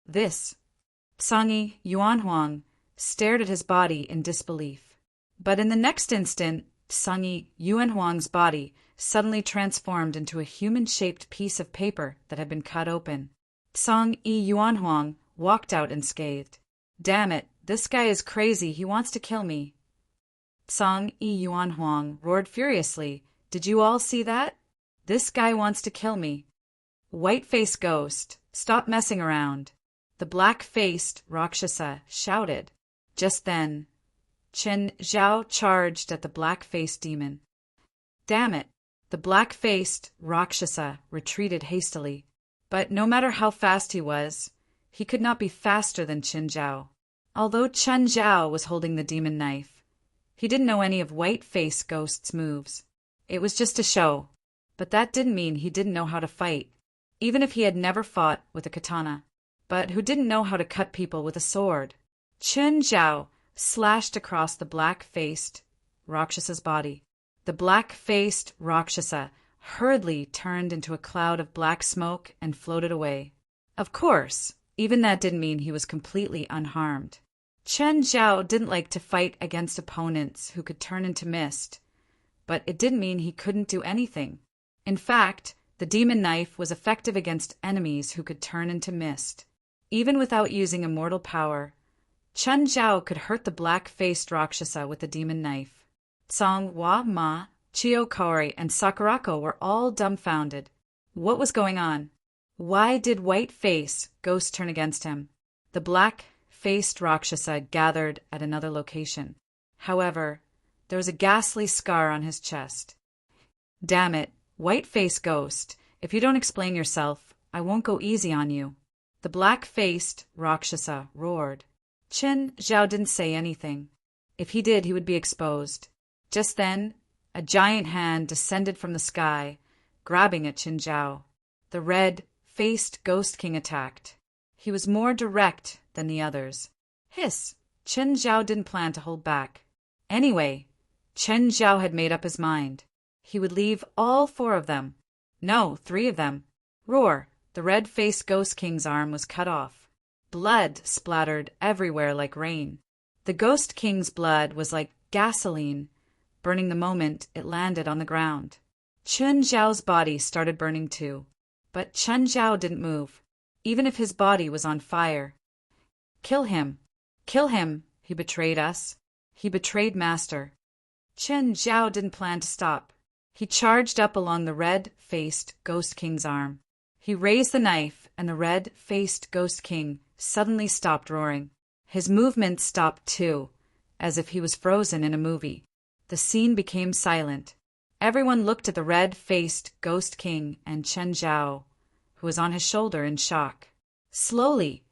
This. Song Yi Yuanhuang stared at his body in disbelief. But in the next instant, Song Yi Yuanhuang's body suddenly transformed into a human-shaped piece of paper that had been cut open. Song Yi Yuanhuang walked out unscathed. Damn it, this guy is crazy, he wants to kill me. Song Yi Yuanhuang roared furiously. Did you all see that? This guy wants to kill me. White-Face Ghost, stop messing around. The black-faced Rakshasa shouted. Just then, Qin Zhao charged at the black-faced demon. Damn it! The black-faced Rakshasa retreated hastily. But no matter how fast he was, he could not be faster than Qin Zhao. Although Qin Zhao was holding the demon knife, he didn't know any of White-Face Ghost's moves. It was just a show, but that didn't mean he didn't know how to fight, even if he had never fought with a katana. But who didn't know how to cut people with a sword? Qin Zhao slashed across the black-faced Raksasa's body. The black-faced Rakshasa hurriedly turned into a cloud of black smoke and floated away. Of course, even that didn't mean he was completely unharmed. Qin Zhao didn't like to fight against opponents who could turn into mist, but it didn't mean he couldn't do anything. In fact, the demon knife was effective against enemies who could turn into mist. Even without using immortal power, Qin Zhao could hurt the black-faced Rakshasa with the demon knife. Song Hua Ma, Chio Kaori, and Sakurako were all dumbfounded. What was going on? Why did White-Face Ghost turn against him? The black-faced Rakshasa gathered at another location. However, there was a ghastly scar on his chest. Damn it, White-Face Ghost, if you don't explain yourself, I won't go easy on you. The black-faced Rakshasa roared. Qin Zhao didn't say anything. If he did, he would be exposed. Just then, a giant hand descended from the sky, grabbing at Qin Zhao. The red-faced Ghost King attacked. He was more direct than the others. Hiss! Qin Zhao didn't plan to hold back. Anyway, Chen Zhao had made up his mind. He would leave all 4 of them. No, 3 of them. Roar! The red-faced Ghost King's arm was cut off. Blood splattered everywhere like rain. The Ghost King's blood was like gasoline, burning the moment it landed on the ground. Chen Zhao's body started burning too. But Chen Zhao didn't move, even if his body was on fire. Kill him! Kill him! He betrayed us. He betrayed Master. Chen Zhao didn't plan to stop. He charged up along the red-faced Ghost King's arm. He raised the knife, and the red-faced Ghost King suddenly stopped roaring. His movements stopped too, as if he was frozen in a movie. The scene became silent. Everyone looked at the red-faced Ghost King and Chen Zhao, who was on his shoulder in shock. Slowly,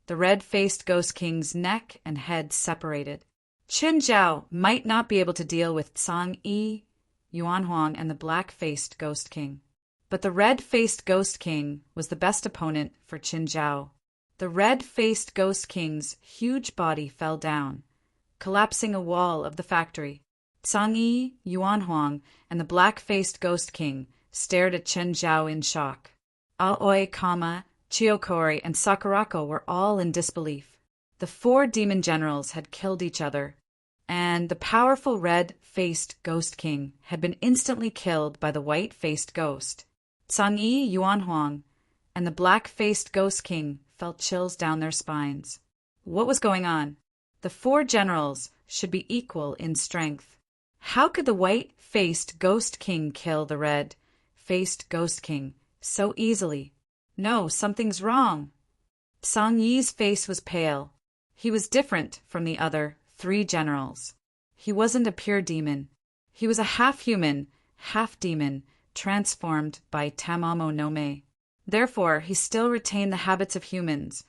the red-faced Ghost King's neck and head separated. Chen Zhao might not be able to deal with Tsang Yi, Yuan Huang, and the black-faced Ghost King. But the red-faced Ghost King was the best opponent for Chen Zhao. The red-faced Ghost King's huge body fell down, collapsing a wall of the factory. Tsang Yi, Yuan Huang, and the black-faced Ghost King stared at Chen Zhao in shock. Aoi, Chiyokori, and Sakurako were all in disbelief. The 4 demon generals had killed each other, and the powerful red-faced Ghost King had been instantly killed by the white-faced ghost. Tsang Yi, Yuan Huang, and the black-faced Ghost King felt chills down their spines. What was going on? The 4 generals should be equal in strength. How could the white-faced Ghost King kill the red-faced Ghost King so easily? No, something's wrong. Tsang Yi's face was pale. He was different from the other 3 generals. He wasn't a pure demon. He was a half-human, half-demon, transformed by Tamamo no Me. Therefore, he still retained the habits of humans,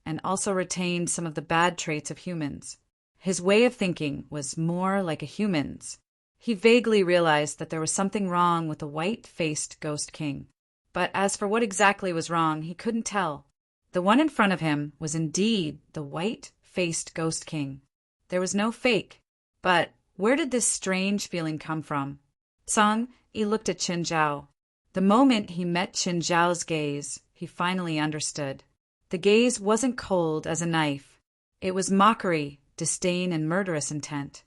and also retained some of the bad traits of humans. His way of thinking was more like a human's. He vaguely realized that there was something wrong with the white-faced Ghost King. But as for what exactly was wrong, he couldn't tell. The one in front of him was indeed the white-faced Ghost King. There was no fake. But where did this strange feeling come from? Tsang Yi looked at Chen Zhao. The moment he met Chen Zhao's gaze, he finally understood. The gaze wasn't cold as a knife. It was mockery, disdain, and murderous intent.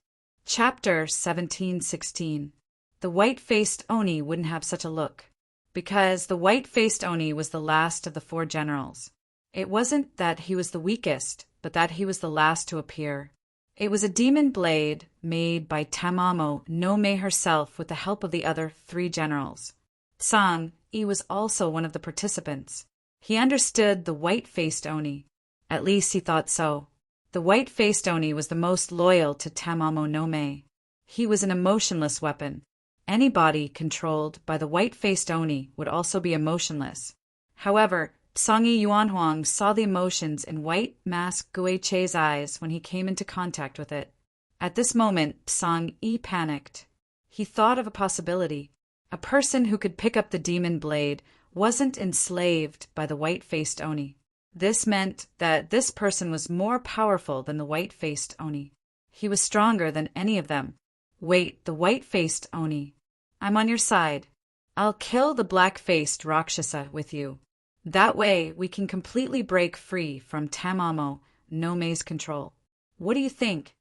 Chapter 1716. The white-faced Oni wouldn't have such a look, because the white-faced Oni was the last of the 4 generals. It wasn't that he was the weakest, but that he was the last to appear. It was a demon blade made by Tamamo no Me herself with the help of the other 3 generals. Tsang Yi was also one of the participants. He understood the white-faced Oni. At least he thought so. The white-faced Oni was the most loyal to Tamamo no Me. He was an emotionless weapon. Any body controlled by the white-faced Oni would also be emotionless. However, Tsang Yi Yuan Huang saw the emotions in white mask Gui Che's eyes when he came into contact with it. At this moment, Tsang Yi panicked. He thought of a possibility. A person who could pick up the demon blade wasn't enslaved by the white-faced Oni. This meant that this person was more powerful than the white-faced Oni. He was stronger than any of them. Wait, the white-faced Oni. I'm on your side. I'll kill the black-faced Rakshasa with you. That way, we can completely break free from Tamamo no Me's control. What do you think?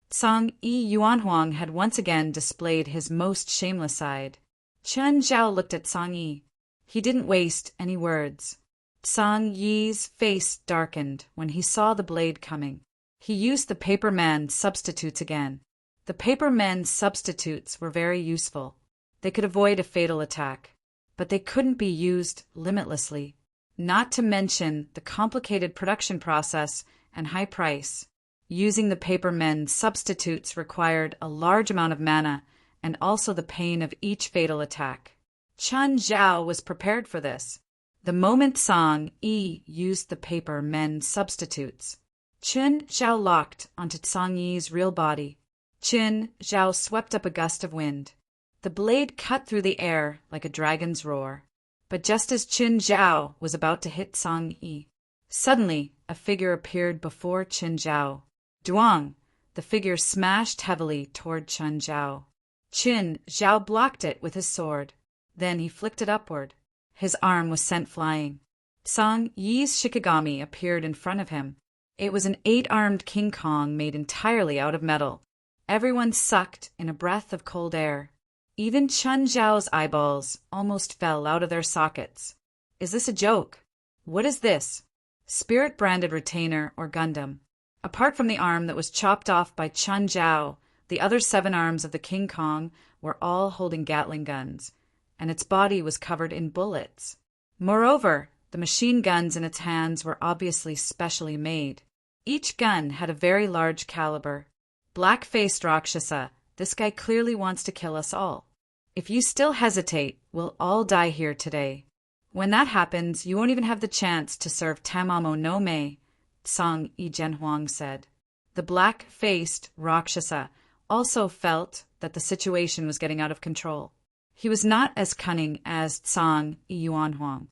Tsang Yi Yuan Huang had once again displayed his most shameless side. Chen Zhao looked at Tsang Yi. He didn't waste any words. Tsang Yi's face darkened when he saw the blade coming. He used the paper man substitutes again. The paper men substitutes were very useful. They could avoid a fatal attack, but they couldn't be used limitlessly, not to mention the complicated production process and high price. Using the paper men substitutes required a large amount of mana and also the pain of each fatal attack. Chen Zhao was prepared for this. The moment Tsang Yi used the paper men substitutes, Chen Zhao locked onto Tsang Yi's real body. Chen Zhao swept up a gust of wind. The blade cut through the air like a dragon's roar. But just as Chen Zhao was about to hit Tsang Yi, suddenly a figure appeared before Chen Zhao. Duang, the figure smashed heavily toward Chen Zhao. Chen Zhao blocked it with his sword. Then he flicked it upward. His arm was sent flying. Song Yi's Shikigami appeared in front of him. It was an 8-armed King Kong made entirely out of metal. Everyone sucked in a breath of cold air. Even Chen Zhao's eyeballs almost fell out of their sockets. Is this a joke? What is this? Spirit-branded retainer or Gundam. Apart from the arm that was chopped off by Chen Zhao, the other 7 arms of the King Kong were all holding Gatling guns, and its body was covered in bullets. Moreover, the machine guns in its hands were obviously specially made. Each gun had a very large caliber. Black-faced Rakshasa, this guy clearly wants to kill us all. If you still hesitate, we'll all die here today. When that happens, you won't even have the chance to serve Tamamo no Mei, Song Yi Zhenhuang said. The black-faced Rakshasa also felt that the situation was getting out of control. He was not as cunning as Song Yi Yuanhuang.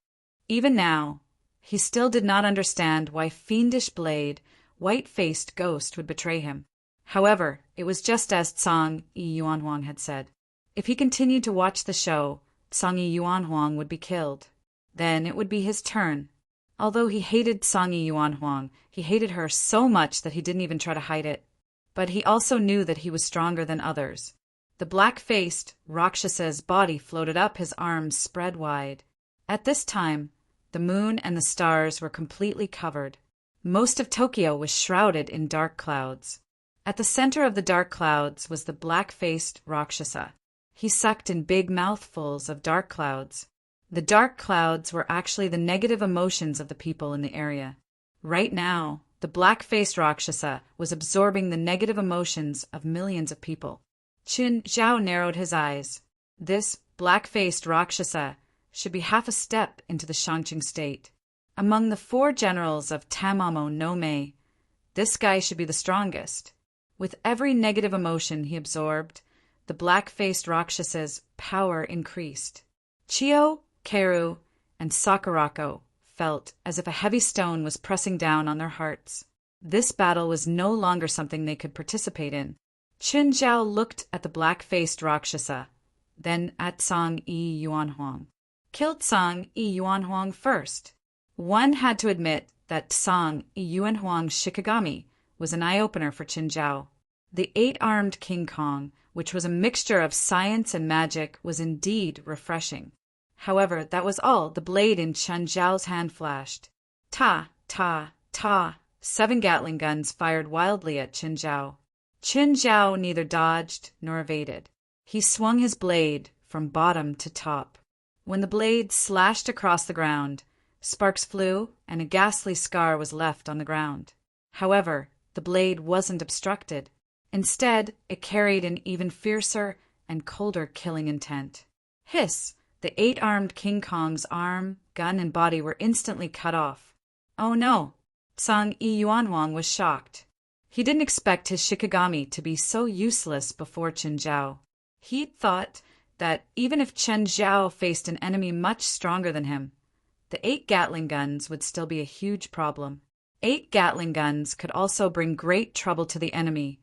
Even now, he still did not understand why fiendish blade, white-faced ghost would betray him. However, it was just as Song Yi Yuanhuang had said. If he continued to watch the show, Song Yi Yuanhuang would be killed. Then it would be his turn. Although he hated Song Yi Yuanhuang, he hated her so much that he didn't even try to hide it. But he also knew that he was stronger than others. The black-faced Rakshasa's body floated up, his arms spread wide. At this time, the moon and the stars were completely covered. Most of Tokyo was shrouded in dark clouds. At the center of the dark clouds was the black-faced Rakshasa. He sucked in big mouthfuls of dark clouds. The dark clouds were actually the negative emotions of the people in the area. Right now, the black-faced Rakshasa was absorbing the negative emotions of millions of people. Chen Zhao narrowed his eyes. This black-faced Rakshasa should be half a step into the Shangqing state. Among the 4 generals of Tamamo no Mei, this guy should be the strongest. With every negative emotion he absorbed, the black-faced Rakshasa's power increased. Chio, Keru, and Sakurako felt as if a heavy stone was pressing down on their hearts. This battle was no longer something they could participate in. Chen Zhao looked at the black-faced Rakshasa, then at Song Yi Yuanhuang. Killed Song Yi Yuanhuang first. One had to admit that Song Yi Yuanhuang's Shikigami was an eye-opener for Chen Zhao. The 8-armed King Kong, which was a mixture of science and magic, was indeed refreshing. However, that was all. The blade in Chen Zhao's hand flashed. Ta, ta, ta. 7 Gatling guns fired wildly at Chen Zhao. Chen Zhao neither dodged nor evaded. He swung his blade from bottom to top. When the blade slashed across the ground, sparks flew and a ghastly scar was left on the ground. However, the blade wasn't obstructed. Instead, it carried an even fiercer and colder killing intent. Hiss! The 8-armed King Kong's arm, gun, and body were instantly cut off. Oh no! Song Yi Yuanhuang was shocked. He didn't expect his Shikigami to be so useless before Chen Zhao. He'd thought that even if Chen Zhao faced an enemy much stronger than him, the 8 Gatling guns would still be a huge problem. 8 Gatling guns could also bring great trouble to the enemy,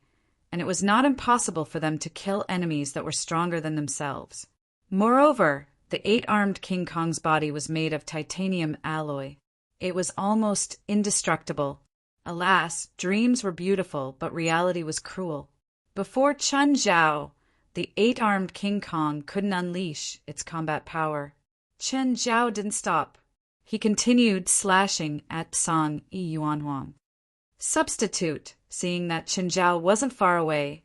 and it was not impossible for them to kill enemies that were stronger than themselves. Moreover, the 8-armed King Kong's body was made of titanium alloy. It was almost indestructible. Alas, dreams were beautiful, but reality was cruel. Before Chen Zhao, the 8-armed King Kong couldn't unleash its combat power. Chen Zhao didn't stop. He continued slashing at Song Yi Yuanhuang. Substitute, seeing that Chen Zhao wasn't far away,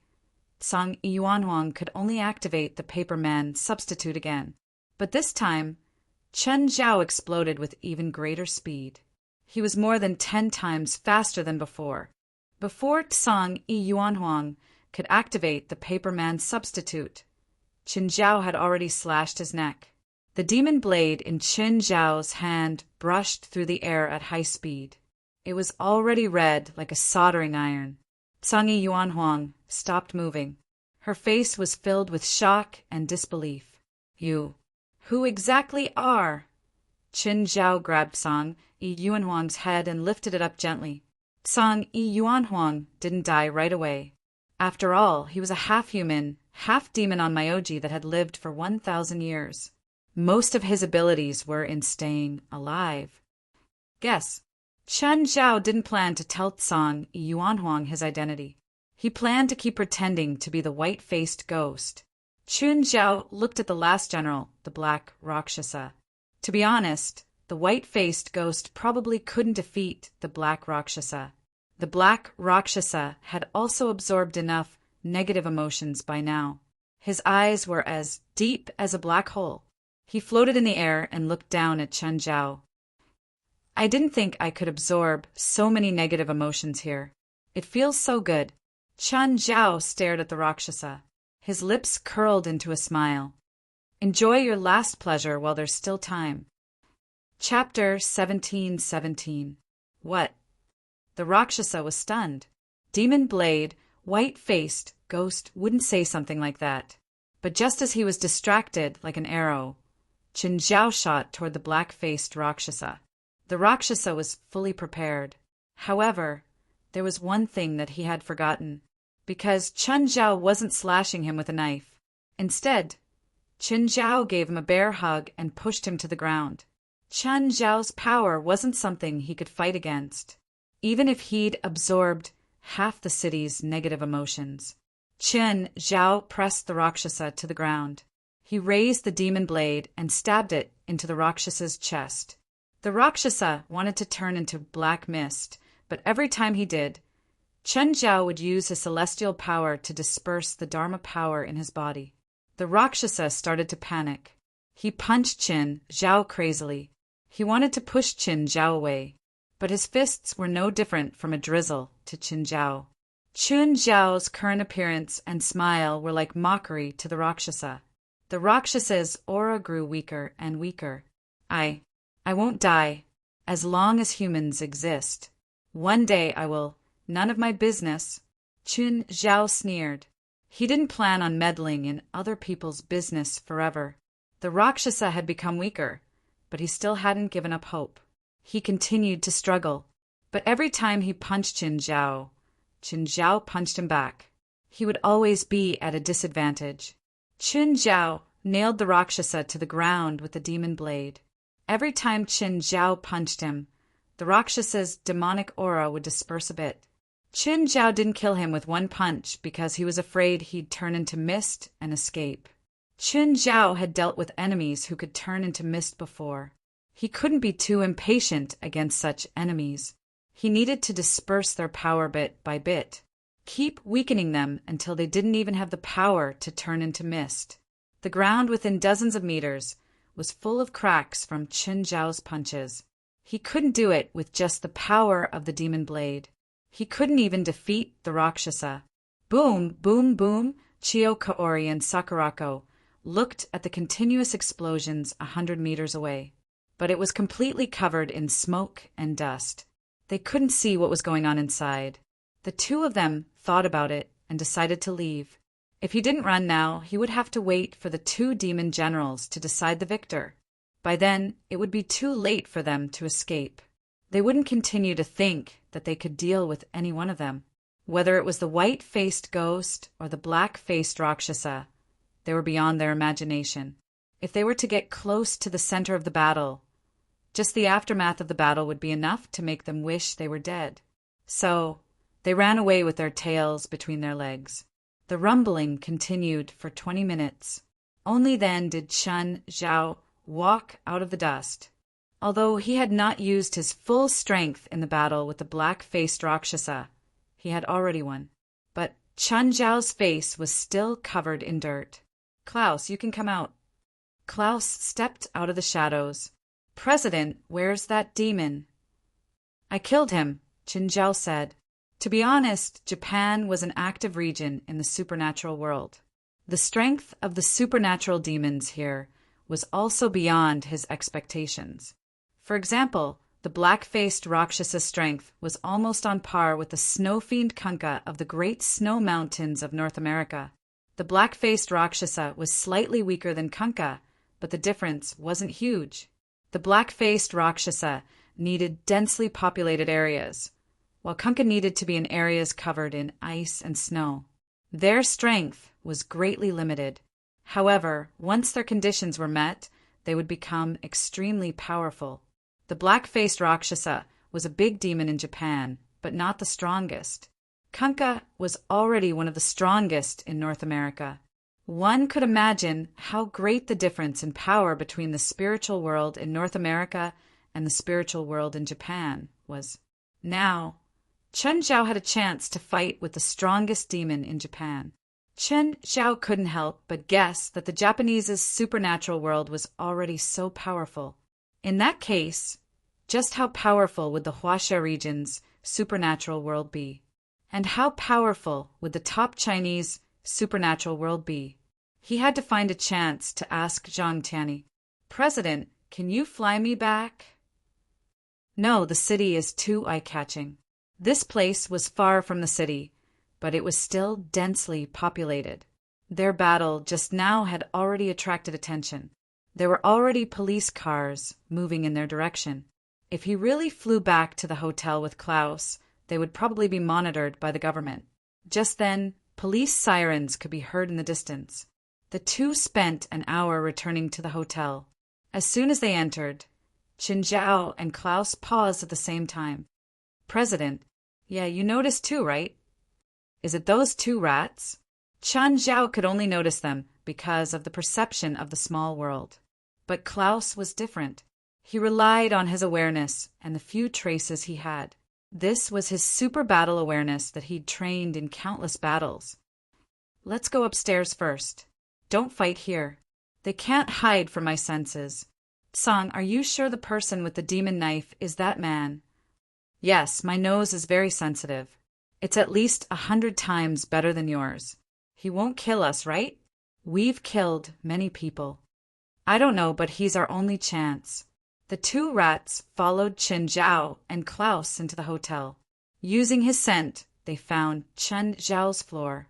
Song Yi Yuanhuang could only activate the Paperman substitute again. But this time, Chen Zhao exploded with even greater speed. He was more than 10 times faster than before. Before Song Yi Yuanhuang could activate the Paperman substitute, Chen Zhao had already slashed his neck. The demon blade in Chen Zhao's hand brushed through the air at high speed. It was already red like a soldering iron. Song Yi Yuanhuang stopped moving. Her face was filled with shock and disbelief. You, who exactly are? Chen Zhao grabbed Song Yi Yuanhuang's head and lifted it up gently. Song Yi Yuanhuang didn't die right away. After all, he was a half-human, half-demon on Myoji that had lived for 1,000 years. Most of his abilities were in staying alive. Guess. Chen Zhao didn't plan to tell Tsang Yuanhuang his identity. He planned to keep pretending to be the white-faced ghost. Chun Zhao looked at the last general, the Black Rakshasa. To be honest, the white-faced ghost probably couldn't defeat the Black Rakshasa. The Black Rakshasa had also absorbed enough negative emotions by now. His eyes were as deep as a black hole. He floated in the air and looked down at Chen Zhao. I didn't think I could absorb so many negative emotions here. It feels so good. Chen Zhao stared at the Rakshasa. His lips curled into a smile. Enjoy your last pleasure while there's still time. Chapter 17:17. What? The Rakshasa was stunned. Demon Blade, white-faced, ghost wouldn't say something like that. But just as he was distracted like an arrow, Chen Zhao shot toward the black-faced Rakshasa. The Rakshasa was fully prepared. However, there was one thing that he had forgotten. Because Chen Zhao wasn't slashing him with a knife. Instead, Chen Zhao gave him a bear hug and pushed him to the ground. Chen Zhao's power wasn't something he could fight against, even if he'd absorbed half the city's negative emotions. Chen Zhao pressed the Rakshasa to the ground. He raised the demon blade and stabbed it into the Raksasa's chest. The Rakshasa wanted to turn into black mist, but every time he did, Chen Zhao would use his celestial power to disperse the Dharma power in his body. The Rakshasa started to panic. He punched Chen Zhao crazily. He wanted to push Chen Zhao away, but his fists were no different from a drizzle to Chen Zhao. Chen Zhao's current appearance and smile were like mockery to the Rakshasa. The Raksasa's aura grew weaker and weaker. I won't die, as long as humans exist. One day I will. None of my business. Chen Zhao sneered. He didn't plan on meddling in other people's business forever. The Rakshasa had become weaker, but he still hadn't given up hope. He continued to struggle, but every time he punched Chen Zhao punched him back. He would always be at a disadvantage. Chen Zhao nailed the Rakshasa to the ground with the demon blade. Every time Chen Zhao punched him, the Raksasa's demonic aura would disperse a bit. Chen Zhao didn't kill him with one punch because he was afraid he'd turn into mist and escape. Chen Zhao had dealt with enemies who could turn into mist before. He couldn't be too impatient against such enemies. He needed to disperse their power bit by bit. Keep weakening them until they didn't even have the power to turn into mist. The ground within dozens of meters was full of cracks from Chen Zhao's punches. He couldn't do it with just the power of the demon blade. He couldn't even defeat the Rakshasa. Boom, boom, boom, Chiyo Kaori and Sakurako looked at the continuous explosions 100 meters away. But it was completely covered in smoke and dust. They couldn't see what was going on inside. The two of them thought about it and decided to leave. If he didn't run now, he would have to wait for the two demon generals to decide the victor. By then, it would be too late for them to escape. They wouldn't continue to think that they could deal with any one of them. Whether it was the white-faced ghost or the black-faced Rakshasa, they were beyond their imagination. If they were to get close to the center of the battle, just the aftermath of the battle would be enough to make them wish they were dead. So, they ran away with their tails between their legs. The rumbling continued for 20 minutes. Only then did Chen Zhao walk out of the dust. Although he had not used his full strength in the battle with the black-faced Rakshasa, he had already won. But Chen Zhao's face was still covered in dirt. Klaus, you can come out. Klaus stepped out of the shadows. President, where's that demon? I killed him, Chen Zhao said. To be honest, Japan was an active region in the supernatural world. The strength of the supernatural demons here was also beyond his expectations. For example, the black-faced Rakshasa strength was almost on par with the snow-fiend Kanka of the Great Snow Mountains of North America. The black-faced Rakshasa was slightly weaker than Kanka, but the difference wasn't huge. The black-faced Rakshasa needed densely populated areas, while Kanka needed to be in areas covered in ice and snow. Their strength was greatly limited. However, once their conditions were met, they would become extremely powerful. The black-faced Rakshasa was a big demon in Japan, but not the strongest. Kunkka was already one of the strongest in North America. One could imagine how great the difference in power between the spiritual world in North America and the spiritual world in Japan was. Now, Chen Zhao had a chance to fight with the strongest demon in Japan. Chen Zhao couldn't help but guess that the Japanese's supernatural world was already so powerful. In that case, just how powerful would the Huaxia region's supernatural world be? And how powerful would the top Chinese supernatural world be? He had to find a chance to ask Zhang Tianyi, "President, can you fly me back?" No, the city is too eye-catching. This place was far from the city, but it was still densely populated. Their battle just now had already attracted attention. There were already police cars moving in their direction. If he really flew back to the hotel with Klaus, they would probably be monitored by the government. Just then, police sirens could be heard in the distance. The two spent an hour returning to the hotel. As soon as they entered, Qin Zhao and Klaus paused at the same time. "President, yeah, you noticed too, right? Is it those two rats?" Chen Zhao could only notice them because of the perception of the small world. But Klaus was different. He relied on his awareness and the few traces he had. This was his super battle awareness that he'd trained in countless battles. "Let's go upstairs first. Don't fight here. They can't hide from my senses. Song, are you sure the person with the demon knife is that man?" "Yes, my nose is very sensitive. It's at least 100 times better than yours. He won't kill us, right? We've killed many people." "I don't know, but he's our only chance." The two rats followed Qin Zhao and Klaus into the hotel. Using his scent, they found Chen Zhao's floor.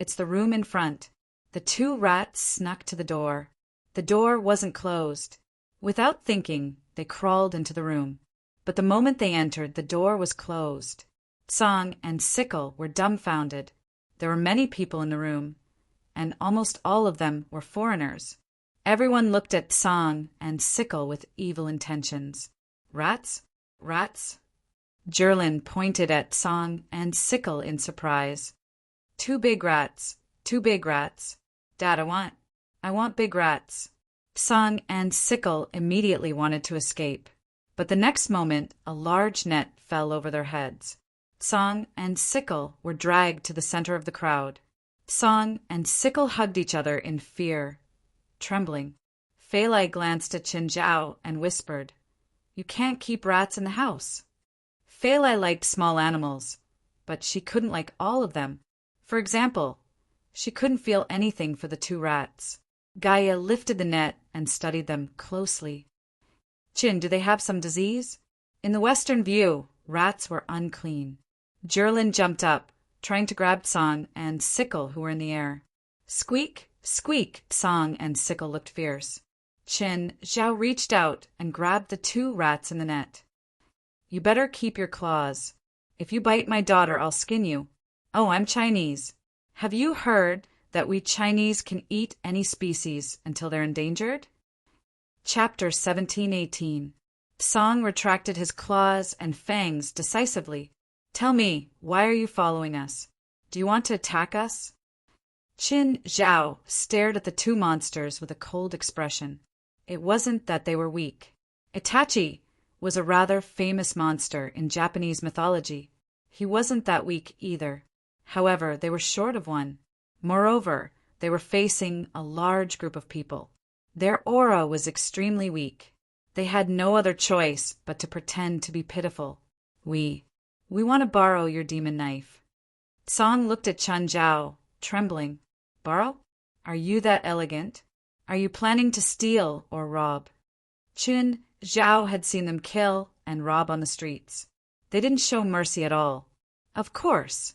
"It's the room in front." The two rats snuck to the door. The door wasn't closed. Without thinking, they crawled into the room. But the moment they entered, the door was closed. Song and Sickle were dumbfounded. There were many people in the room, and almost all of them were foreigners. Everyone looked at Song and Sickle with evil intentions. "Rats? Rats?" Jerlin pointed at Song and Sickle in surprise. "Two big rats. Two big rats. Dad, I want big rats." Song and Sickle immediately wanted to escape. But the next moment, a large net fell over their heads. Song and Sickle were dragged to the center of the crowd. Song and Sickle hugged each other in fear. Trembling, Fei Lai glanced at Qin Zhao and whispered, "You can't keep rats in the house." Fei Lai liked small animals, but she couldn't like all of them. For example, she couldn't feel anything for the two rats. Gaia lifted the net and studied them closely. "Qin, do they have some disease?" In the Western view, rats were unclean. Jerlin jumped up, trying to grab Song and Sickle, who were in the air. Squeak! Squeak! Song and Sickle looked fierce. Qin Zhao reached out and grabbed the two rats in the net. "You better keep your claws. If you bite my daughter, I'll skin you. Oh, I'm Chinese. Have you heard that we Chinese can eat any species until they're endangered?" Chapter 17:18. Song retracted his claws and fangs decisively. "Tell me, why are you following us? Do you want to attack us?" Qin Zhao stared at the two monsters with a cold expression. It wasn't that they were weak. Itachi was a rather famous monster in Japanese mythology. He wasn't that weak either. However, they were short of one. Moreover, they were facing a large group of people. Their aura was extremely weak. They had no other choice but to pretend to be pitiful. We want to borrow your demon knife." Song looked at Chen Zhao, trembling. "Borrow? Are you that elegant? Are you planning to steal or rob?" Qin Zhao had seen them kill and rob on the streets. They didn't show mercy at all. Of course.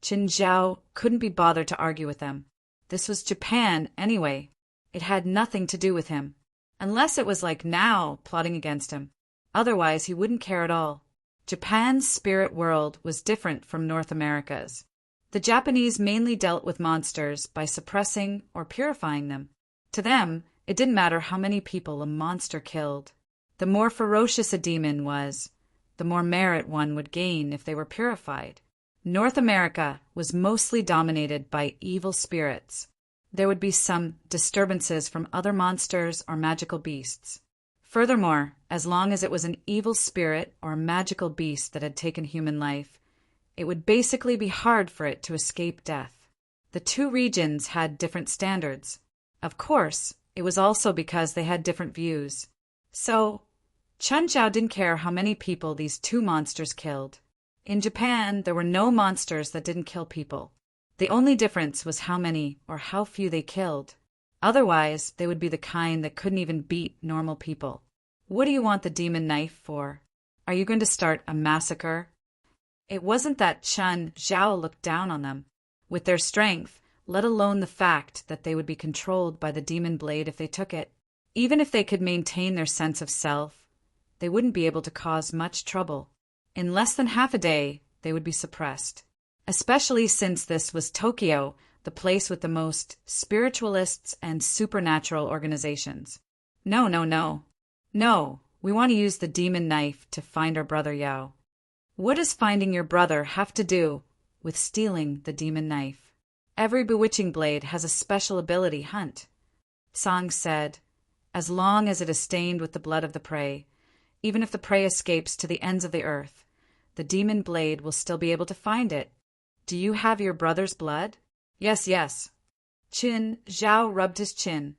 Qin Zhao couldn't be bothered to argue with them. This was Japan anyway. It had nothing to do with him. Unless it was like now plotting against him. Otherwise, he wouldn't care at all. Japan's spirit world was different from North America's. The Japanese mainly dealt with monsters by suppressing or purifying them. To them, it didn't matter how many people a monster killed. The more ferocious a demon was, the more merit one would gain if they were purified. North America was mostly dominated by evil spirits. There would be some disturbances from other monsters or magical beasts. Furthermore, as long as it was an evil spirit or a magical beast that had taken human life, it would basically be hard for it to escape death. The two regions had different standards. Of course, it was also because they had different views. So, Chun Zhao didn't care how many people these two monsters killed. In Japan, there were no monsters that didn't kill people. The only difference was how many or how few they killed. Otherwise, they would be the kind that couldn't even beat normal people. What do you want the demon knife for? Are you going to start a massacre? It wasn't that Chun Zhao looked down on them. With their strength, let alone the fact that they would be controlled by the demon blade if they took it, even if they could maintain their sense of self, they wouldn't be able to cause much trouble. In less than half a day, they would be suppressed. Especially since this was Tokyo, the place with the most spiritualists and supernatural organizations. No, we want to use the demon knife to find our brother Yao. What does finding your brother have to do with stealing the demon knife? Every bewitching blade has a special ability, Hunt. Song said, as long as it is stained with the blood of the prey, even if the prey escapes to the ends of the earth, the demon blade will still be able to find it. Do you have your brother's blood? Yes. Chun Zhao rubbed his chin.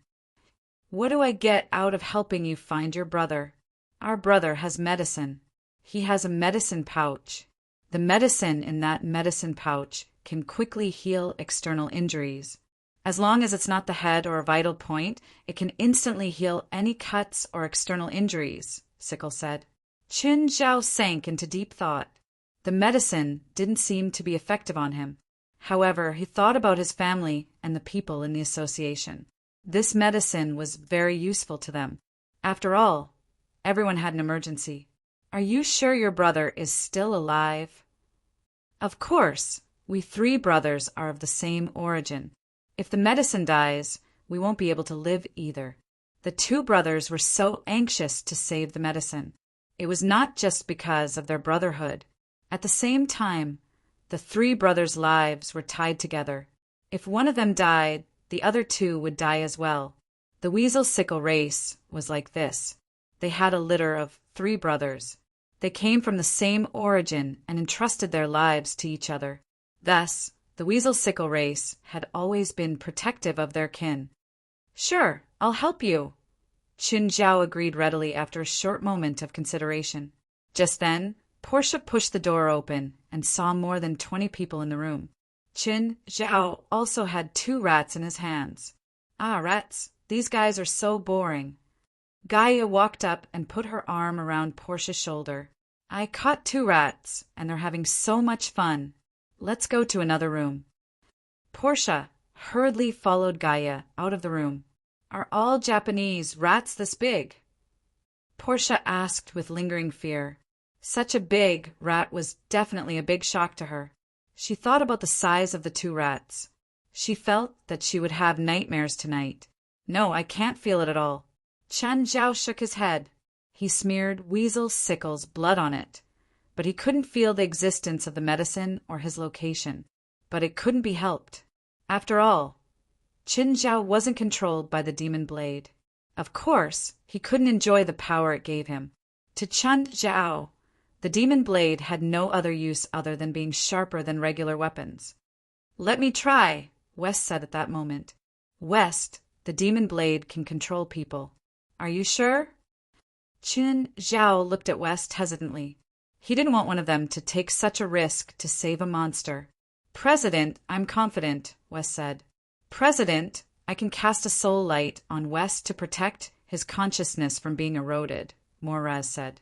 What do I get out of helping you find your brother? Our brother has medicine. He has a medicine pouch. The medicine in that medicine pouch can quickly heal external injuries. As long as it's not the head or a vital point, it can instantly heal any cuts or external injuries, Sickle said. Chun Zhao sank into deep thought. The medicine didn't seem to be effective on him. However, he thought about his family and the people in the association. This medicine was very useful to them. After all, everyone had an emergency. Are you sure your brother is still alive? Of course. We three brothers are of the same origin. If the medicine dies, we won't be able to live either. The two brothers were so anxious to save the medicine. It was not just because of their brotherhood. At the same time, the three brothers' lives were tied together. If one of them died, the other two would die as well. The Weasel Sickle race was like this. They had a litter of 3 brothers. They came from the same origin and entrusted their lives to each other. Thus, the Weasel Sickle race had always been protective of their kin. Sure, I'll help you. Chun Zhao agreed readily after a short moment of consideration. Just then, Portia pushed the door open and saw more than 20 people in the room. Chun Zhao also had 2 rats in his hands. Ah, rats, these guys are so boring. Gaia walked up and put her arm around Portia's shoulder. I caught 2 rats, and they're having so much fun. Let's go to another room. Portia hurriedly followed Gaia out of the room. Are all Japanese rats this big? Portia asked with lingering fear. Such a big rat was definitely a big shock to her. She thought about the size of the 2 rats. She felt that she would have nightmares tonight. No, I can't feel it at all. Chun Zhao shook his head. He smeared Weasel Sickle's blood on it, but he couldn't feel the existence of the medicine or his location. But it couldn't be helped. After all, Chun Zhao wasn't controlled by the demon blade. Of course, he couldn't enjoy the power it gave him. To Chun Zhao, the demon blade had no other use other than being sharper than regular weapons. Let me try, West said at that moment. West, the demon blade can control people. Are you sure? Chun Zhao looked at West hesitantly. He didn't want one of them to take such a risk to save a monster. President, I'm confident, West said. President, I can cast a soul light on West to protect his consciousness from being eroded, Moraz said.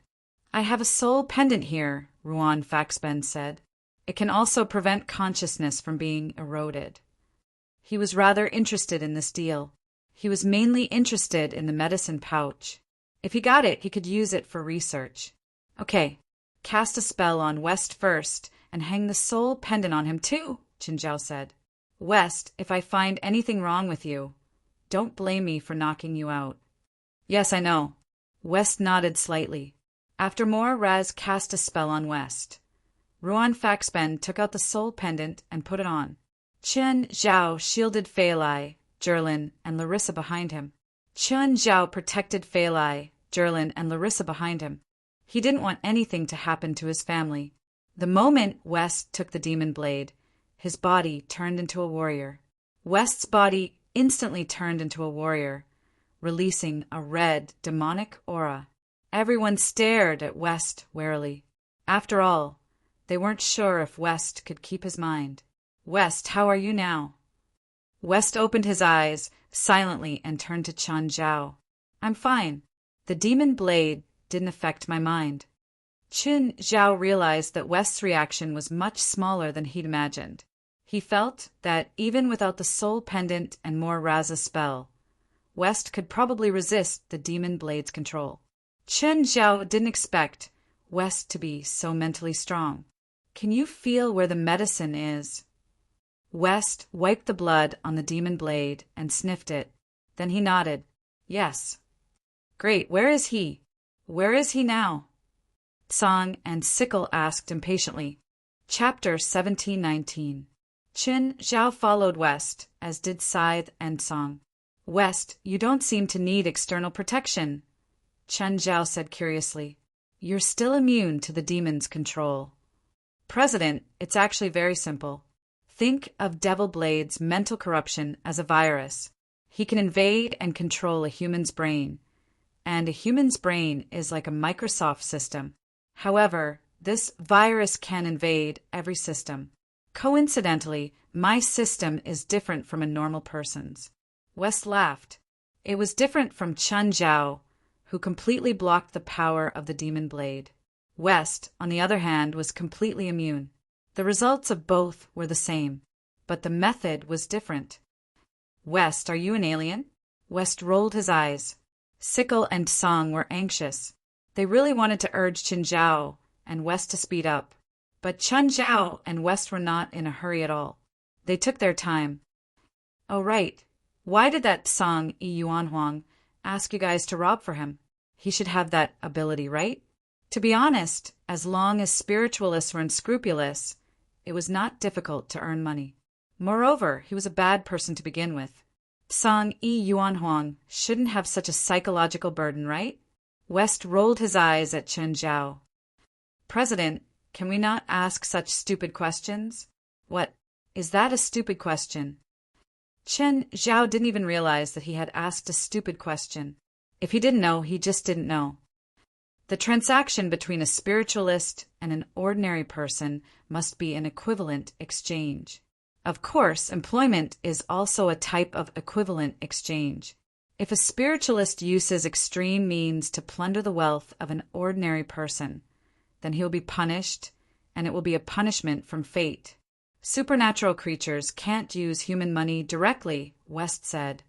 I have a soul pendant here, Ruan Faxben said. It can also prevent consciousness from being eroded. He was rather interested in this deal. He was mainly interested in the medicine pouch. If he got it, he could use it for research. Okay, cast a spell on West first and hang the soul pendant on him too, Qin Zhao said. West, if I find anything wrong with you, don't blame me for knocking you out. Yes, I know. West nodded slightly. After more, Raz cast a spell on West. Ruan Faxben took out the soul pendant and put it on. Qin Zhao shielded Feilai, Jerlin, and Larissa behind him. Qin Zhao protected Feilai, Jerlin, and Larissa behind him. He didn't want anything to happen to his family. The moment West took the demon blade, his body turned into a warrior. West's body instantly turned into a warrior, releasing a red, demonic aura. Everyone stared at West warily. After all, they weren't sure if West could keep his mind. West, how are you now? West opened his eyes silently and turned to Qin Zhao. I'm fine. The demon blade didn't affect my mind. Qin Zhao realized that West's reaction was much smaller than he'd imagined. He felt that even without the soul pendant and more Raz's spell, West could probably resist the demon blade's control. Qin Zhao didn't expect West to be so mentally strong. Can you feel where the medicine is? West wiped the blood on the demon blade and sniffed it. Then he nodded. Yes. Great, where is he? Where is he now? Song and Sickle asked impatiently. Chapter 1719. Qin Zhao followed West, as did Scythe and Song. West, you don't seem to need external protection, Qin Zhao said curiously. You're still immune to the demon's control. President, it's actually very simple. Think of Devil Blade's mental corruption as a virus. He can invade and control a human's brain, and a human's brain is like a Microsoft system. However, this virus can invade every system. Coincidentally, my system is different from a normal person's. West laughed. It was different from Qin Zhao, who completely blocked the power of the demon blade. West, on the other hand, was completely immune. The results of both were the same, but the method was different. West, are you an alien? West rolled his eyes. Sickle and Song were anxious. They really wanted to urge Qin Zhao and West to speed up. But Qin Zhao and West were not in a hurry at all. They took their time. Oh, right. Why did that Song Yi Yuanhuang ask you guys to rob for him? He should have that ability, right? To be honest, as long as spiritualists were unscrupulous, it was not difficult to earn money. Moreover, he was a bad person to begin with. Song Yi Yuanhuang shouldn't have such a psychological burden, right? West rolled his eyes at Qin Zhao. President, can we not ask such stupid questions? What? Is that a stupid question? Qin Zhao didn't even realize that he had asked a stupid question. If he didn't know, he just didn't know. The transaction between a spiritualist and an ordinary person must be an equivalent exchange. Of course, employment is also a type of equivalent exchange. If a spiritualist uses extreme means to plunder the wealth of an ordinary person, then he will be punished, and it will be a punishment from fate. Supernatural creatures can't use human money directly, West said.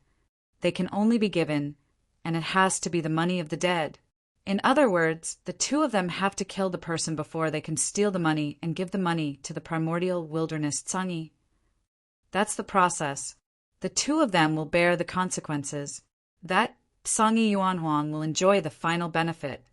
They can only be given, and it has to be the money of the dead. In other words, the two of them have to kill the person before they can steal the money and give the money to the primordial wilderness Tsangi. That's the process. The two of them will bear the consequences. That Tsangi Yuanhuang will enjoy the final benefit.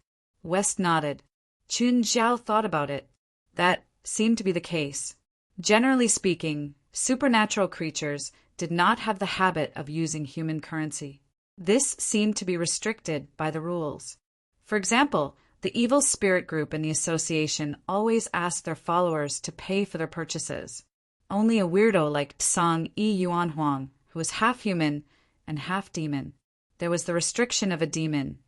West nodded. Qin Zhao thought about it. That seemed to be the case. Generally speaking, supernatural creatures did not have the habit of using human currency. This seemed to be restricted by the rules. For example, the evil spirit group in the association always asked their followers to pay for their purchases. Only a weirdo like Tsang Yi Yuanhuang, who was half human and half demon. There was the restriction of a demon,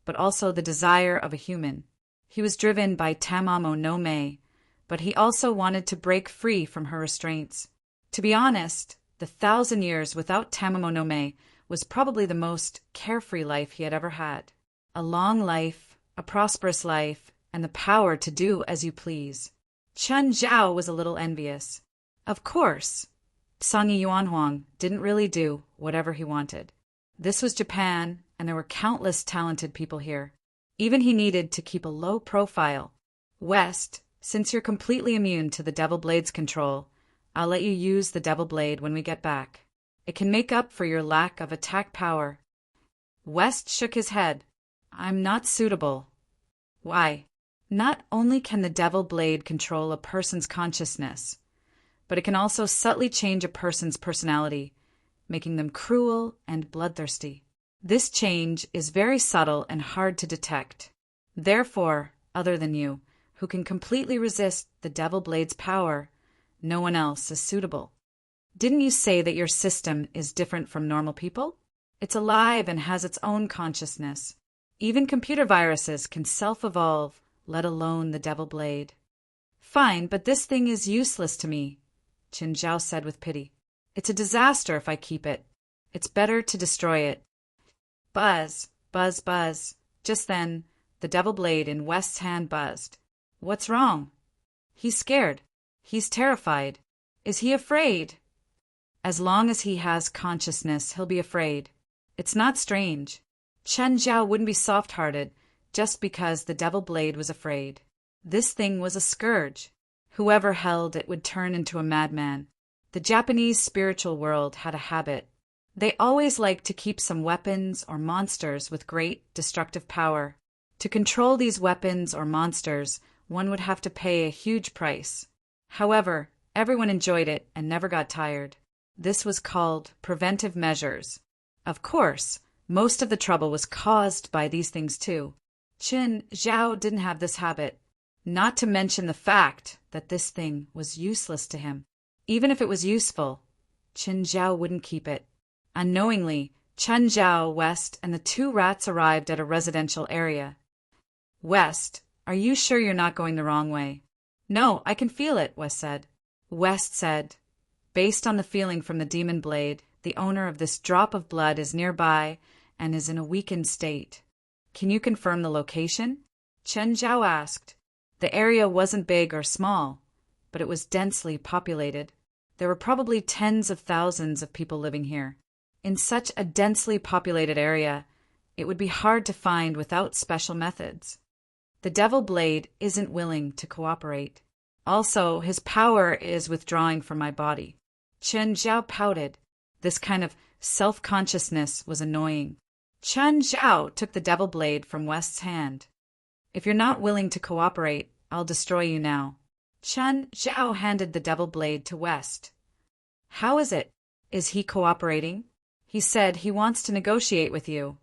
but also the desire of a human. He was driven by Tamamo no Mei, but he also wanted to break free from her restraints. To be honest, the 1,000 years without Tamamo no Mei was probably the most carefree life he had ever had. A long life, a prosperous life, and the power to do as you please. Qin Zhao was a little envious. Of course, Tsang Yi Yuanhuang didn't really do whatever he wanted. This was Japan, and there were countless talented people here. Even he needed to keep a low profile. West, since you're completely immune to the Devil Blade's control, I'll let you use the Devil Blade when we get back. It can make up for your lack of attack power. West shook his head. I'm not suitable. Why? Not only can the Devil Blade control a person's consciousness, but it can also subtly change a person's personality, making them cruel and bloodthirsty. This change is very subtle and hard to detect. Therefore, other than you, who can completely resist the Devil Blade's power, no one else is suitable. Didn't you say that your system is different from normal people? It's alive and has its own consciousness. Even computer viruses can self-evolve, let alone the Devil Blade. Fine, but this thing is useless to me, Qin Zhao said with pity. It's a disaster if I keep it. It's better to destroy it. Buzz, buzz, buzz. Just then, the Devil Blade in West's hand buzzed. What's wrong? He's scared. He's terrified. Is he afraid? As long as he has consciousness, he'll be afraid. It's not strange. Chen Zhao wouldn't be soft-hearted just because the Devil Blade was afraid. This thing was a scourge. Whoever held it would turn into a madman. The Japanese spiritual world had a habit. They always liked to keep some weapons or monsters with great destructive power. To control these weapons or monsters, one would have to pay a huge price. However, everyone enjoyed it and never got tired. This was called preventive measures. Of course, most of the trouble was caused by these things too. Qin Zhao didn't have this habit, not to mention the fact that this thing was useless to him. Even if it was useful, Qin Zhao wouldn't keep it. Unknowingly, Chen Zhao, West, and the two rats arrived at a residential area. West, are you sure you're not going the wrong way? No, I can feel it, West said. West said, based on the feeling from the demon blade, the owner of this drop of blood is nearby and is in a weakened state. Can you confirm the location? Chen Zhao asked. The area wasn't big or small, but it was densely populated. There were probably tens of thousands of people living here. In such a densely populated area, it would be hard to find without special methods. The Devil Blade isn't willing to cooperate. Also, his power is withdrawing from my body. Chen Zhao pouted. This kind of self-consciousness was annoying. Chen Zhao took the Devil Blade from West's hand. If you're not willing to cooperate, I'll destroy you now. Chen Zhao handed the Devil Blade to West. How is it? Is he cooperating? He said he wants to negotiate with you.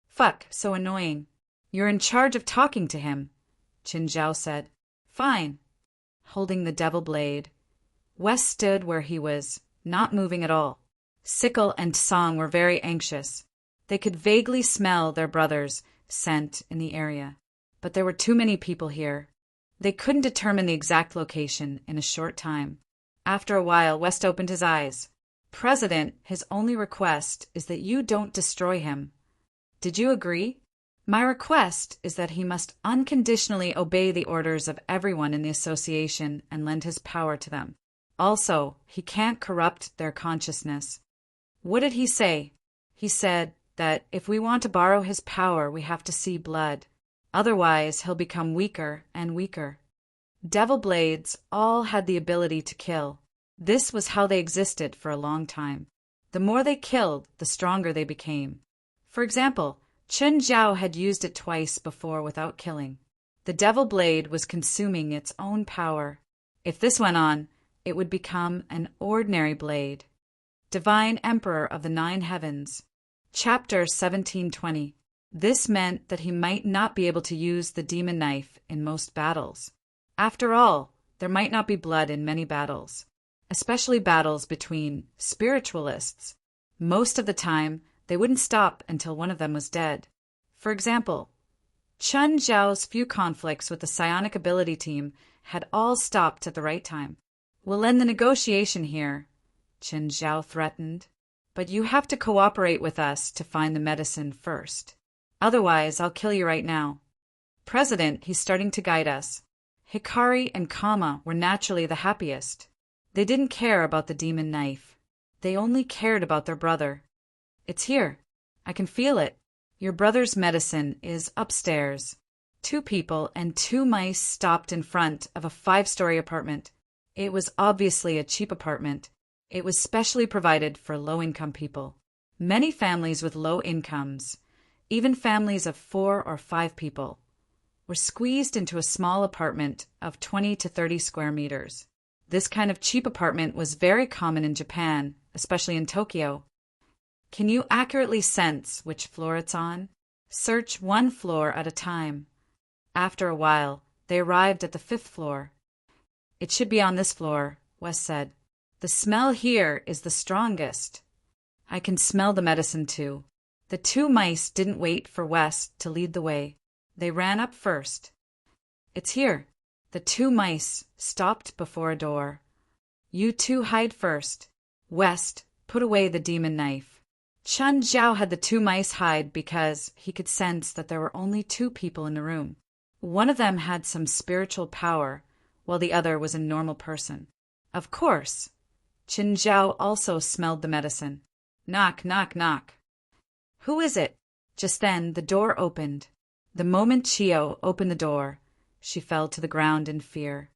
Fuck, so annoying. You're in charge of talking to him, Qin Zhao said. Fine. Holding the Devil Blade, West stood where he was, not moving at all. Sickle and Song were very anxious. They could vaguely smell their brother's scent in the area, but there were too many people here. They couldn't determine the exact location in a short time. After a while, West opened his eyes. President, his only request is that you don't destroy him. Did you agree? My request is that he must unconditionally obey the orders of everyone in the association and lend his power to them. Also, he can't corrupt their consciousness. What did he say? He said that if we want to borrow his power, we have to see blood. Otherwise, he'll become weaker and weaker. Devil Blades all had the ability to kill. This was how they existed for a long time. The more they killed, the stronger they became. For example, Chen Zhao had used it twice before without killing. The Devil Blade was consuming its own power. If this went on, it would become an ordinary blade. Divine Emperor of the Nine Heavens. Chapter 1720. This meant that he might not be able to use the demon knife in most battles. After all, there might not be blood in many battles, especially battles between spiritualists. Most of the time, they wouldn't stop until one of them was dead. For example, Chen Zhao's few conflicts with the psionic ability team had all stopped at the right time. We'll end the negotiation here, Chen Zhao threatened, but you have to cooperate with us to find the medicine first. Otherwise, I'll kill you right now. President, he's starting to guide us. Hikari and Kama were naturally the happiest. They didn't care about the demon knife. They only cared about their brother. It's here. I can feel it. Your brother's medicine is upstairs. 2 people and 2 mice stopped in front of a 5-story apartment. It was obviously a cheap apartment. It was specially provided for low-income people. Many families with low incomes, even families of 4 or 5 people, were squeezed into a small apartment of 20 to 30 square meters. This kind of cheap apartment was very common in Japan, especially in Tokyo. Can you accurately sense which floor it's on? Search one floor at a time. After a while, they arrived at the 5th floor. It should be on this floor, Wes said. The smell here is the strongest. I can smell the medicine too. The 2 mice didn't wait for Wes to lead the way. They ran up first. It's here. The 2 mice stopped before a door. You 2 hide first. West, put away the demon knife. Chun Zhao had the 2 mice hide because he could sense that there were only 2 people in the room. One of them had some spiritual power, while the other was a normal person. Of course, Qin Zhao also smelled the medicine. Knock, knock, knock. Who is it? Just then the door opened. The moment Chio opened the door, she fell to the ground in fear.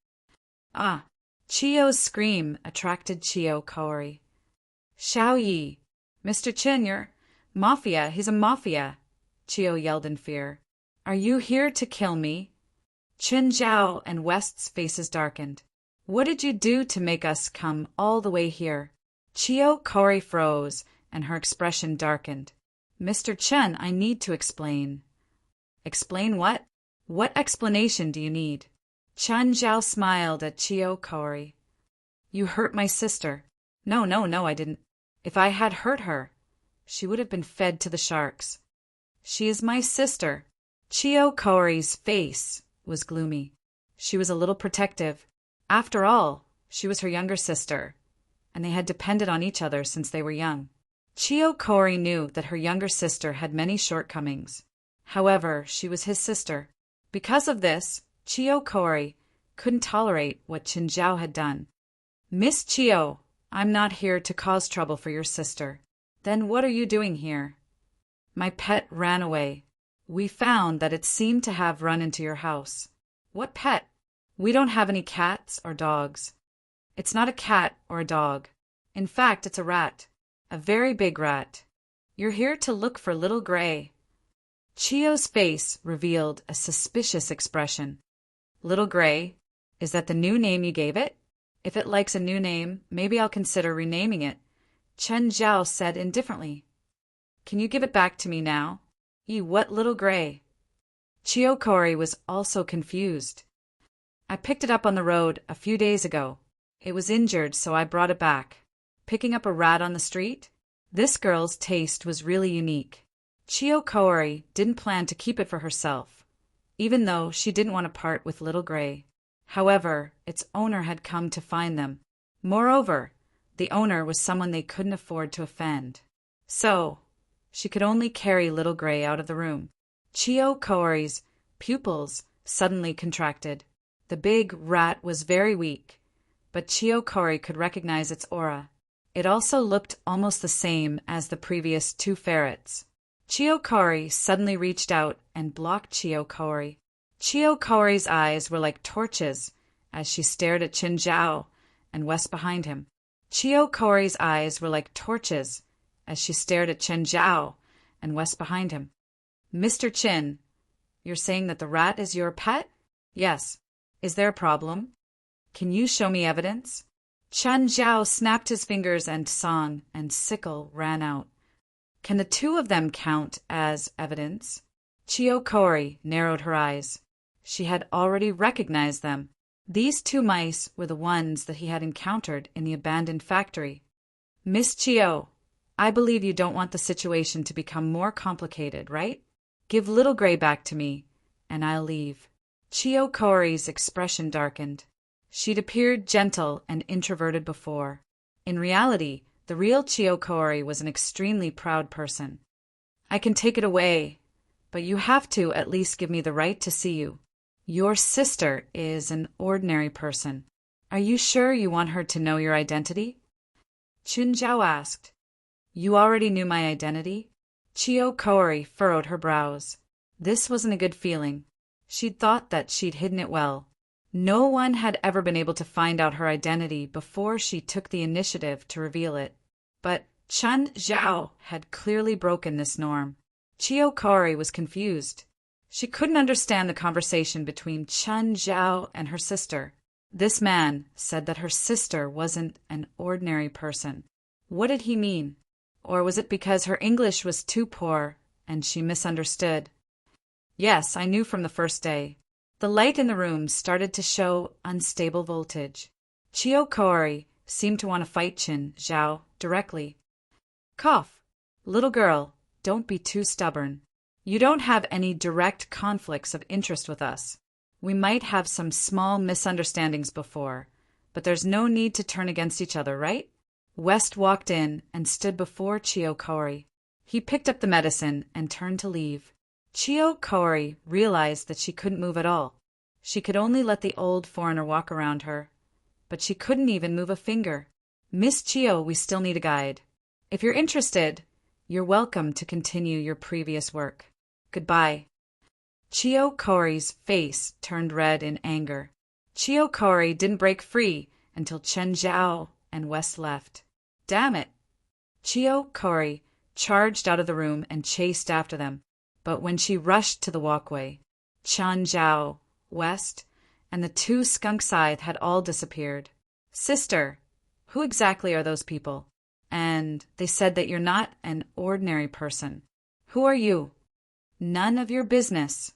Ah! Chio's scream attracted Chio Kaori. Xiao Yi! Mr. Qin, you're mafia, he's a mafia! Chio yelled in fear. Are you here to kill me? Qin Zhao and West's faces darkened. What did you do to make us come all the way here? Chio Kaori froze, and her expression darkened. Mr. Chen, I need to explain. Explain what? What explanation do you need? Chun Zhao smiled at Chio Kaori. You hurt my sister. No, I didn't. If I had hurt her, she would have been fed to the sharks. She is my sister. Chio Kaori's face was gloomy. She was a little protective. After all, she was her younger sister, and they had depended on each other since they were young. Chio Kaori knew that her younger sister had many shortcomings. However, she was his sister. Because of this, Chio Kaori couldn't tolerate what Qin Zhao had done. Miss Chio, I'm not here to cause trouble for your sister. Then what are you doing here? My pet ran away. We found that it seemed to have run into your house. What pet? We don't have any cats or dogs. It's not a cat or a dog. In fact, it's a rat. A very big rat. You're here to look for Little Gray. Chio's face revealed a suspicious expression. Little Gray? Is that the new name you gave it? If it likes a new name, maybe I'll consider renaming it, Chen Zhao said indifferently. Can you give it back to me now? What Little Gray? Chio Kaori was also confused. I picked it up on the road a few days ago. It was injured, so I brought it back. Picking up a rat on the street? This girl's taste was really unique. Chio Kaori didn't plan to keep it for herself, even though she didn't want to part with Little Gray. However, its owner had come to find them. Moreover, the owner was someone they couldn't afford to offend. So, she could only carry Little Gray out of the room. Chio Kaori's pupils suddenly contracted. The big rat was very weak, but Chio Kaori could recognize its aura. It also looked almost the same as the previous 2 ferrets. Chio Kaori suddenly reached out and blocked Chio Kaori. Chio Kaori's eyes were like torches as she stared at Qin Zhao and West behind him. Chio Kaori's eyes were like torches as she stared at Qin Zhao and West behind him. Mr. Qin, you're saying that the rat is your pet? Yes. Is there a problem? Can you show me evidence? Chen Zhao snapped his fingers and song and sickle ran out. Can the 2 of them count as evidence? Chio Kaori narrowed her eyes. She had already recognized them. These 2 mice were the ones that he had encountered in the abandoned factory. Miss Chio, I believe you don't want the situation to become more complicated, right? Give Little Gray back to me, and I'll leave. Chio Kaori's expression darkened. She'd appeared gentle and introverted before. In reality, the real Chio Kaori was an extremely proud person. I can take it away, but you have to at least give me the right to see you. Your sister is an ordinary person. Are you sure you want her to know your identity? Qin Zhao asked. You already knew my identity? Chio Kaori furrowed her brows. This wasn't a good feeling. She'd thought that she'd hidden it well. No one had ever been able to find out her identity before she took the initiative to reveal it. But Chen Zhao had clearly broken this norm. Chiyo Kori was confused. She couldn't understand the conversation between Chen Zhao and her sister. This man said that her sister wasn't an ordinary person. What did he mean? Or was it because her English was too poor and she misunderstood? Yes, I knew from the first day. The light in the room started to show unstable voltage. Chiyo Kori seemed to want to fight Chen Zhao directly. Cough. Little girl, don't be too stubborn. You don't have any direct conflicts of interest with us. We might have some small misunderstandings before, but there's no need to turn against each other, right? West walked in and stood before Chiyo Kori. He picked up the medicine and turned to leave. Chiyo Kori realized that she couldn't move at all. She could only let the old foreigner walk around her, but she couldn't even move a finger. Miss Chiyo, we still need a guide. If you're interested, you're welcome to continue your previous work. Goodbye. Chiyo Kori's face turned red in anger. Chiyo Kori didn't break free until Chen Zhao and West left. Damn it! Chiyo Kori charged out of the room and chased after them, but when she rushed to the walkway, Chen Zhao, West, and the two skunk scythe had all disappeared. Sister, who exactly are those people? And they said that you're not an ordinary person. Who are you? None of your business,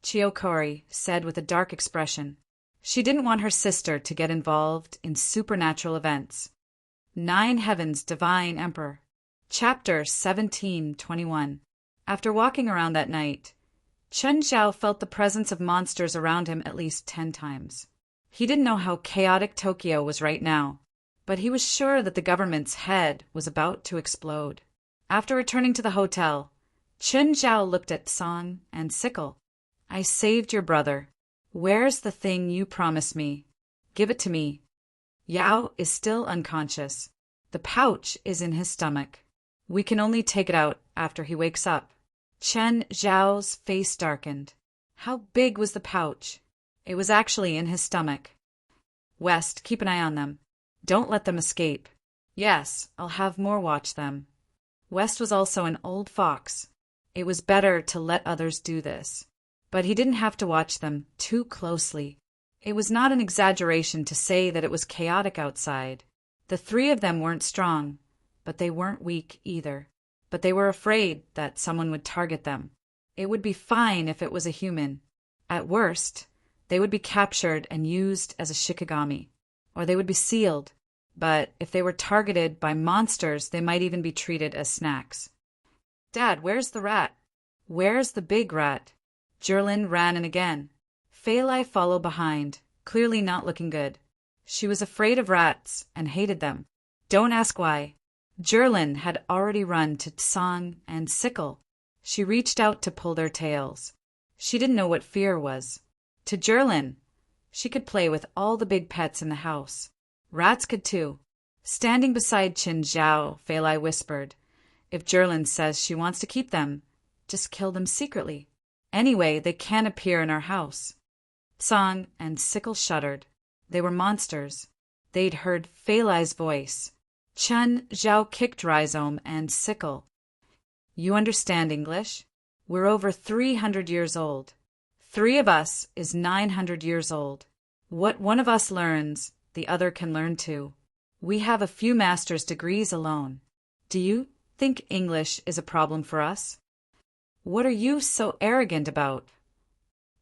Chiyo Kori said with a dark expression. She didn't want her sister to get involved in supernatural events. 9 Heavens, Divine Emperor. Chapter 1721. After walking around that night, Chen Zhao felt the presence of monsters around him at least 10 times. He didn't know how chaotic Tokyo was right now, but he was sure that the government's head was about to explode. After returning to the hotel, Chen Zhao looked at Song and Sickle. I saved your brother. Where's the thing you promised me? Give it to me. Yao is still unconscious. The pouch is in his stomach. We can only take it out after he wakes up. Chen Zhao's face darkened. How big was the pouch? It was actually in his stomach. West, keep an eye on them. Don't let them escape. Yes, I'll have more watch them. West was also an old fox. It was better to let others do this. But he didn't have to watch them too closely. It was not an exaggeration to say that it was chaotic outside. The 3 of them weren't strong, but they weren't weak either. But they were afraid that someone would target them. It would be fine if it was a human. At worst, they would be captured and used as a shikigami, or they would be sealed. But if they were targeted by monsters, they might even be treated as snacks. Dad, where's the rat? Where's the big rat? Jerlin ran in again. Feilai followed behind, clearly not looking good. She was afraid of rats and hated them. Don't ask why. Jerlin had already run to Song and Sickle. She reached out to pull their tails. She didn't know what fear was. To Jerlin, she could play with all the big pets in the house. Rats could too. Standing beside Chen Zhao, Feilai whispered, if Jerlin says she wants to keep them, just kill them secretly. Anyway, they can't appear in our house. Song and Sickle shuddered. They were monsters. They'd heard Feilai's voice. Chen Zhao kicked Rhizome and Sickle. You understand English? We're over 300 years old. 3 of us is 900 years old. What one of us learns, the other can learn too. We have a few master's degrees alone. Do you think English is a problem for us? What are you so arrogant about?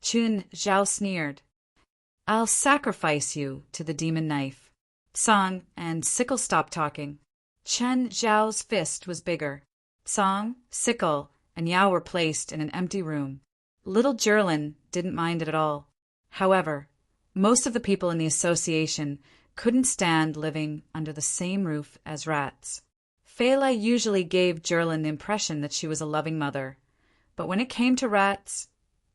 Chen Zhao sneered. I'll sacrifice you to the demon knife. Song and Sickle stopped talking. Chen Zhao's fist was bigger. Song, Sickle, and Yao were placed in an empty room. Little Jerlin didn't mind it at all. However, most of the people in the association couldn't stand living under the same roof as rats. Feilai usually gave Jerlin the impression that she was a loving mother, but when it came to rats,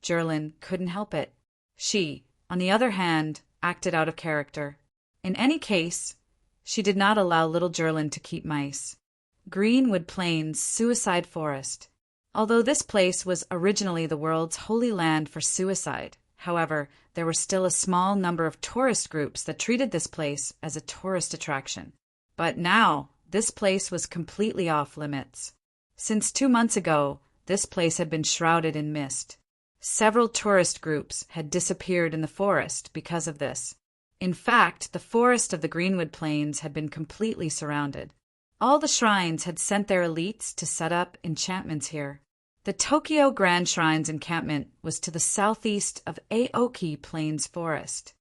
Jerlin couldn't help it. She, on the other hand, acted out of character. In any case, she did not allow little Jerlin to keep mice. Greenwood Plains Suicide Forest. Although this place was originally the world's holy land for suicide, However, there were still a small number of tourist groups that treated this place as a tourist attraction. But now, this place was completely off limits. Since 2 months ago, this place had been shrouded in mist. Several tourist groups had disappeared in the forest because of this. In fact, the forest of the Greenwood Plains had been completely surrounded. All the shrines had sent their elites to set up enchantments here. The Tokyo Grand Shrine's encampment was to the southeast of Aoki Plains Forest.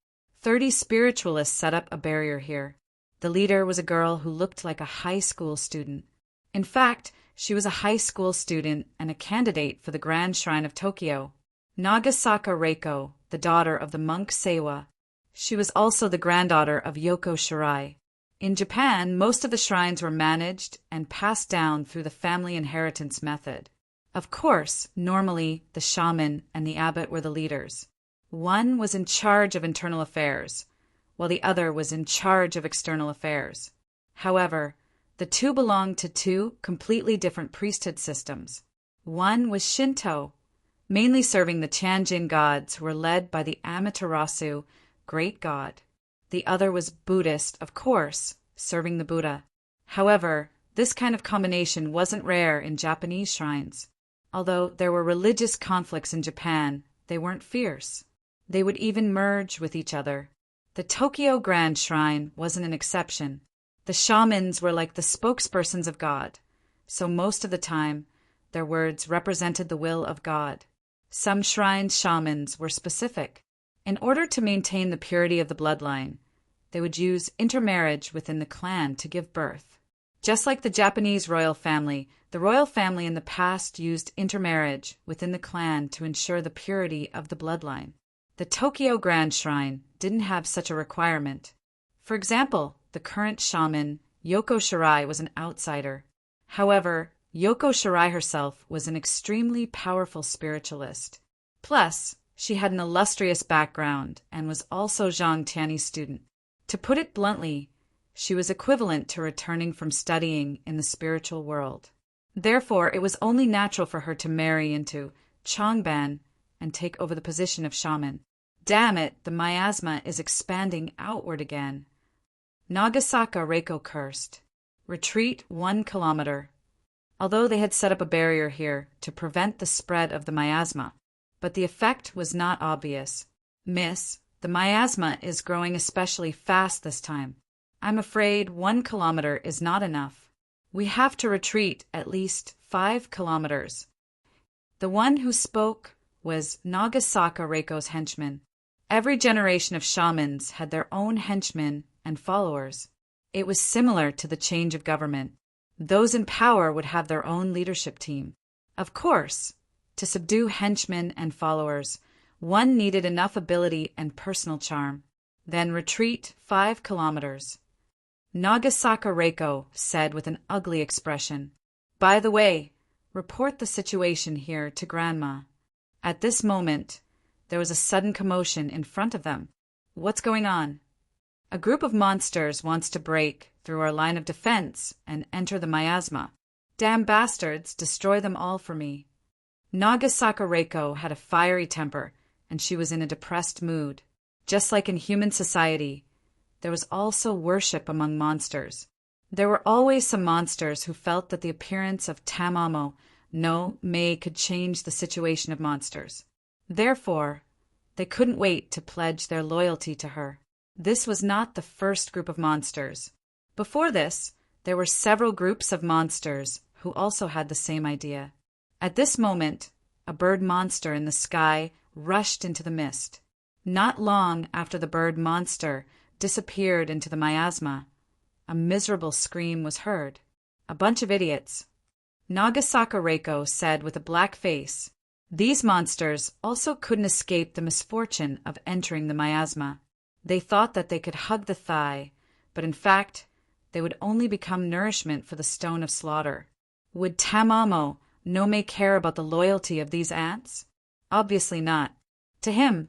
30 spiritualists set up a barrier here. The leader was a girl who looked like a high school student. In fact, she was a high school student and a candidate for the Grand Shrine of Tokyo. Nagasaka Reiko, the daughter of the monk Seiwa. She was also the granddaughter of Yoko Shirai. In Japan, most of the shrines were managed and passed down through the family inheritance method. Of course, normally, the shaman and the abbot were the leaders. One was in charge of internal affairs, while the other was in charge of external affairs. However, the two belonged to two completely different priesthood systems. One was Shinto, mainly serving the Tianjin gods who were led by the Amaterasu, great god. The other was Buddhist, of course, serving the Buddha. However, this kind of combination wasn't rare in Japanese shrines. Although there were religious conflicts in Japan, they weren't fierce. They would even merge with each other. The Tokyo Grand Shrine wasn't an exception. The shamans were like the spokespersons of God, so most of the time, their words represented the will of God. Some shrine shamans were specific. In order to maintain the purity of the bloodline, they would use intermarriage within the clan to give birth. Just like the Japanese royal family, the royal family in the past used intermarriage within the clan to ensure the purity of the bloodline. The Tokyo Grand Shrine didn't have such a requirement. For example, the current shaman, Yoko Shirai, was an outsider. However, Yoko Shirai herself was an extremely powerful spiritualist. Plus, she had an illustrious background and was also Zhang Tianyi's student. To put it bluntly, she was equivalent to returning from studying in the spiritual world. Therefore, it was only natural for her to marry into Changban and take over the position of shaman. Damn it, the miasma is expanding outward again. Nagasaka Reiko cursed. Retreat 1 kilometer. Although they had set up a barrier here to prevent the spread of the miasma, but the effect was not obvious. Miss, the miasma is growing especially fast this time. I'm afraid 1 kilometer is not enough. We have to retreat at least 5 kilometers. The one who spoke was Nagasaka Reiko's henchman. Every generation of shamans had their own henchmen and followers. It was similar to the change of government. Those in power would have their own leadership team. Of course, to subdue henchmen and followers, one needed enough ability and personal charm. Then retreat 5 kilometers. Nagasaka Reiko said with an ugly expression. By the way, report the situation here to Grandma. At this moment, there was a sudden commotion in front of them. What's going on? A group of monsters wants to break through our line of defense and enter the miasma. Damn bastards, destroy them all for me. Nagasaka Reiko had a fiery temper, and she was in a depressed mood. Just like in human society, there was also worship among monsters. There were always some monsters who felt that the appearance of Tamamo no Mei could change the situation of monsters. Therefore, they couldn't wait to pledge their loyalty to her. This was not the first group of monsters. Before this, there were several groups of monsters who also had the same idea. At this moment, a bird monster in the sky rushed into the mist. Not long after the bird monster disappeared into the miasma, a miserable scream was heard. A bunch of idiots. Nagasaka Reiko said with a black face. These monsters also couldn't escape the misfortune of entering the miasma. They thought that they could hug the thigh, but in fact, they would only become nourishment for the stone of slaughter. Would Tamamo no Mei care about the loyalty of these ants? Obviously not. To him,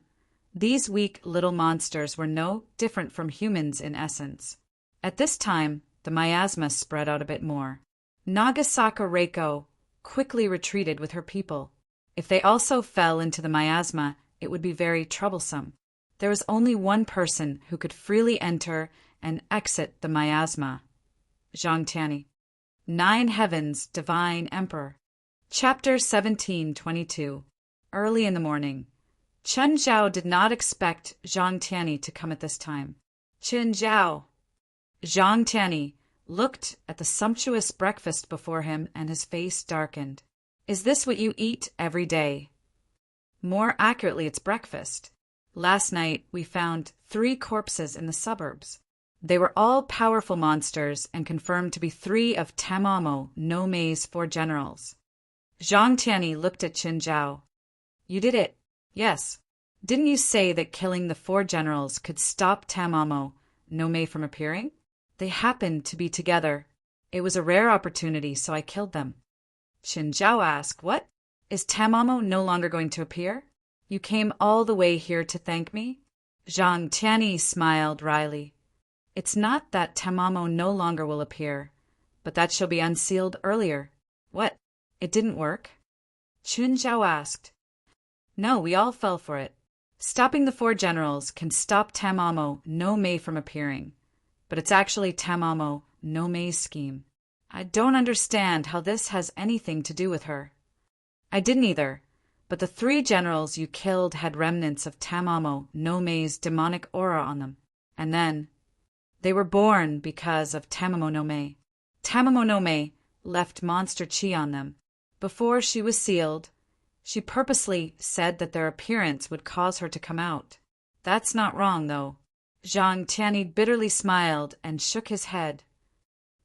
these weak little monsters were no different from humans in essence. At this time, the miasma spread out a bit more. Nagasaka Reiko quickly retreated with her people. If they also fell into the miasma, it would be very troublesome. There was only one person who could freely enter and exit the miasma. Zhang Tianyi. 9 Heavens, Divine Emperor. Chapter 1722. Early in the morning. Chen Zhao did not expect Zhang Tianyi to come at this time. Chen Zhao. Zhang Tianyi looked at the sumptuous breakfast before him and his face darkened. Is this what you eat every day? More accurately, it's breakfast. Last night we found 3 corpses in the suburbs. They were all powerful monsters and confirmed to be 3 of Tamamo no Mei's 4 generals. Zhang Tianyi looked at Qin Zhao. You did it. Yes. Didn't you say that killing the 4 generals could stop Tamamo no Mei from appearing? They happened to be together. It was a rare opportunity, so I killed them. Qin Zhao asked, What? Is Tamamo no longer going to appear? You came all the way here to thank me? Zhang Tianyi smiled wryly. It's not that Tamamo no longer will appear, but that she'll be unsealed earlier. What? It didn't work? Qin Zhao asked. No, we all fell for it. Stopping the 4 generals can stop Tamamo no Mei from appearing, but it's actually Tamamo no Mei's scheme. I don't understand how this has anything to do with her. I didn't either, but the 3 generals you killed had remnants of Tamamo no Mei's demonic aura on them, and then they were born because of Tamamo no Mei. Tamamo no Mei left monster chi on them. Before she was sealed, she purposely said that their appearance would cause her to come out. That's not wrong, though. Zhang Tianyi bitterly smiled and shook his head.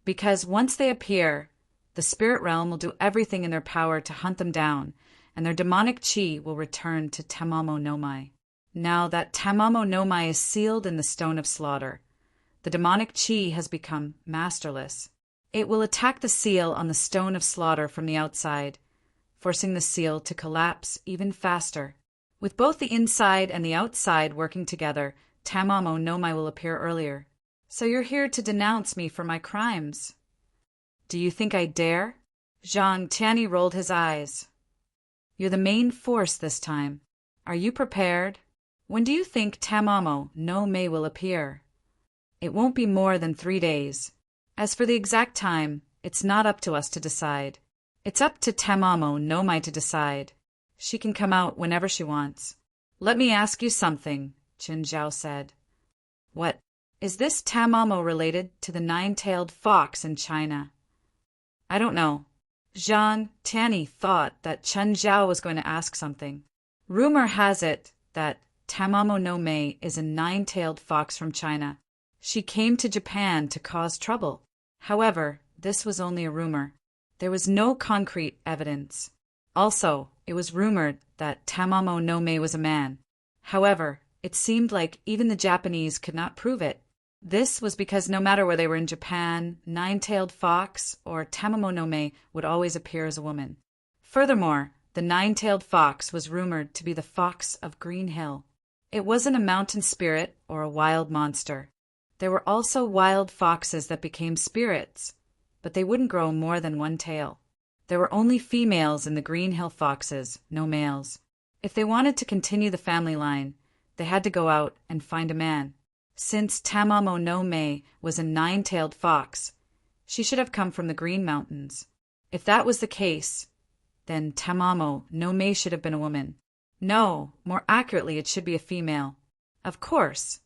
Because once they appear, the spirit realm will do everything in their power to hunt them down, and their demonic chi will return to Tamamo no Mei. Now that Tamamo no Mei is sealed in the Stone of Slaughter, the demonic chi has become masterless. It will attack the seal on the Stone of Slaughter from the outside, forcing the seal to collapse even faster. With both the inside and the outside working together, Tamamo no Mei will appear earlier. So you're here to denounce me for my crimes. Do you think I dare? Zhang Tianyi rolled his eyes. You're the main force this time. Are you prepared? When do you think Tamamo no Mei will appear? It won't be more than 3 days. As for the exact time, it's not up to us to decide. It's up to Tamamo no Mei to decide. She can come out whenever she wants. Let me ask you something, Qin Zhao said. What? Is this Tamamo related to the 9-tailed fox in China? I don't know. Zhang Tianyi thought that Qin Zhao was going to ask something. Rumor has it that Tamamo no Mei is a 9-tailed fox from China. She came to Japan to cause trouble. However, this was only a rumor. There was no concrete evidence. Also, it was rumored that Tamamo no Mei was a man. However, it seemed like even the Japanese could not prove it. This was because no matter where they were in Japan, 9-tailed fox or Tamamo no Mei would always appear as a woman. Furthermore, the 9-tailed fox was rumored to be the fox of Green Hill. It wasn't a mountain spirit or a wild monster. There were also wild foxes that became spirits, but they wouldn't grow more than 1 tail. There were only females in the Green Hill foxes, no males. If they wanted to continue the family line, they had to go out and find a man. Since Tamamo no Mei was a 9-tailed fox, she should have come from the Green Mountains. If that was the case, then Tamamo no Mei should have been a woman. No, more accurately, it should be a female. Of course.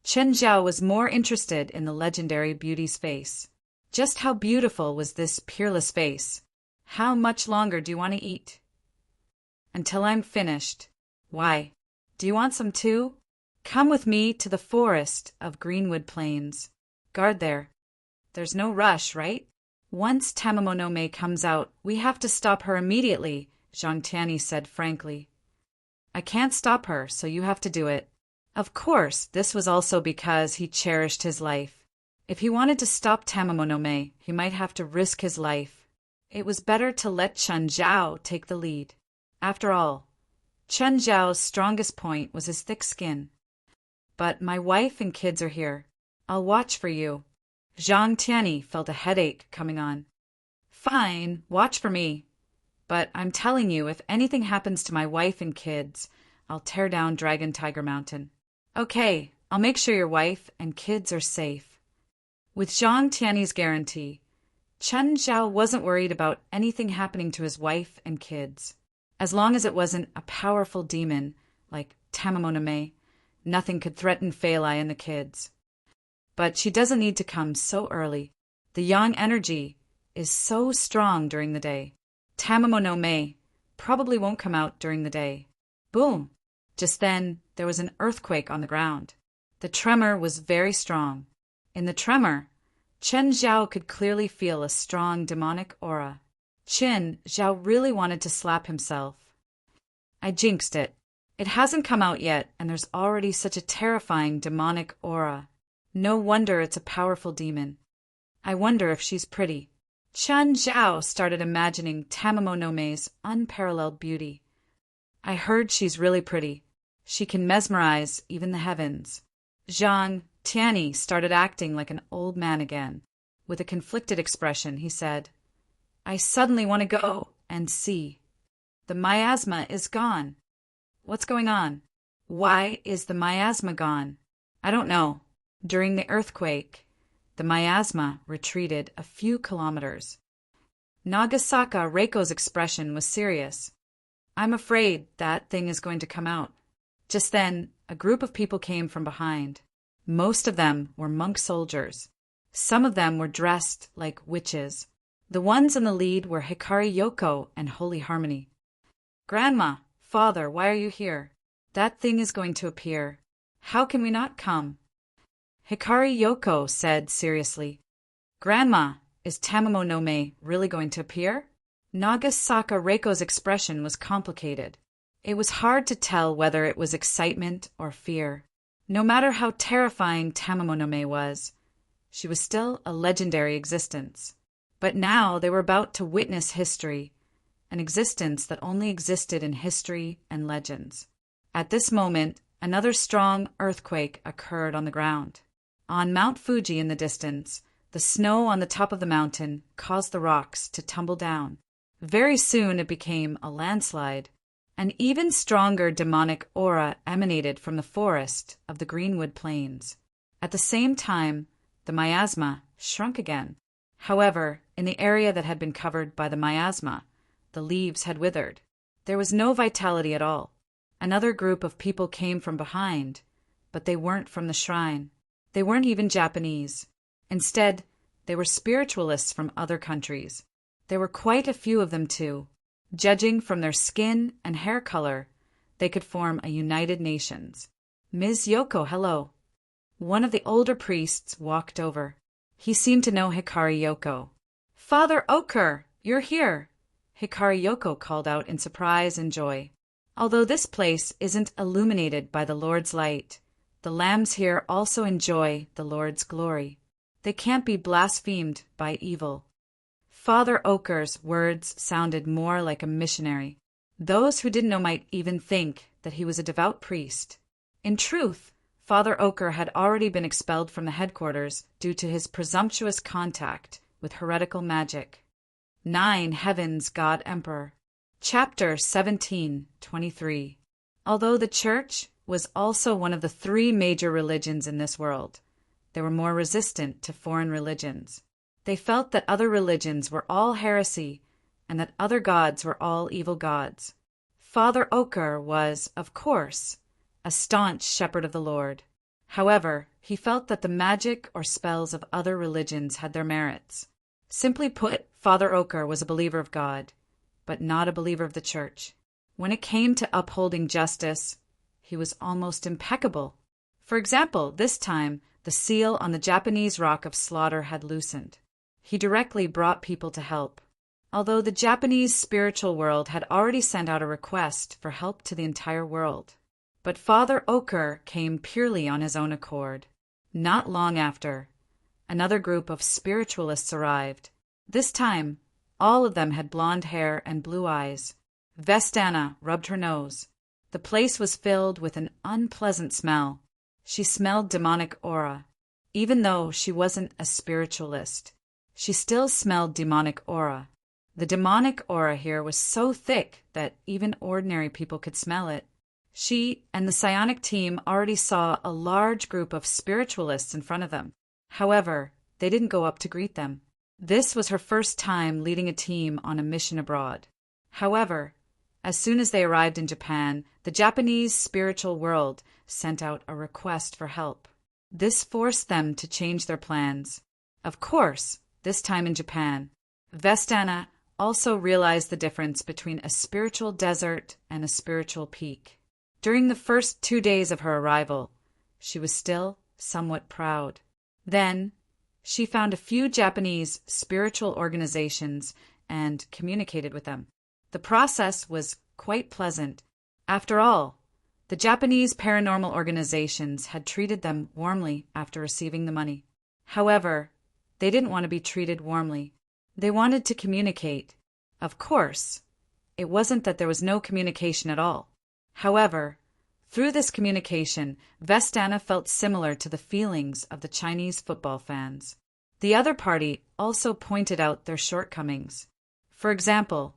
Chen Zhao was more interested in the legendary beauty's face. Just how beautiful was this peerless face? How much longer do you want to eat? Until I'm finished. Why? Do you want some too? Come with me to the forest of Greenwood Plains. Guard there. There's no rush, right? Once Tamamo no Mei comes out, we have to stop her immediately, Zhang Tianyi said frankly. I can't stop her, so you have to do it. Of course, this was also because he cherished his life. If he wanted to stop Tamamo no Mei, he might have to risk his life. It was better to let Chen Zhao take the lead. After all, Chen Zhao's strongest point was his thick skin. But my wife and kids are here. I'll watch for you. Zhang Tianyi felt a headache coming on. Fine, watch for me. But I'm telling you, if anything happens to my wife and kids, I'll tear down Dragon Tiger Mountain. Okay, I'll make sure your wife and kids are safe. With Zhang Tianyi's guarantee, Chen Zhao wasn't worried about anything happening to his wife and kids. As long as it wasn't a powerful demon like Tamamonome, nothing could threaten Feilai and the kids. But she doesn't need to come so early. The yang energy is so strong during the day. Tamamonome probably won't come out during the day. Boom! Just then, there was an earthquake on the ground. The tremor was very strong. In the tremor, Chen Zhao could clearly feel a strong demonic aura. Chen Zhao really wanted to slap himself. I jinxed it. It hasn't come out yet, and there's already such a terrifying demonic aura. No wonder it's a powerful demon. I wonder if she's pretty. Chen Zhao started imagining Tamamonome's unparalleled beauty. I heard she's really pretty. She can mesmerize even the heavens. Zhang Tianyi started acting like an old man again. With a conflicted expression, he said, I suddenly want to go and see. The miasma is gone. What's going on? Why is the miasma gone? I don't know. During the earthquake, the miasma retreated a few kilometers. Nagasaka Reiko's expression was serious. I'm afraid that thing is going to come out. Just then, a group of people came from behind. Most of them were monk soldiers. Some of them were dressed like witches. The ones in the lead were Hikari Yoko and Holy Harmony. Grandma, Father, why are you here? That thing is going to appear. How can we not come? Hikari Yoko said seriously, Grandma, is Tamamonome really going to appear? Nagasaka Reiko's expression was complicated. It was hard to tell whether it was excitement or fear. No matter how terrifying Tamamonome was, she was still a legendary existence. But now they were about to witness history, an existence that only existed in history and legends. At this moment, another strong earthquake occurred on the ground. On Mount Fuji in the distance, the snow on the top of the mountain caused the rocks to tumble down. Very soon it became a landslide. An even stronger demonic aura emanated from the forest of the Greenwood Plains. At the same time, the miasma shrunk again. However, in the area that had been covered by the miasma, the leaves had withered. There was no vitality at all. Another group of people came from behind, but they weren't from the shrine. They weren't even Japanese. Instead, they were spiritualists from other countries. There were quite a few of them too. Judging from their skin and hair color, they could form a United Nations. Ms. Yoko, hello. One of the older priests walked over. He seemed to know Hikari Yoko. Father Oker, you're here, Hikari Yoko called out in surprise and joy. Although this place isn't illuminated by the Lord's light, the lambs here also enjoy the Lord's glory. They can't be blasphemed by evil. Father Oker's words sounded more like a missionary. Those who didn't know might even think that he was a devout priest. In truth, Father Oker had already been expelled from the headquarters due to his presumptuous contact with heretical magic. 9 Heavens God Emperor. Chapter 17:23. Although the Church was also one of the 3 major religions in this world, they were more resistant to foreign religions. They felt that other religions were all heresy and that other gods were all evil gods. Father Oker was, of course, a staunch shepherd of the Lord. However, he felt that the magic or spells of other religions had their merits. Simply put, Father Oker was a believer of God, but not a believer of the Church. When it came to upholding justice, he was almost impeccable. For example, this time, the seal on the Japanese rock of slaughter had loosened. He directly brought people to help. Although the Japanese spiritual world had already sent out a request for help to the entire world. But Father Oker came purely on his own accord. Not long after, another group of spiritualists arrived. This time, all of them had blonde hair and blue eyes. Vestana rubbed her nose. The place was filled with an unpleasant smell. She smelled demonic aura. Even though she wasn't a spiritualist, she still smelled demonic aura. The demonic aura here was so thick that even ordinary people could smell it. She and the psionic team already saw a large group of spiritualists in front of them. However, they didn't go up to greet them. This was her first time leading a team on a mission abroad. However, as soon as they arrived in Japan, the Japanese spiritual world sent out a request for help. This forced them to change their plans. Of course, this time in Japan, Vestana also realized the difference between a spiritual desert and a spiritual peak. During the first 2 days of her arrival, she was still somewhat proud. Then, she found a few Japanese spiritual organizations and communicated with them. The process was quite pleasant. After all, the Japanese paranormal organizations had treated them warmly after receiving the money. However, they didn't want to be treated warmly. They wanted to communicate. Of course, it wasn't that there was no communication at all. However, through this communication, Vestana felt similar to the feelings of the Chinese football fans. The other party also pointed out their shortcomings. For example,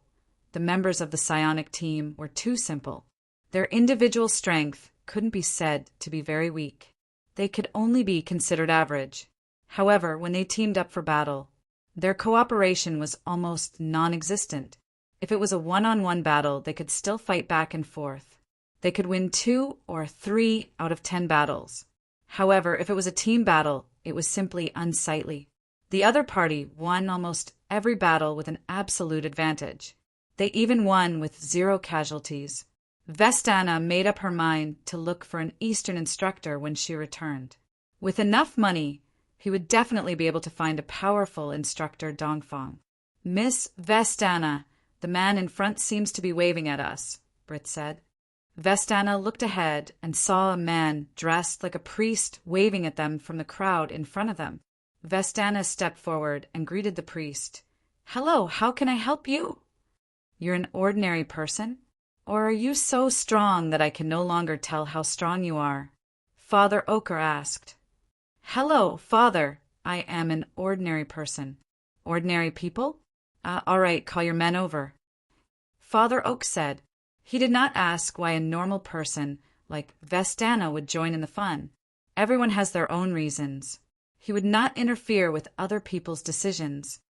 the members of the psionic team were too simple. Their individual strength couldn't be said to be very weak. They could only be considered average. However, when they teamed up for battle, their cooperation was almost non-existent. If it was a one-on-one battle, they could still fight back and forth. They could win 2 or 3 out of 10 battles. However, if it was a team battle, it was simply unsightly. The other party won almost every battle with an absolute advantage. They even won with 0 casualties. Vestana made up her mind to look for an Eastern instructor when she returned. With enough money, he would definitely be able to find a powerful instructor Dongfang. Miss Vestana, the man in front seems to be waving at us, Britt said. Vestana looked ahead and saw a man dressed like a priest waving at them from the crowd in front of them. Vestana stepped forward and greeted the priest. "Hello, how can I help you?" "You're an ordinary person? Or are you so strong that I can no longer tell how strong you are?" Father Ochre asked. "Hello, Father. I am an ordinary person." "Ordinary people? All right, call your men over." Father Oak said. He did not ask why a normal person like Vestana would join in the fun. Everyone has their own reasons. He would not interfere with other people's decisions.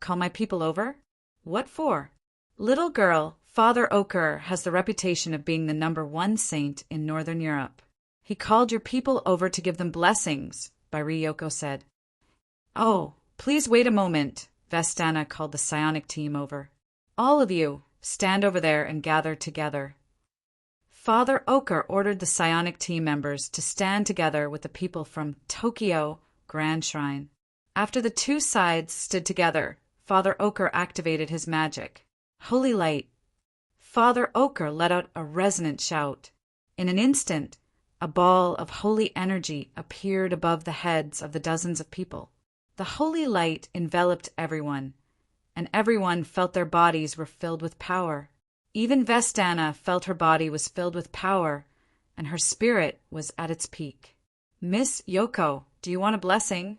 "Call my people over? What for?" "Little girl, Father Ochre has the reputation of being the #1 saint in Northern Europe. He called your people over to give them blessings," Ryoko said. "Oh, please wait a moment," Vestana called the psionic team over. "All of you, stand over there and gather together." Father Ochre ordered the psionic team members to stand together with the people from Tokyo Grand Shrine. After the 2 sides stood together, Father Ochre activated his magic. Holy light. Father Ochre let out a resonant shout. In an instant, a ball of holy energy appeared above the heads of the dozens of people. The holy light enveloped everyone, and everyone felt their bodies were filled with power. Even Vestana felt her body was filled with power, and her spirit was at its peak. "Miss Yoko, do you want a blessing?"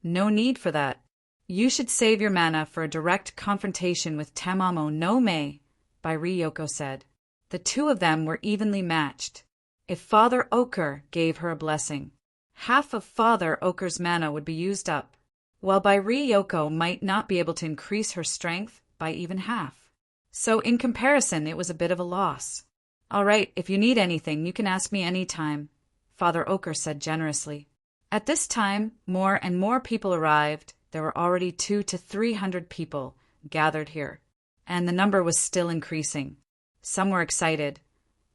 "No need for that. You should save your mana for a direct confrontation with Tamamo no Mei," Ryoko said. The 2 of them were evenly matched. If Father Ochre gave her a blessing, half of Father Ochre's mana would be used up, while Ryoko might not be able to increase her strength by even half. So in comparison, it was a bit of a loss. "All right, if you need anything, you can ask me any time," Father Ochre said generously. At this time, more and more people arrived. There were already 200 to 300 people gathered here, and the number was still increasing. Some were excited,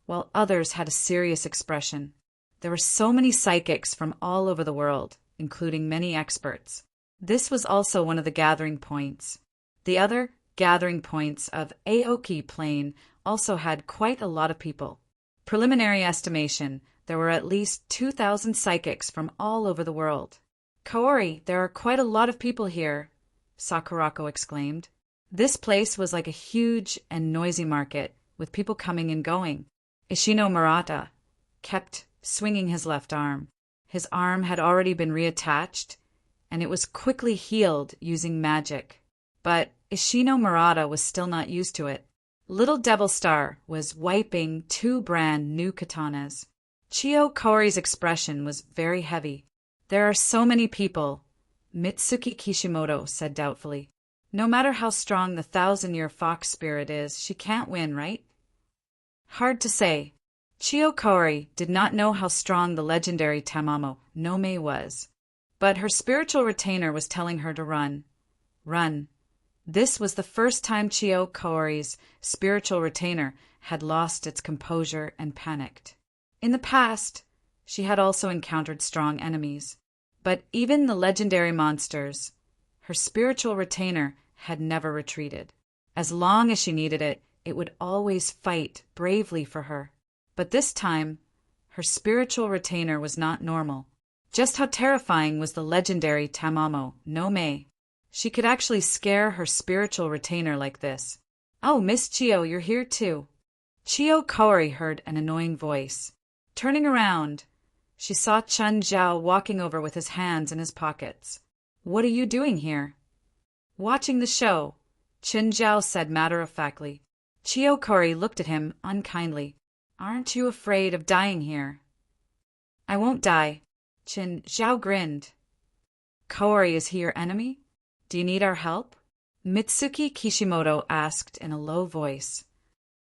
while others had a serious expression. There were so many psychics from all over the world, including many experts. This was also one of the gathering points. The other gathering points of Aoki Plain also had quite a lot of people. Preliminary estimation, there were at least 2,000 psychics from all over the world. "Kaori, there are quite a lot of people here," Sakurako exclaimed. This place was like a huge and noisy market, with people coming and going. Ishino Murata kept swinging his left arm. His arm had already been reattached, and it was quickly healed using magic. But Ishino Murata was still not used to it. Little Devil Star was wiping 2 brand new katanas. Chiyo Kaori's expression was very heavy. There are so many people, Mitsuki Kishimoto said doubtfully. No matter how strong the 1,000-year fox spirit is, she can't win, right? Hard to say. Chiyo Kaori did not know how strong the legendary Tamamo no Mei was. But her spiritual retainer was telling her to run. Run. This was the first time Chiyo Kaori's spiritual retainer had lost its composure and panicked. In the past, she had also encountered strong enemies. But even the legendary monsters, her spiritual retainer had never retreated. As long as she needed it, it would always fight bravely for her. But this time, her spiritual retainer was not normal. Just how terrifying was the legendary Tamamo no Mei? She could actually scare her spiritual retainer like this. Oh, Miss Chiyo, you're here too. Chiyo Kaori heard an annoying voice. Turning around, she saw Chen Zhao walking over with his hands in his pockets. What are you doing here? Watching the show, Chen Zhao said matter-of-factly. Chiyo Kaori looked at him unkindly. Aren't you afraid of dying here? I won't die. Chen Zhao grinned. Kaori, is he your enemy? Do you need our help? Mitsuki Kishimoto asked in a low voice.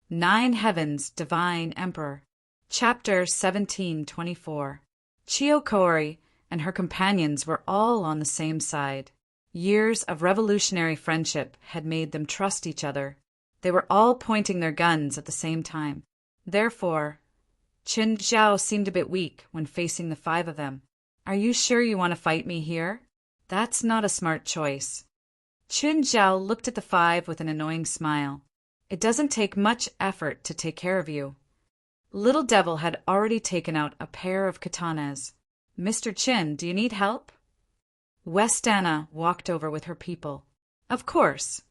9 Heavens, Divine Emperor. Chapter 1724. Chiyo Kaori and her companions were all on the same side. Years of revolutionary friendship had made them trust each other. They were all pointing their guns at the same time. Therefore, Chen Zhao seemed a bit weak when facing the 5 of them. Are you sure you want to fight me here? That's not a smart choice. Chen Zhao looked at the 5 with an annoying smile. It doesn't take much effort to take care of you. Little Devil had already taken out a pair of katanas. Mr. Chin, do you need help? Westana walked over with her people. Of course.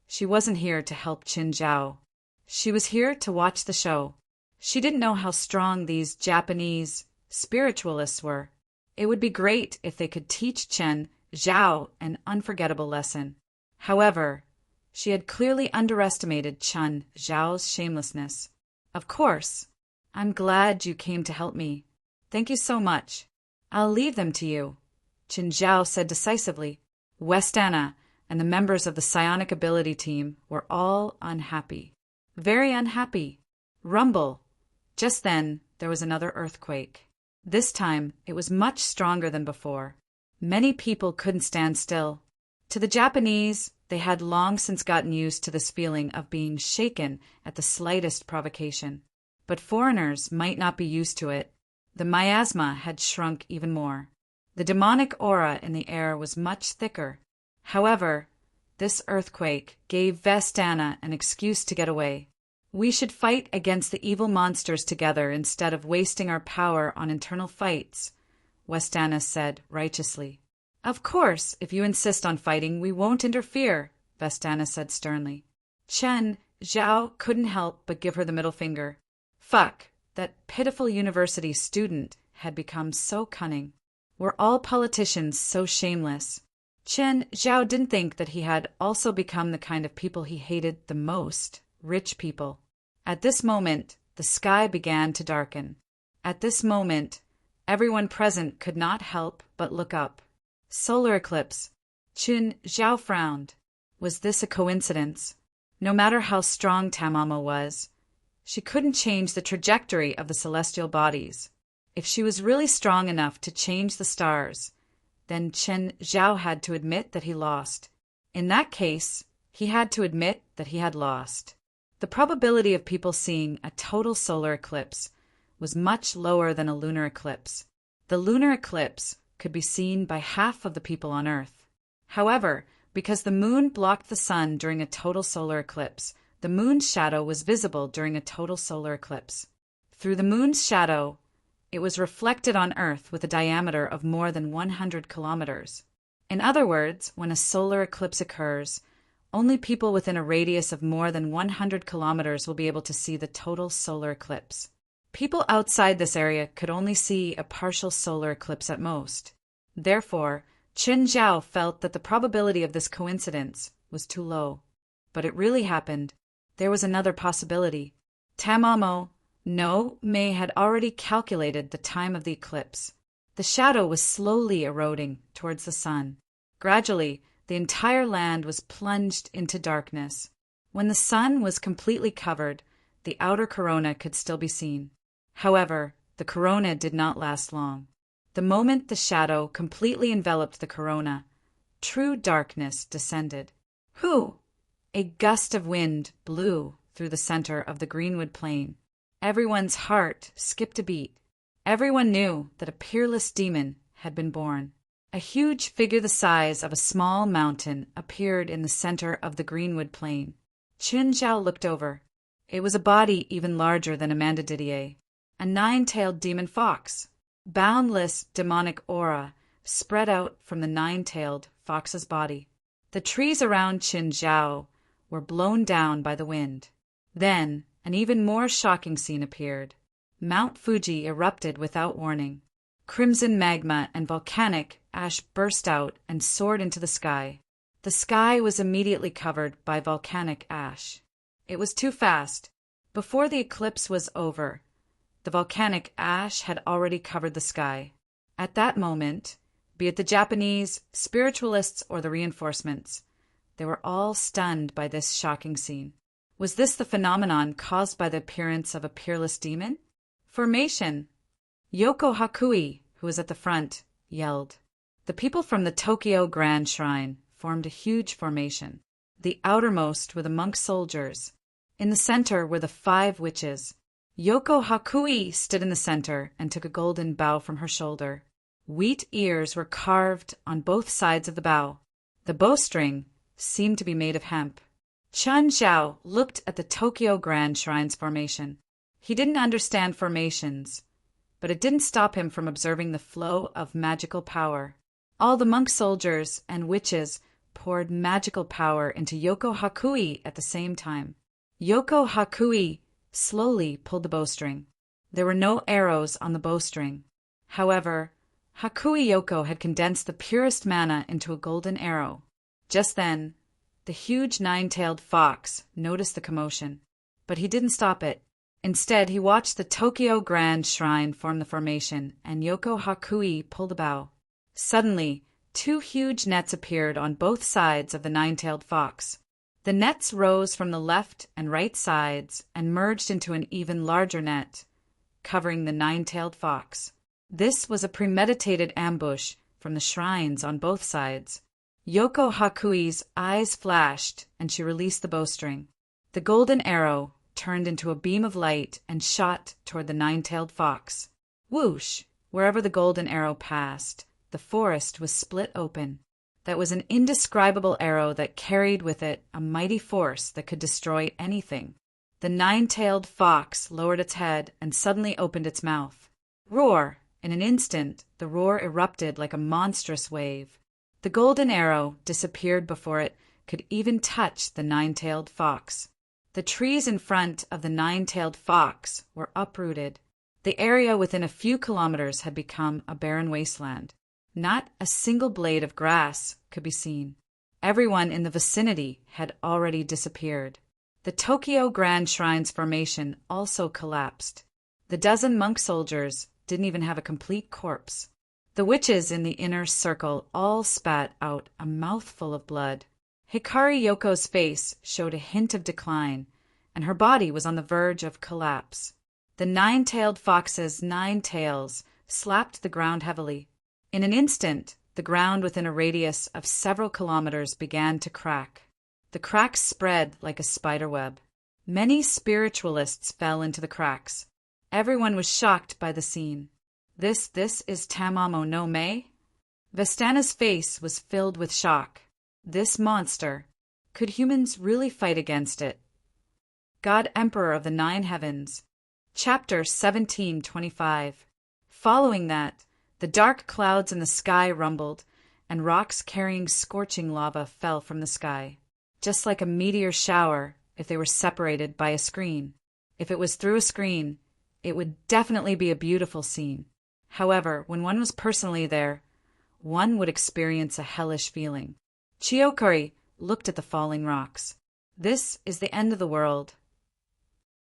She wasn't here to help Chen Zhao. She was here to watch the show. She didn't know how strong these Japanese spiritualists were. It would be great if they could teach Chen Zhao an unforgettable lesson. However, she had clearly underestimated Chen Zhao's shamelessness. Of course. I'm glad you came to help me. Thank you so much. I'll leave them to you, Chen Zhao said decisively. Westana and the members of the psionic ability team were all unhappy. Very unhappy. Rumble. Just then, there was another earthquake. This time, it was much stronger than before. Many people couldn't stand still. To the Japanese, they had long since gotten used to this feeling of being shaken at the slightest provocation. But foreigners might not be used to it. The miasma had shrunk even more. The demonic aura in the air was much thicker. However, this earthquake gave Vestana an excuse to get away. We should fight against the evil monsters together instead of wasting our power on internal fights, Westana said righteously. Of course, if you insist on fighting, we won't interfere, Vestana said sternly. Chen Zhao couldn't help but give her the middle finger. Fuck, that pitiful university student had become so cunning. Were all politicians so shameless? Chen Zhao didn't think that he had also become the kind of people he hated the most, rich people. At this moment, the sky began to darken. At this moment, everyone present could not help but look up. Solar eclipse. Chen Zhao frowned. Was this a coincidence? No matter how strong Tamamo was, she couldn't change the trajectory of the celestial bodies. If she was really strong enough to change the stars, then Chen Zhao had to admit that he lost. In that case, he had to admit that he had lost. The probability of people seeing a total solar eclipse was much lower than a lunar eclipse. The lunar eclipse could be seen by half of the people on Earth. However, because the moon blocked the sun during a total solar eclipse, the moon's shadow was visible during a total solar eclipse. Through the moon's shadow, it was reflected on Earth with a diameter of more than 100 kilometers. In other words, when a solar eclipse occurs, only people within a radius of more than 100 kilometers will be able to see the total solar eclipse. People outside this area could only see a partial solar eclipse at most. Therefore, Chen Zhao felt that the probability of this coincidence was too low. But it really happened. there was another possibility. Tamamo no May had already calculated the time of the eclipse. The shadow was slowly eroding towards the sun. Gradually, the entire land was plunged into darkness. When the sun was completely covered, the outer corona could still be seen. However, the corona did not last long. The moment the shadow completely enveloped the corona, true darkness descended. Hoo! A gust of wind blew through the center of the greenwood plain. Everyone's heart skipped a beat. Everyone knew that a peerless demon had been born. A huge figure the size of a small mountain appeared in the center of the greenwood plain. Chun Zhao looked over. It was a body even larger than Amanda Didier. A nine-tailed demon fox. Boundless demonic aura spread out from the nine-tailed fox's body. The trees around Chun Zhao were blown down by the wind. Then an even more shocking scene appeared. Mount Fuji erupted without warning. Crimson magma and volcanic ash burst out and soared into the sky. The sky was immediately covered by volcanic ash. It was too fast. Before the eclipse was over, the volcanic ash had already covered the sky. At that moment, be it the Japanese, spiritualists, or the reinforcements, they were all stunned by this shocking scene. Was this the phenomenon caused by the appearance of a peerless demon? Formation! Yoko Hakui, who was at the front, yelled. The people from the Tokyo Grand Shrine formed a huge formation. The outermost were the monk soldiers. In the center were the 5 witches. Yoko Hakui stood in the center and took a golden bow from her shoulder. Wheat ears were carved on both sides of the bow. The bowstring seemed to be made of hemp. Chun Zhao looked at the Tokyo Grand Shrine's formation. He didn't understand formations, but it didn't stop him from observing the flow of magical power. All the monk soldiers and witches poured magical power into Yoko Hakui at the same time. Yoko Hakui slowly pulled the bowstring. There were no arrows on the bowstring. However, Hakui Yoko had condensed the purest mana into a golden arrow. Just then, the huge 9-tailed fox noticed the commotion, but he didn't stop it. Instead, he watched the Tokyo Grand Shrine form the formation, and Yoko Hakui pull the bow. Suddenly, 2 huge nets appeared on both sides of the 9-tailed fox. The nets rose from the left and right sides and merged into an even larger net, covering the 9-tailed fox. This was a premeditated ambush from the shrines on both sides. Yoko Hakui's eyes flashed, and she released the bowstring. The golden arrow turned into a beam of light and shot toward the 9-tailed fox. Whoosh! Wherever the golden arrow passed, the forest was split open. That was an indescribable arrow that carried with it a mighty force that could destroy anything. The 9-tailed fox lowered its head and suddenly opened its mouth. Roar! In an instant, the roar erupted like a monstrous wave. The golden arrow disappeared before it could even touch the 9-tailed fox. The trees in front of the 9-tailed fox were uprooted. The area within a few kilometers had become a barren wasteland. Not a single blade of grass could be seen. Everyone in the vicinity had already disappeared. The Tokyo Grand Shrine's formation also collapsed. The dozen monk soldiers didn't even have a complete corpse. The witches in the inner circle all spat out a mouthful of blood. Hikari Yoko's face showed a hint of decline, and her body was on the verge of collapse. The 9-tailed fox's 9 tails slapped the ground heavily. In an instant, the ground within a radius of several kilometers began to crack. The cracks spread like a spider web. Many spiritualists fell into the cracks. Everyone was shocked by the scene. This is Tamamo no Mae? Vestana's face was filled with shock. This monster. Could humans really fight against it? God Emperor of the 9 Heavens. Chapter 1725. Following that, the dark clouds in the sky rumbled, and rocks carrying scorching lava fell from the sky, just like a meteor shower if they were separated by a screen. If it was through a screen, it would definitely be a beautiful scene. However, when one was personally there, one would experience a hellish feeling. Chiyokuri looked at the falling rocks. This is the end of the world.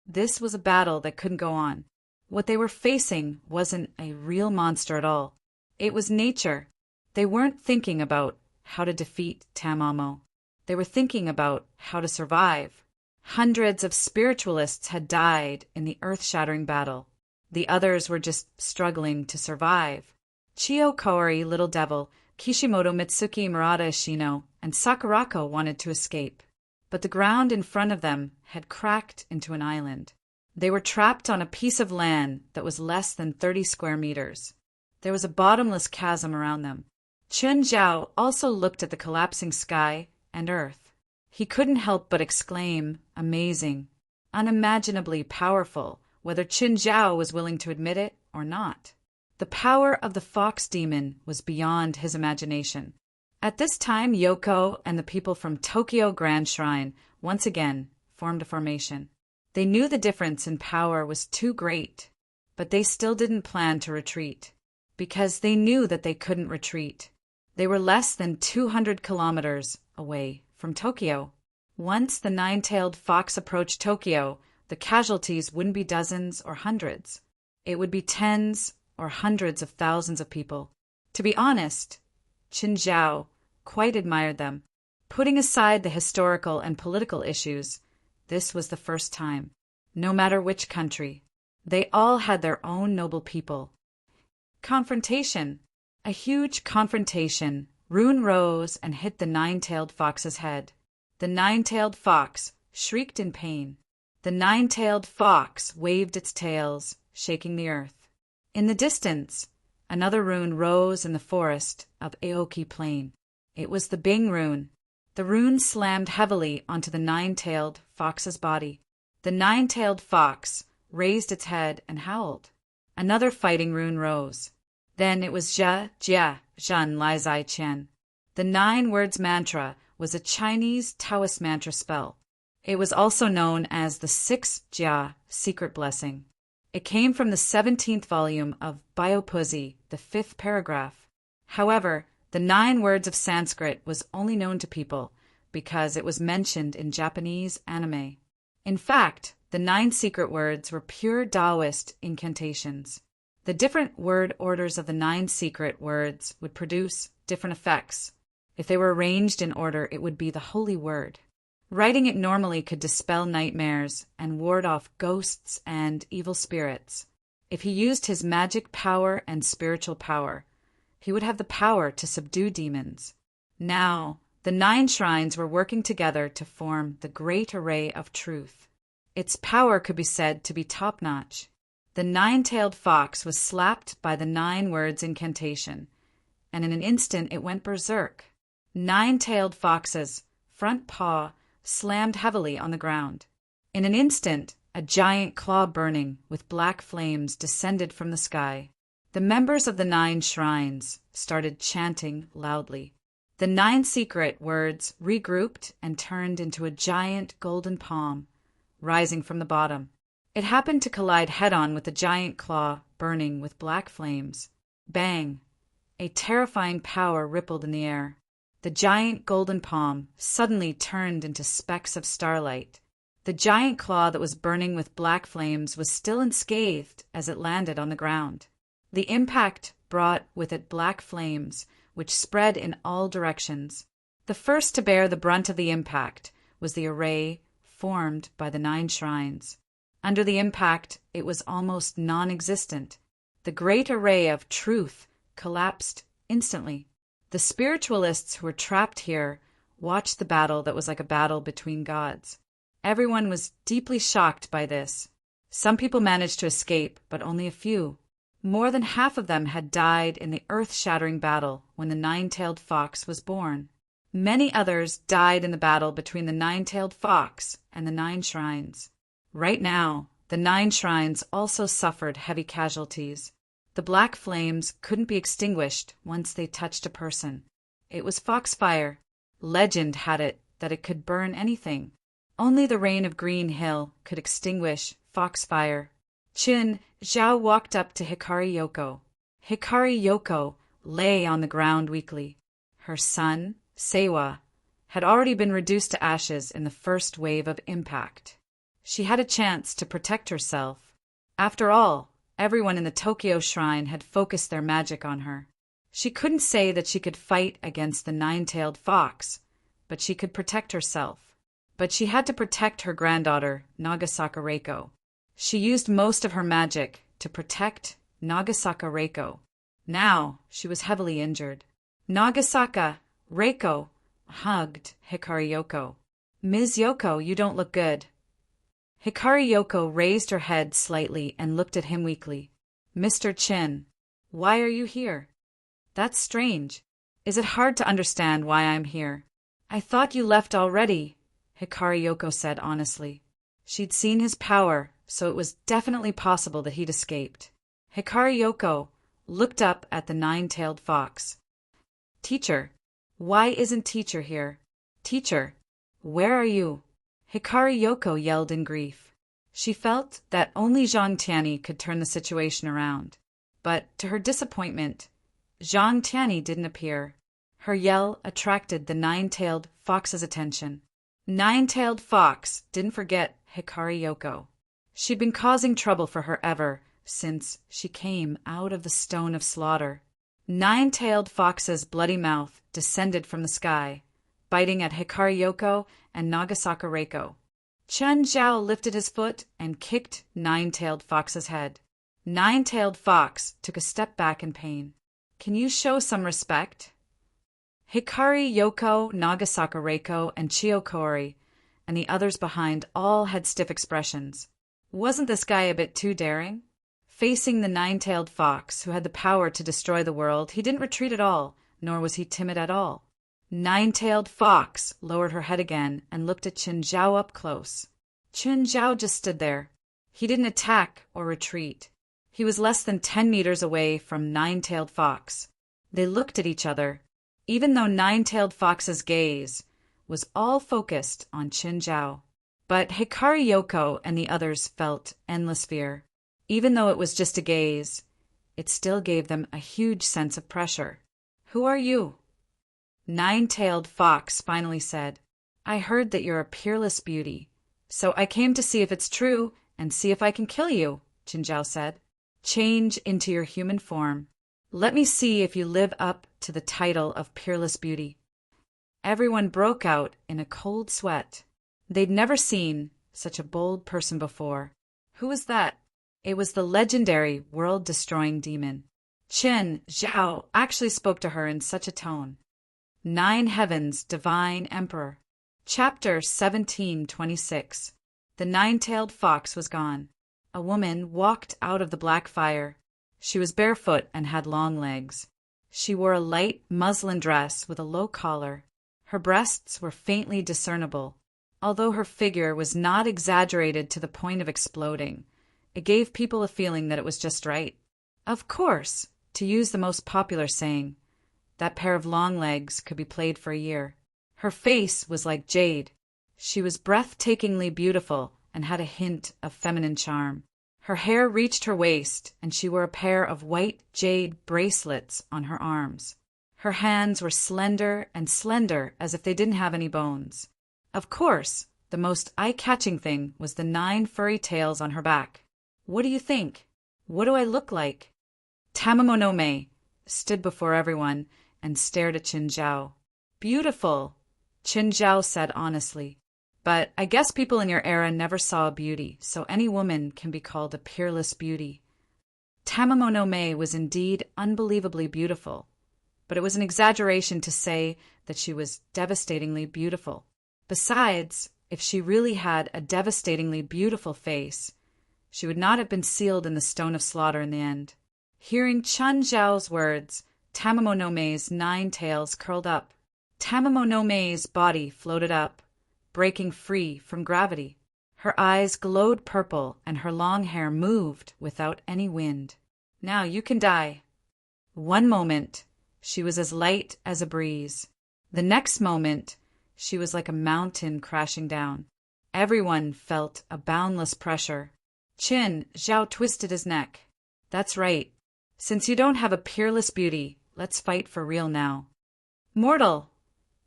This was a battle that couldn't go on. What they were facing wasn't a real monster at all. It was nature. They weren't thinking about how to defeat Tamamo. They were thinking about how to survive. Hundreds of spiritualists had died in the earth-shattering battle. The others were just struggling to survive. Chiyo Kaori, Little Devil, Kishimoto Mitsuki Murata Ishino, and Sakurako wanted to escape. But the ground in front of them had cracked into an island. They were trapped on a piece of land that was less than 30 square meters. There was a bottomless chasm around them. Chun Zhao also looked at the collapsing sky and earth. He couldn't help but exclaim, amazing, unimaginably powerful, whether Chun Zhao was willing to admit it or not. The power of the fox demon was beyond his imagination. At this time, Yoko and the people from Tokyo Grand Shrine once again formed a formation. They knew the difference in power was too great, but they still didn't plan to retreat, because they knew that they couldn't retreat. They were less than 200 kilometers away from Tokyo. Once the nine-tailed fox approached Tokyo, the casualties wouldn't be dozens or hundreds. It would be tens or hundreds of thousands of people. To be honest, Qin Zhao quite admired them. Putting aside the historical and political issues, this was the first time, no matter which country, they all had their own noble people. Confrontation. A huge confrontation. Rune rose and hit the nine-tailed fox's head. The nine-tailed fox shrieked in pain. The nine-tailed fox waved its tails, shaking the earth. In the distance, another rune rose in the forest of Aoki Plain. It was the Bing rune. The rune slammed heavily onto the nine-tailed fox's body. The nine-tailed fox raised its head and howled. Another fighting rune rose. Then it was Jia, Jia, Zhan, Lai Zai Qian. The 9 words mantra was a Chinese Taoist mantra spell. It was also known as the 6 Jia secret blessing. It came from the 17th volume of Biopoesy, the 5th paragraph. However, the 9 words of Sanskrit was only known to people because it was mentioned in Japanese anime. In fact, the 9 secret words were pure Taoist incantations. The different word orders of the 9 secret words would produce different effects. If they were arranged in order, it would be the holy word. Writing it normally could dispel nightmares and ward off ghosts and evil spirits. If he used his magic power and spiritual power, he would have the power to subdue demons. Now, the 9 shrines were working together to form the Great Array of Truth. Its power could be said to be top-notch. The 9-tailed fox was slapped by the 9 words incantation, and in an instant it went berserk. 9-tailed fox's front paw slammed heavily on the ground. In an instant, a giant claw burning with black flames descended from the sky. The members of the 9 shrines started chanting loudly. The 9 secret words regrouped and turned into a giant golden palm, rising from the bottom. It happened to collide head-on with the giant claw burning with black flames. Bang! A terrifying power rippled in the air. The giant golden palm suddenly turned into specks of starlight. The giant claw that was burning with black flames was still unscathed as it landed on the ground. The impact brought with it black flames, which spread in all directions. The first to bear the brunt of the impact was the array formed by the 9 shrines. Under the impact, it was almost non-existent. The great array of truth collapsed instantly. The spiritualists who were trapped here watched the battle that was like a battle between gods. Everyone was deeply shocked by this. Some people managed to escape, but only a few. More than half of them had died in the earth-shattering battle when the 9-tailed fox was born. Many others died in the battle between the 9-tailed fox and the 9 shrines. Right now, the 9 shrines also suffered heavy casualties. The black flames couldn't be extinguished once they touched a person. It was foxfire. Legend had it that it could burn anything. Only the rain of Green Hill could extinguish foxfire. Qin Zhao walked up to Hikari Yoko. Hikari Yoko lay on the ground weakly. Her son, Seiwa, had already been reduced to ashes in the first wave of impact. She had a chance to protect herself. After all, everyone in the Tokyo Shrine had focused their magic on her. She couldn't say that she could fight against the nine-tailed fox, but she could protect herself. But she had to protect her granddaughter, Nagasaka Reiko. She used most of her magic to protect Nagasaka Reiko. Now she was heavily injured. Nagasaka Reiko hugged Hikari Yoko. "Ms. Yoko, you don't look good." Hikari Yoko raised her head slightly and looked at him weakly. "Mr. Chin, why are you here?" "That's strange. Is it hard to understand why I'm here?" "I thought you left already," Hikari Yoko said honestly. She'd seen his power, so it was definitely possible that he'd escaped. Hikari Yoko looked up at the nine-tailed fox. "Teacher, why isn't Teacher here? Teacher, where are you?" Hikari Yoko yelled in grief. She felt that only Zhang Tianyi could turn the situation around. But to her disappointment, Zhang Tianyi didn't appear. Her yell attracted the nine-tailed fox's attention. Nine-tailed fox didn't forget Hikari Yoko. She'd been causing trouble for her ever since she came out of the Stone of Slaughter. Nine-tailed fox's bloody mouth descended from the sky, biting at Hikari Yoko and Nagasaka Reiko. Chen Zhao lifted his foot and kicked Nine-tailed fox's head. Nine-tailed fox took a step back in pain. "Can you show some respect?" Hikari Yoko, Nagasaka Reiko, and Chiyokori, and the others behind all had stiff expressions. Wasn't this guy a bit too daring? Facing the nine-tailed fox, who had the power to destroy the world, he didn't retreat at all, nor was he timid at all. Nine-tailed fox lowered her head again and looked at Qin Zhao up close. Qin Zhao just stood there. He didn't attack or retreat. He was less than 10 meters away from Nine-tailed Fox. They looked at each other, even though Nine-tailed Fox's gaze was all focused on Qin Zhao. But Hikari Yoko and the others felt endless fear. Even though it was just a gaze, it still gave them a huge sense of pressure. "Who are you?" Nine-tailed Fox finally said, "I heard that you're a peerless beauty, so I came to see if it's true and see if I can kill you," Qin Zhao said. "Change into your human form. Let me see if you live up to the title of peerless beauty." Everyone broke out in a cold sweat. They'd never seen such a bold person before. Who was that? It was the legendary world-destroying demon. Qin Zhao actually spoke to her in such a tone. Nine Heavens, Divine Emperor. Chapter 1726. The nine-tailed fox was gone. A woman walked out of the black fire. She was barefoot and had long legs. She wore a light muslin dress with a low collar. Her breasts were faintly discernible. Although her figure was not exaggerated to the point of exploding, it gave people a feeling that it was just right. Of course, to use the most popular saying, that pair of long legs could be played for a year. Her face was like jade. She was breathtakingly beautiful and had a hint of feminine charm. Her hair reached her waist, and she wore a pair of white jade bracelets on her arms. Her hands were slender as if they didn't have any bones. Of course, the most eye-catching thing was the 9 furry tails on her back. What do you think? What do I look like? Tamamonome stood before everyone and stared at Qin Zhao. "Beautiful," Qin Zhao said honestly. "But I guess people in your era never saw a beauty, so any woman can be called a peerless beauty." Tamamonome was indeed unbelievably beautiful, but it was an exaggeration to say that she was devastatingly beautiful. Besides, if she really had a devastatingly beautiful face, she would not have been sealed in the Stone of Slaughter in the end. Hearing Qin Zhao's words, Tamamonome's 9 tails curled up. Tamamonome's body floated up, breaking free from gravity. Her eyes glowed purple and her long hair moved without any wind. "Now you can die." One moment, she was as light as a breeze. The next moment, she was like a mountain crashing down. Everyone felt a boundless pressure. Qin Zhao twisted his neck. "That's right. Since you don't have a peerless beauty, let's fight for real now." "Mortal!"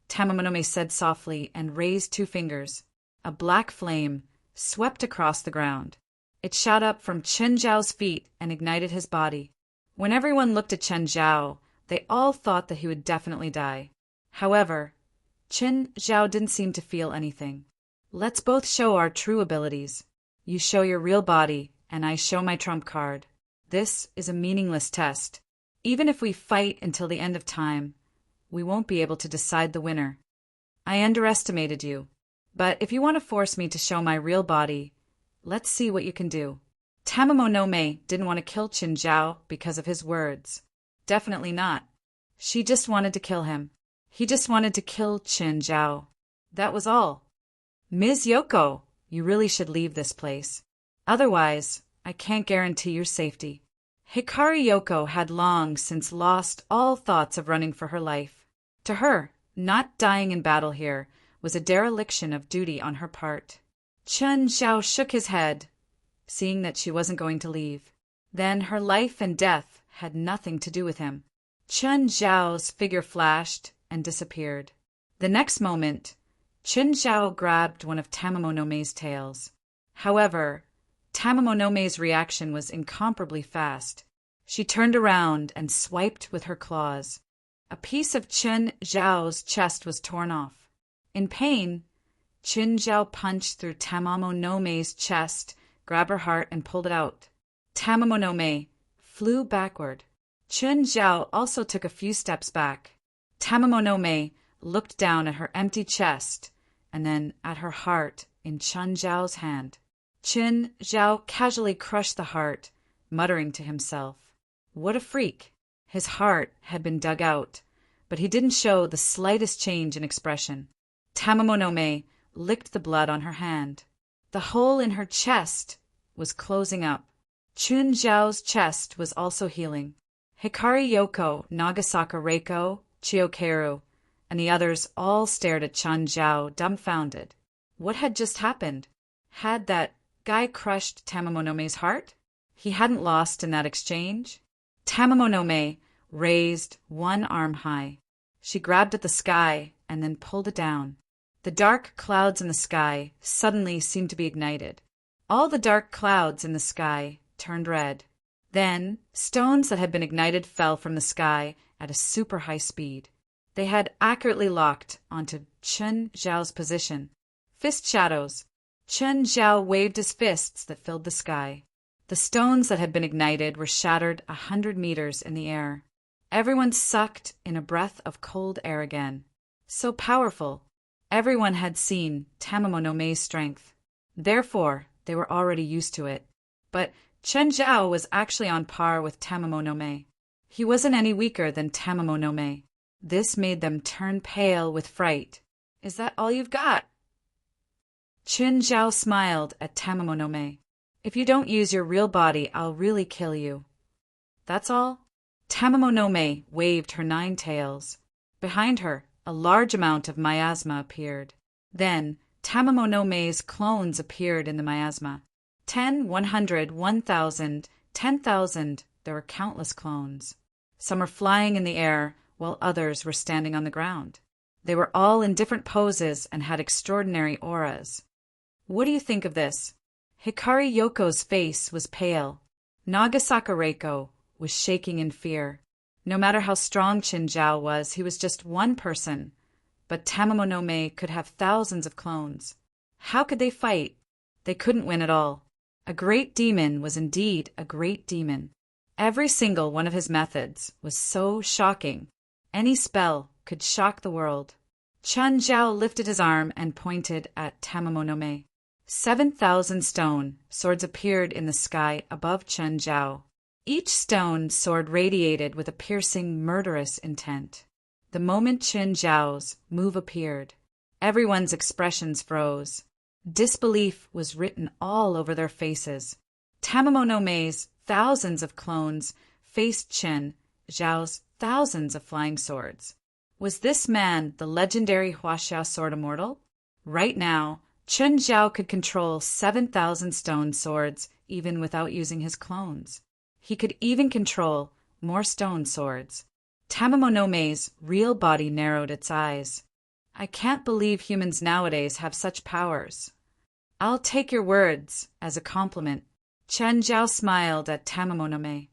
Tamamonome said softly and raised 2 fingers. A black flame swept across the ground. It shot up from Chen Zhao's feet and ignited his body. When everyone looked at Chen Zhao, they all thought that he would definitely die. However, Chen Zhao didn't seem to feel anything. Let's both show our true abilities. You show your real body, and I show my trump card. This is a meaningless test. Even if we fight until the end of time, we won't be able to decide the winner. I underestimated you, but if you want to force me to show my real body, let's see what you can do. Tamamonome didn't want to kill Chen Zhao because of his words. Definitely not. She just wanted to kill him. He just wanted to kill Chen Zhao. That was all. Ms. Yoko, you really should leave this place. Otherwise, I can't guarantee your safety. Hikari Yoko had long since lost all thoughts of running for her life. To her, not dying in battle here was a dereliction of duty on her part. Chen Zhao shook his head, seeing that she wasn't going to leave. Then her life and death had nothing to do with him. Chen Zhao's figure flashed and disappeared. The next moment, Chen Zhao grabbed one of Tamamonome's tails. However, Tamamonome's reaction was incomparably fast. She turned around and swiped with her claws. A piece of Chen Zhao's chest was torn off. In pain, Chen Zhao punched through Tamamonome's chest, grabbed her heart, and pulled it out. Tamamonome flew backward. Chen Zhao also took a few steps back. Tamamonome looked down at her empty chest and then at her heart in Chen Zhao's hand. Chen Zhao casually crushed the heart, muttering to himself, "What a freak!" His heart had been dug out, but he didn't show the slightest change in expression. Tamamonome licked the blood on her hand. The hole in her chest was closing up. Chen Zhao's chest was also healing. Hikari Yoko, Nagasaka Reiko, Chiokeru, and the others all stared at Chen Zhao, dumbfounded. What had just happened? Had that guy crushed Tamamonome's heart? He hadn't lost in that exchange? Tamamonome raised one arm high. She grabbed at the sky and then pulled it down. The dark clouds in the sky suddenly seemed to be ignited. All the dark clouds in the sky turned red. Then, stones that had been ignited fell from the sky at a super high speed. They had accurately locked onto Chen Zhao's position. Fist shadows. Chen Zhao waved his fists that filled the sky. The stones that had been ignited were shattered 100 meters in the air. Everyone sucked in a breath of cold air again. So powerful. Everyone had seen Tamamonome's strength. Therefore, they were already used to it. But Chen Zhao was actually on par with Tamamonome. He wasn't any weaker than Tamamonome. This made them turn pale with fright. "Is that all you've got?" Chen Zhao smiled at Tamamonome. "If you don't use your real body, I'll really kill you." "That's all?" Tamamonome waved her 9 tails. Behind her, a large amount of miasma appeared. Then, Tamamonome's clones appeared in the miasma. 10, 100, 1,000, 10,000, there were countless clones. Some were flying in the air, while others were standing on the ground. They were all in different poses and had extraordinary auras. What do you think of this? Hikari Yoko's face was pale. Nagasaka Reiko was shaking in fear. No matter how strong Chen Zhao was, he was just one person. But Tamamonome could have thousands of clones. How could they fight? They couldn't win at all. A great demon was indeed a great demon. Every single one of his methods was so shocking. Any spell could shock the world. Chen Zhao lifted his arm and pointed at Tamamonome. 7,000 stone swords appeared in the sky above Chen Zhao. Each stone sword radiated with a piercing, murderous intent. The moment Chen Zhao's move appeared, everyone's expressions froze. Disbelief was written all over their faces. Tamamonome's thousands of clones faced Chen Zhao's thousands of flying swords. Was this man the legendary Huaxia sword immortal? Right now, Chen Zhao could control 7,000 stone swords even without using his clones. He could even control more stone swords. Tamamonome's real body narrowed its eyes. I can't believe humans nowadays have such powers. I'll take your words as a compliment. Chen Zhao smiled at Tamamonome.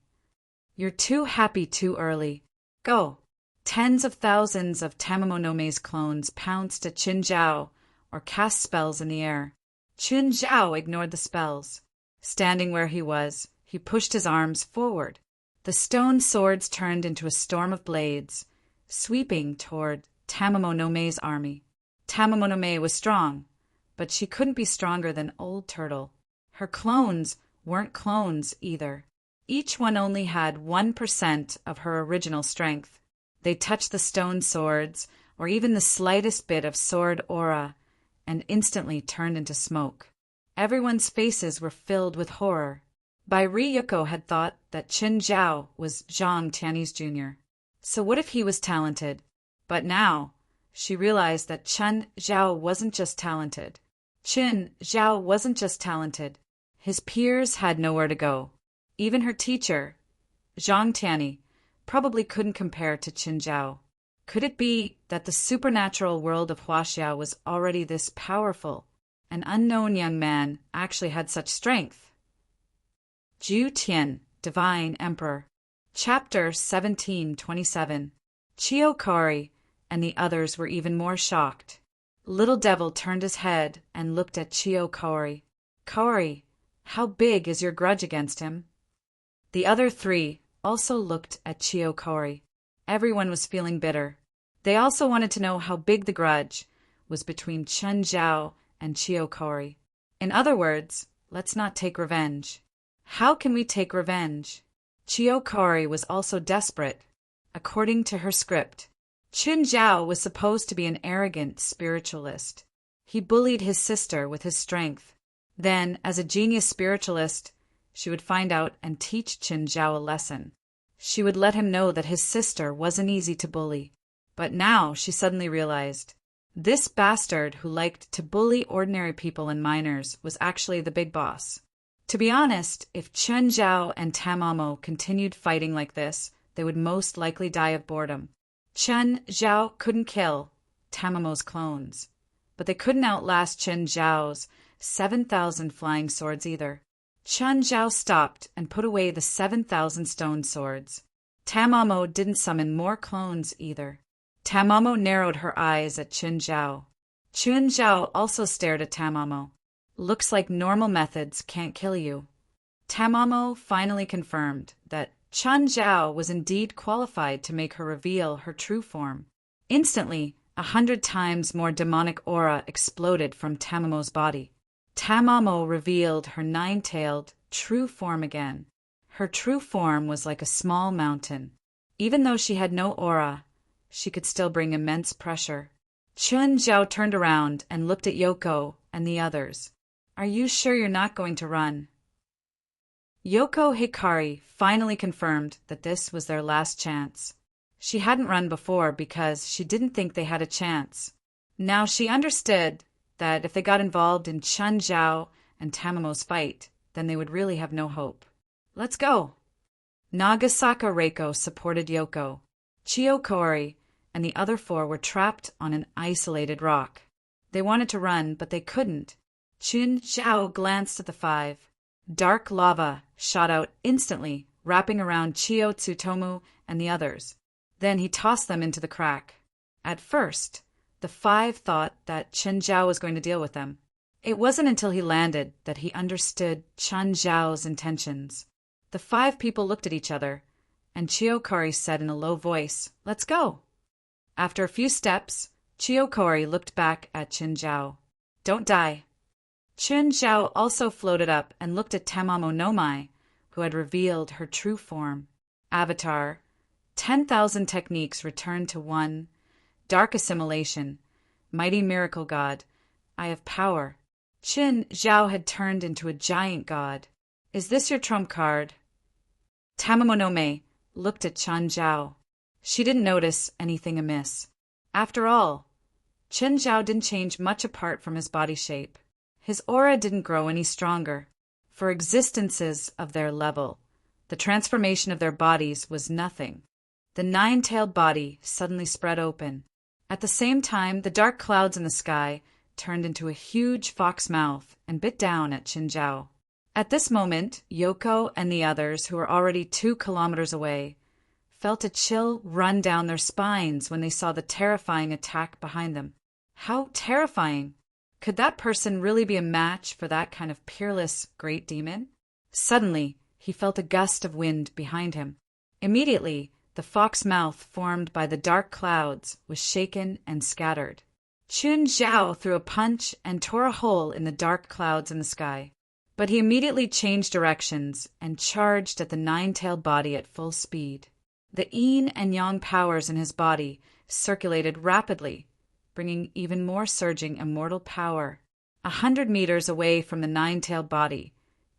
You're too happy too early. Go. Tens of thousands of Tamamonome's clones pounced at Qin Zhao or cast spells in the air. Qin Zhao ignored the spells. Standing where he was, he pushed his arms forward. The stone swords turned into a storm of blades, sweeping toward Tamamonome's army. Tamamonome was strong, but she couldn't be stronger than Old Turtle. Her clones weren't clones either. Each one only had 1% of her original strength. They touched the stone swords, or even the slightest bit of sword aura, and instantly turned into smoke. Everyone's faces were filled with horror. Bai Ryuko had thought that Qin Zhao was Zhang Tianyi's junior. So what if he was talented? But now, she realized that Qin Zhao wasn't just talented. Qin Zhao wasn't just talented. His peers had nowhere to go. Even her teacher, Zhang Tianyi, probably couldn't compare to Qin Zhao. Could it be that the supernatural world of Huaxiao was already this powerful? An unknown young man actually had such strength. Ju Tian, Divine Emperor. Chapter 1727. Chiyo and the others were even more shocked. Little Devil turned his head and looked at Chiyo Kaori. Kaori, how big is your grudge against him? The other three also looked at Chiyo Kaori. Everyone was feeling bitter. They also wanted to know how big the grudge was between Chen Zhao and Chiyo Kaori. In other words, let's not take revenge. How can we take revenge? Chiyo Kaori was also desperate. According to her script, Chen Zhao was supposed to be an arrogant spiritualist. He bullied his sister with his strength. Then, as a genius spiritualist, she would find out and teach Chen Zhao a lesson. She would let him know that his sister wasn't easy to bully. But now she suddenly realized, this bastard who liked to bully ordinary people and minors was actually the big boss. To be honest, if Chen Zhao and Tamamo continued fighting like this, they would most likely die of boredom. Chen Zhao couldn't kill Tamamo's clones, but they couldn't outlast Chen Zhao's 7,000 flying swords either. Chen Zhao stopped and put away the 7,000 stone swords. Tamamo didn't summon more clones either. Tamamo narrowed her eyes at Qin Zhao. Qin Zhao also stared at Tamamo. Looks like normal methods can't kill you. Tamamo finally confirmed that Chen Zhao was indeed qualified to make her reveal her true form. Instantly, 100 times more demonic aura exploded from Tamamo's body. Tamamo revealed her nine-tailed, true form again. Her true form was like a small mountain. Even though she had no aura, she could still bring immense pressure. Chen Zhao turned around and looked at Yoko and the others. Are you sure you're not going to run? Yoko Hikari finally confirmed that this was their last chance. She hadn't run before because she didn't think they had a chance. Now she understood that if they got involved in Chen Zhao and Tamamo's fight, then they would really have no hope. Let's go! Nagasaka Reiko supported Yoko. Chiyo Kaori and the other four were trapped on an isolated rock. They wanted to run, but they couldn't. Qin Zhao glanced at the five. Dark lava shot out instantly, wrapping around Chiyo Tsutomu and the others. Then he tossed them into the crack. At first, the five thought that Chen Zhao was going to deal with them. It wasn't until he landed that he understood Chen Zhao's intentions. The five people looked at each other, and Chiyo Kaori said in a low voice, "Let's go." After a few steps, Chiyo Kaori looked back at Qin Zhao. "Don't die." Qin Zhao also floated up and looked at Tamamo no Mai, who had revealed her true form. Avatar. 10,000 techniques returned to one. Dark assimilation. Mighty miracle god. I have power. Qin Zhao had turned into a giant god. Is this your trump card? Tamamo no Mai looked at Chen Zhao. She didn't notice anything amiss. After all, Qin Zhao didn't change much apart from his body shape. His aura didn't grow any stronger. For existences of their level, the transformation of their bodies was nothing. The nine-tailed body suddenly spread open. At the same time, the dark clouds in the sky turned into a huge fox mouth and bit down at Qin Zhao. At this moment, Yoko and the others, who were already 2 kilometers away, felt a chill run down their spines when they saw the terrifying attack behind them. How terrifying! Could that person really be a match for that kind of peerless great demon? Suddenly, he felt a gust of wind behind him. Immediately, the fox mouth formed by the dark clouds was shaken and scattered. Qin Zhao threw a punch and tore a hole in the dark clouds in the sky. But he immediately changed directions and charged at the 9-tailed body at full speed. The yin and yang powers in his body circulated rapidly, bringing even more surging immortal power. 100 meters away from the 9-tailed body,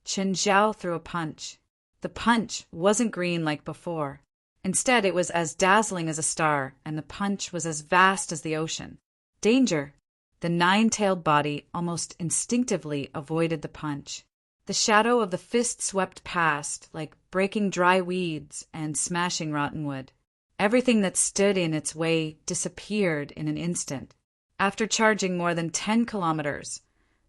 Qin Zhao threw a punch. The punch wasn't green like before. Instead, it was as dazzling as a star, and the punch was as vast as the ocean. Danger! The 9-tailed body almost instinctively avoided the punch. The shadow of the fist swept past, like breaking dry weeds and smashing rotten wood. Everything that stood in its way disappeared in an instant. After charging more than 10 kilometers,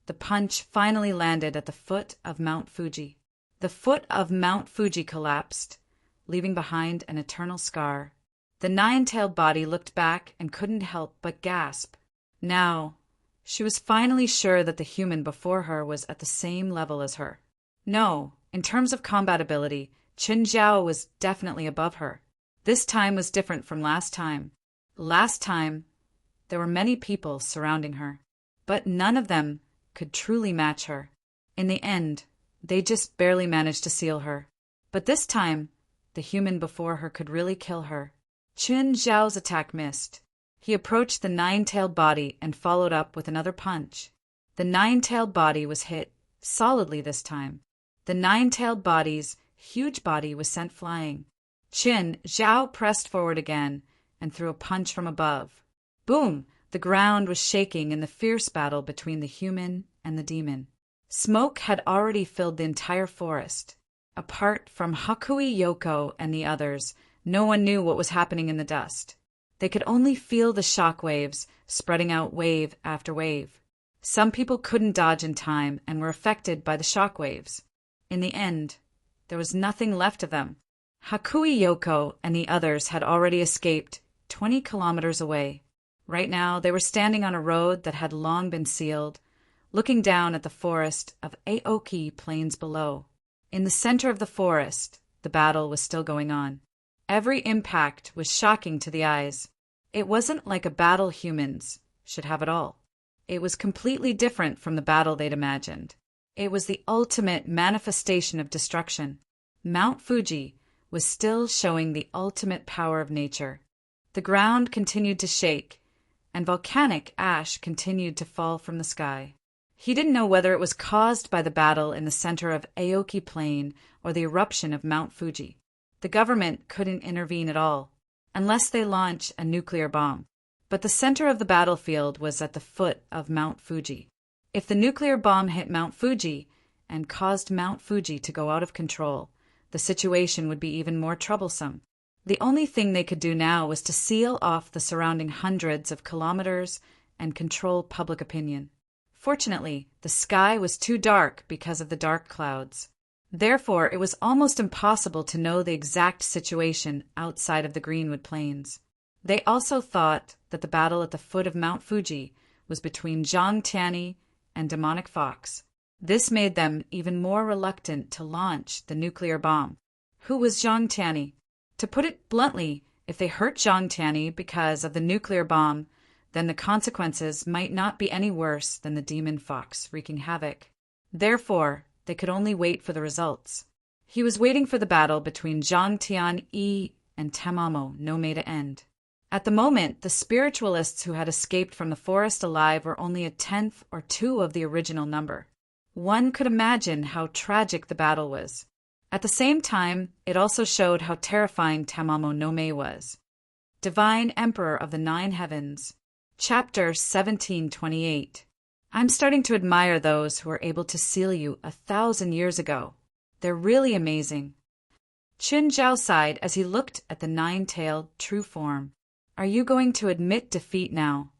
the punch finally landed at the foot of Mount Fuji. The foot of Mount Fuji collapsed, leaving behind an eternal scar. The 9-tailed body looked back and couldn't help but gasp. Now, she was finally sure that the human before her was at the same level as her. No, in terms of combat ability, Qin Zhao was definitely above her. This time was different from last time. Last time, there were many people surrounding her, but none of them could truly match her. In the end, they just barely managed to seal her. But this time, the human before her could really kill her. Qin Zhao's attack missed. He approached the 9-tailed body and followed up with another punch. The 9-tailed body was hit solidly this time. The 9-tailed body's huge body was sent flying. Qin Zhao pressed forward again and threw a punch from above. Boom! The ground was shaking in the fierce battle between the human and the demon. Smoke had already filled the entire forest. Apart from Hakui, Yoko, and the others, no one knew what was happening in the dust. They could only feel the shock waves spreading out wave after wave. Some people couldn't dodge in time and were affected by the shock waves. In the end, there was nothing left of them. Hakui, Yoko, and the others had already escaped 20 kilometers away. Right now, they were standing on a road that had long been sealed, looking down at the forest of Aoki plains below. In the center of the forest, the battle was still going on. Every impact was shocking to the eyes. It wasn't like a battle humans should have at all. It was completely different from the battle they'd imagined. It was the ultimate manifestation of destruction. Mount Fuji was still showing the ultimate power of nature. The ground continued to shake, and volcanic ash continued to fall from the sky. He didn't know whether it was caused by the battle in the center of Aoki Plain or the eruption of Mount Fuji. The government couldn't intervene at all, unless they launch a nuclear bomb. But the center of the battlefield was at the foot of Mount Fuji. If the nuclear bomb hit Mount Fuji and caused Mount Fuji to go out of control, the situation would be even more troublesome. The only thing they could do now was to seal off the surrounding hundreds of kilometers and control public opinion. Fortunately, the sky was too dark because of the dark clouds. Therefore, it was almost impossible to know the exact situation outside of the Greenwood Plains. They also thought that the battle at the foot of Mount Fuji was between Zhang Tianyi and Demonic Fox. This made them even more reluctant to launch the nuclear bomb. Who was Zhang Tianyi? To put it bluntly, if they hurt Zhang Tianyi because of the nuclear bomb, then the consequences might not be any worse than the demon fox wreaking havoc. Therefore, they could only wait for the results. He was waiting for the battle between Zhang Tianyi and Tamamo no May to end. At the moment, the spiritualists who had escaped from the forest alive were only 1/10 or 2 of the original number. One could imagine how tragic the battle was. At the same time, it also showed how terrifying Tamamo no May was. Divine Emperor of the 9 Heavens. Chapter 1728. I'm starting to admire those who were able to seal you 1,000 years ago. They're really amazing. Qin Zhao sighed as he looked at the 9-tailed true form. Are you going to admit defeat now?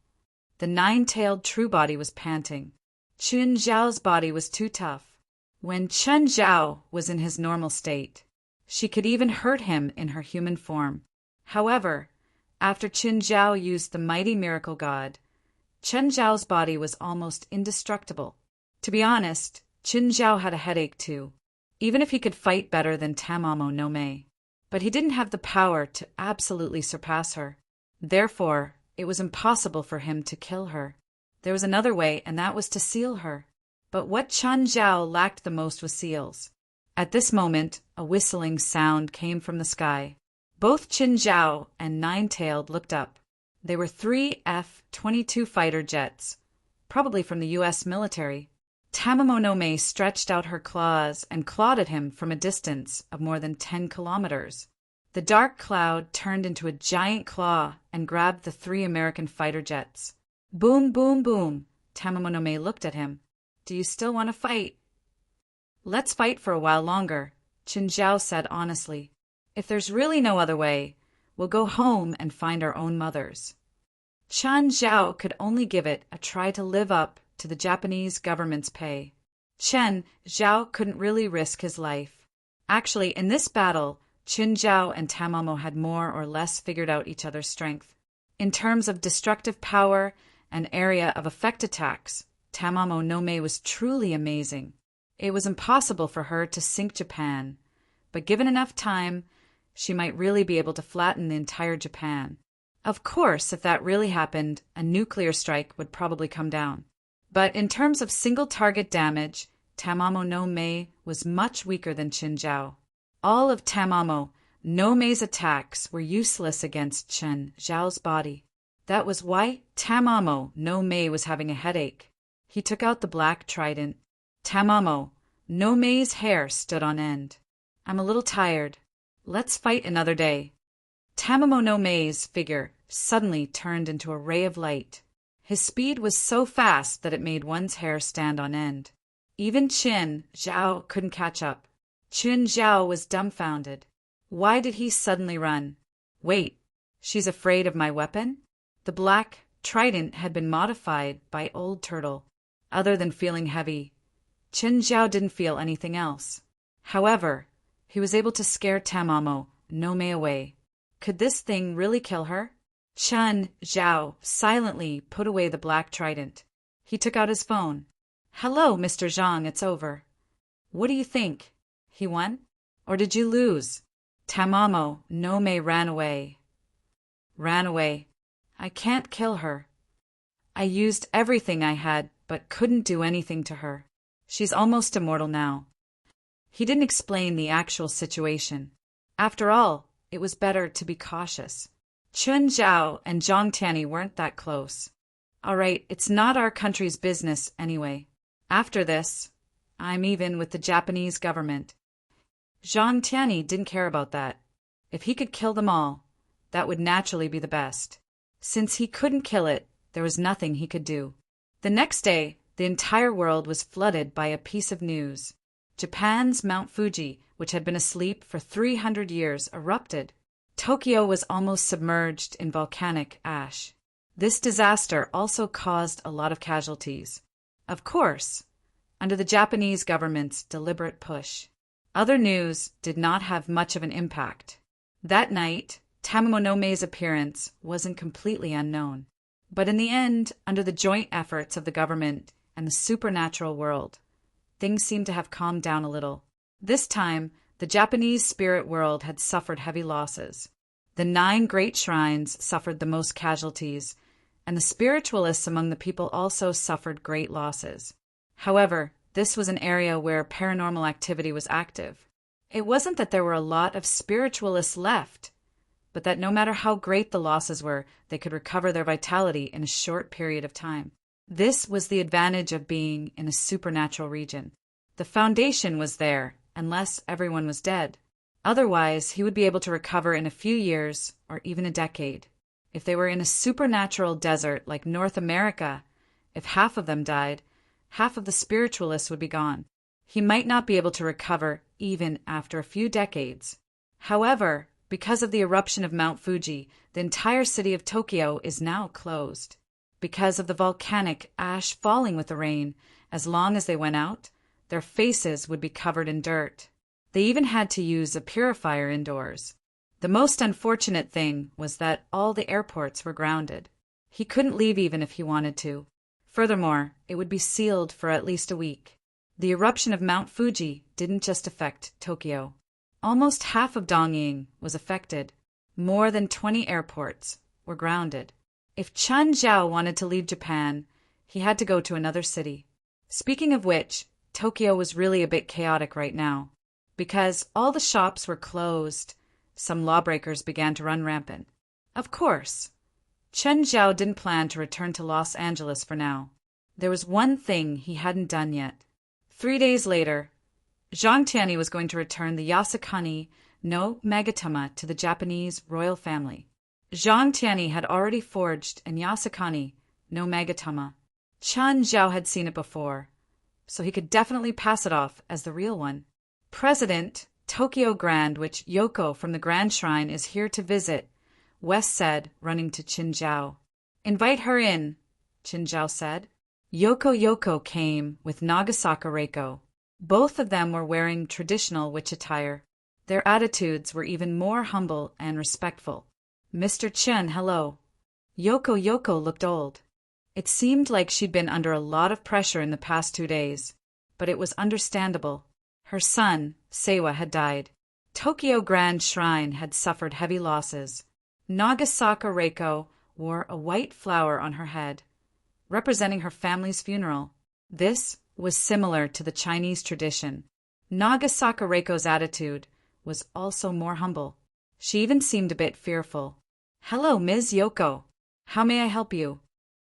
The nine-tailed true body was panting. Chen Zhao's body was too tough. When Chen Zhao was in his normal state, she could even hurt him in her human form. However, after Chen Zhao used the mighty miracle god, Chen Zhao's body was almost indestructible. To be honest, Chen Zhao had a headache too, even if he could fight better than Tamamo no Mei. But he didn't have the power to absolutely surpass her. Therefore, it was impossible for him to kill her. There was another way, and that was to seal her. But what Chen Zhao lacked the most was seals. At this moment, a whistling sound came from the sky. Both Chen Zhao and Nine-Tailed looked up. They were 3 F-22 fighter jets, probably from the U.S. military. Tamamo no Mei stretched out her claws and clawed at him from a distance of more than 10 kilometers. The dark cloud turned into a giant claw and grabbed the 3 American fighter jets. Boom, boom, boom. Tamamo no Mei looked at him. Do you still want to fight? Let's fight for a while longer, Chen Zhao said honestly. If there's really no other way, we'll go home and find our own mothers. Chen Zhao could only give it a try to live up to the Japanese government's pay. Chen Zhao couldn't really risk his life. Actually, in this battle, Chen Zhao and Tamamo had more or less figured out each other's strength. In terms of destructive power and area of effect attacks, Tamamo no Mei was truly amazing. It was impossible for her to sink Japan, but given enough time, she might really be able to flatten the entire Japan. Of course, if that really happened, a nuclear strike would probably come down. But in terms of single target damage, Tamamo no Mei was much weaker than Chen Zhao. All of Tamamo no Mei's attacks were useless against Chen Zhao's body. That was why Tamamo no Mei was having a headache. He took out the black trident. Tamamo no Mei's hair stood on end. I'm a little tired. Let's fight another day. Tamamo no Mei's figure suddenly turned into a ray of light. His speed was so fast that it made one's hair stand on end. Even Chen Zhao couldn't catch up. Chen Zhao was dumbfounded. Why did he suddenly run? Wait, she's afraid of my weapon? The black trident had been modified by Old Turtle. Other than feeling heavy, Chen Zhao didn't feel anything else. However, he was able to scare Tamamo no Mei away. Could this thing really kill her? Chen Zhao silently put away the black trident. He took out his phone. Hello, Mr. Zhang, it's over. What do you think? He won? Or did you lose? Tamamo no Mei ran away. Ran away. I can't kill her. I used everything I had, but couldn't do anything to her. She's almost immortal now. He didn't explain the actual situation. After all, it was better to be cautious. Chen Zhao and Zhang Tianyi weren't that close. All right, it's not our country's business anyway. After this, I'm even with the Japanese government. Zhang Tianyi didn't care about that. If he could kill them all, that would naturally be the best. Since he couldn't kill it, there was nothing he could do. The next day, the entire world was flooded by a piece of news. Japan's Mount Fuji, which had been asleep for 300 years, erupted. Tokyo was almost submerged in volcanic ash. This disaster also caused a lot of casualties. Of course, under the Japanese government's deliberate push. Other news did not have much of an impact. That night, Tamamo no Mei's appearance wasn't completely unknown. But in the end, under the joint efforts of the government and the supernatural world, things seemed to have calmed down a little. This time, the Japanese spirit world had suffered heavy losses. The 9 great shrines suffered the most casualties, and the spiritualists among the people also suffered great losses. However, this was an area where paranormal activity was active. It wasn't that there were a lot of spiritualists left, but that no matter how great the losses were, they could recover their vitality in a short period of time. This was the advantage of being in a supernatural region. The foundation was there, unless everyone was dead. Otherwise, he would be able to recover in a few years or even a decade. If they were in a supernatural desert like North America, if half of them died, half of the spiritualists would be gone. He might not be able to recover even after a few decades. However, Because of the eruption of Mount Fuji, the entire city of Tokyo is now closed. Because of the volcanic ash falling with the rain, as long as they went out, their faces would be covered in dirt. They even had to use a purifier indoors. The most unfortunate thing was that all the airports were grounded. He couldn't leave even if he wanted to. Furthermore, it would be sealed for at least a week. The eruption of Mount Fuji didn't just affect Tokyo. Almost half of Dongying was affected. More than 20 airports were grounded. If Chen Zhao wanted to leave Japan, he had to go to another city. Speaking of which, Tokyo was really a bit chaotic right now. Because all the shops were closed, some lawbreakers began to run rampant. Of course, Chen Zhao didn't plan to return to Los Angeles for now. There was one thing he hadn't done yet. 3 days later, Zhang Tianyi was going to return the Yasukuni no Magatama to the Japanese royal family. Zhang Tianyi had already forged an Yasukuni no Magatama. Chen Zhao had seen it before, so he could definitely pass it off as the real one. President, Tokyo Grand, which Yoko from the Grand Shrine is here to visit, West said, running to Qin Zhao. Invite her in, Qin Zhao said. Yoko came with Nagasaka Reiko. Both of them were wearing traditional witch attire. Their attitudes were even more humble and respectful. Mr. Chen, hello. Yoko looked old. It seemed like she'd been under a lot of pressure in the past 2 days, but it was understandable. Her son, Seiwa, had died. Tokyo Grand Shrine had suffered heavy losses. Nagasaka Reiko wore a white flower on her head, representing her family's funeral. This was similar to the Chinese tradition. Nagasaka Reiko's attitude was also more humble. She even seemed a bit fearful. Hello, Ms. Yoko. How may I help you?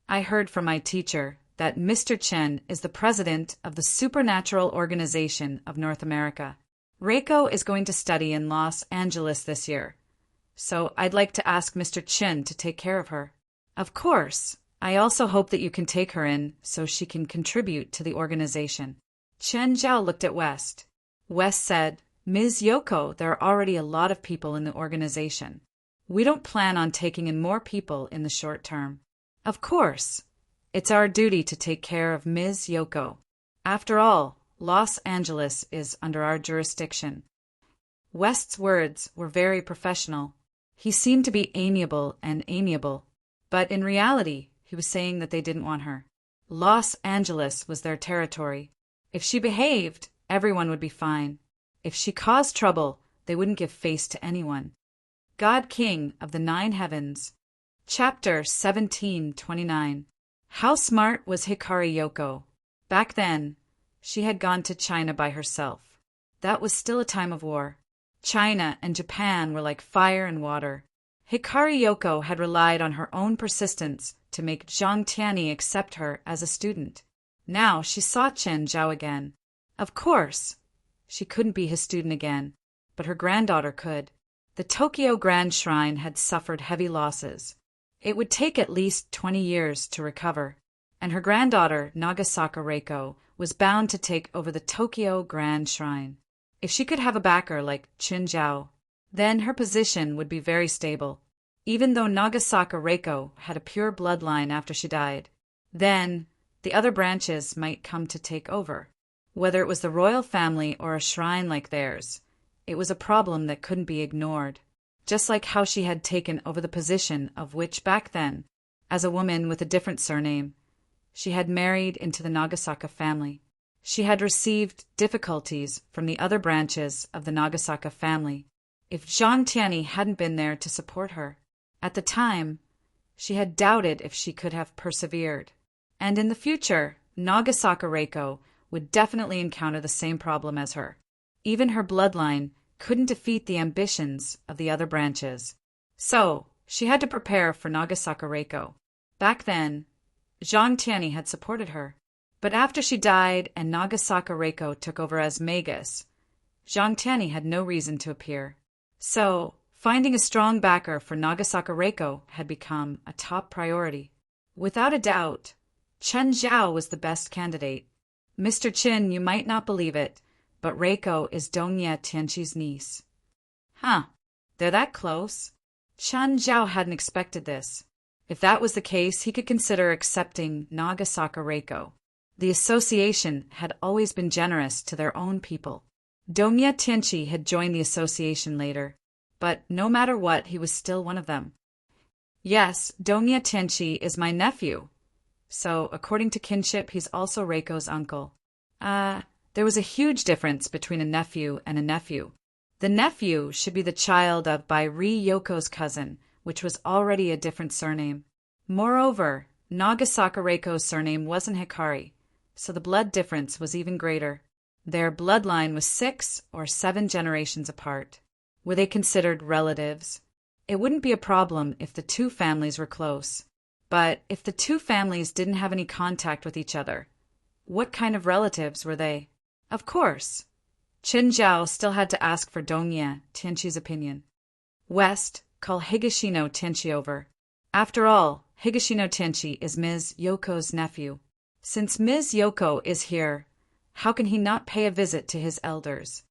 I heard from my teacher that Mr. Chen is the president of the Supernatural Organization of North America. Reiko is going to study in Los Angeles this year, so I'd like to ask Mr. Chen to take care of her. Of course. I also hope that you can take her in so she can contribute to the organization. Chen Zhao looked at West. West said, Ms. Yoko, there are already a lot of people in the organization. We don't plan on taking in more people in the short term. Of course. It's our duty to take care of Ms. Yoko. After all, Los Angeles is under our jurisdiction. West's words were very professional. He seemed to be amiable, but in reality, he was saying that they didn't want her. Los Angeles was their territory. If she behaved, everyone would be fine. If she caused trouble, they wouldn't give face to anyone. God King of the Nine Heavens. Chapter 1729. How smart was Hikari Yoko? Back then, she had gone to China by herself. That was still a time of war. China and Japan were like fire and water. Hikari Yoko had relied on her own persistence to make Zhang Tianyi accept her as a student. Now she saw Chen Zhao again. Of course, she couldn't be his student again, but her granddaughter could. The Tokyo Grand Shrine had suffered heavy losses. It would take at least 20 years to recover, and her granddaughter, Nagasaka Reiko, was bound to take over the Tokyo Grand Shrine. If she could have a backer like Qin Zhao, then her position would be very stable. Even though Nagasaka Reiko had a pure bloodline after she died, then the other branches might come to take over. Whether it was the royal family or a shrine like theirs, it was a problem that couldn't be ignored. Just like how she had taken over the position of witch back then, as a woman with a different surname. She had married into the Nagasaka family. She had received difficulties from the other branches of the Nagasaka family. If Zhang Tianyi hadn't been there to support her, at the time, she had doubted if she could have persevered. And in the future, Nagasaka Reiko would definitely encounter the same problem as her. Even her bloodline couldn't defeat the ambitions of the other branches. So, she had to prepare for Nagasaka Reiko. Back then, Zhang Tianyi had supported her. But after she died and Nagasaka Reiko took over as Magus, Zhang Tianyi had no reason to appear. So, finding a strong backer for Nagasaka Reiko had become a top priority. Without a doubt, Chen Zhao was the best candidate. Mr. Qin, you might not believe it, but Reiko is Dong Ye Tianqi's niece. Huh. They're that close? Chen Zhao hadn't expected this. If that was the case, he could consider accepting Nagasaka Reiko. The association had always been generous to their own people. Dongya Tianqi had joined the association later, but no matter what, he was still one of them. Yes, Dongya Tianqi is my nephew. So, according to kinship, he's also Reiko's uncle. There was a huge difference between a nephew and a nephew. The nephew should be the child of by Ri Yoko's cousin, which was already a different surname. Moreover, Nagasaka Reiko's surname wasn't Hikari, so the blood difference was even greater. Their bloodline was 6 or 7 generations apart. Were they considered relatives? It wouldn't be a problem if the two families were close. But if the two families didn't have any contact with each other, what kind of relatives were they? Of course, Qin Zhao still had to ask for Dongya Tianqi's opinion. West, call Higashino Tianqi over. After all, Higashino Tianqi is Ms. Yoko's nephew. Since Ms. Yoko is here, how can he not pay a visit to his elders?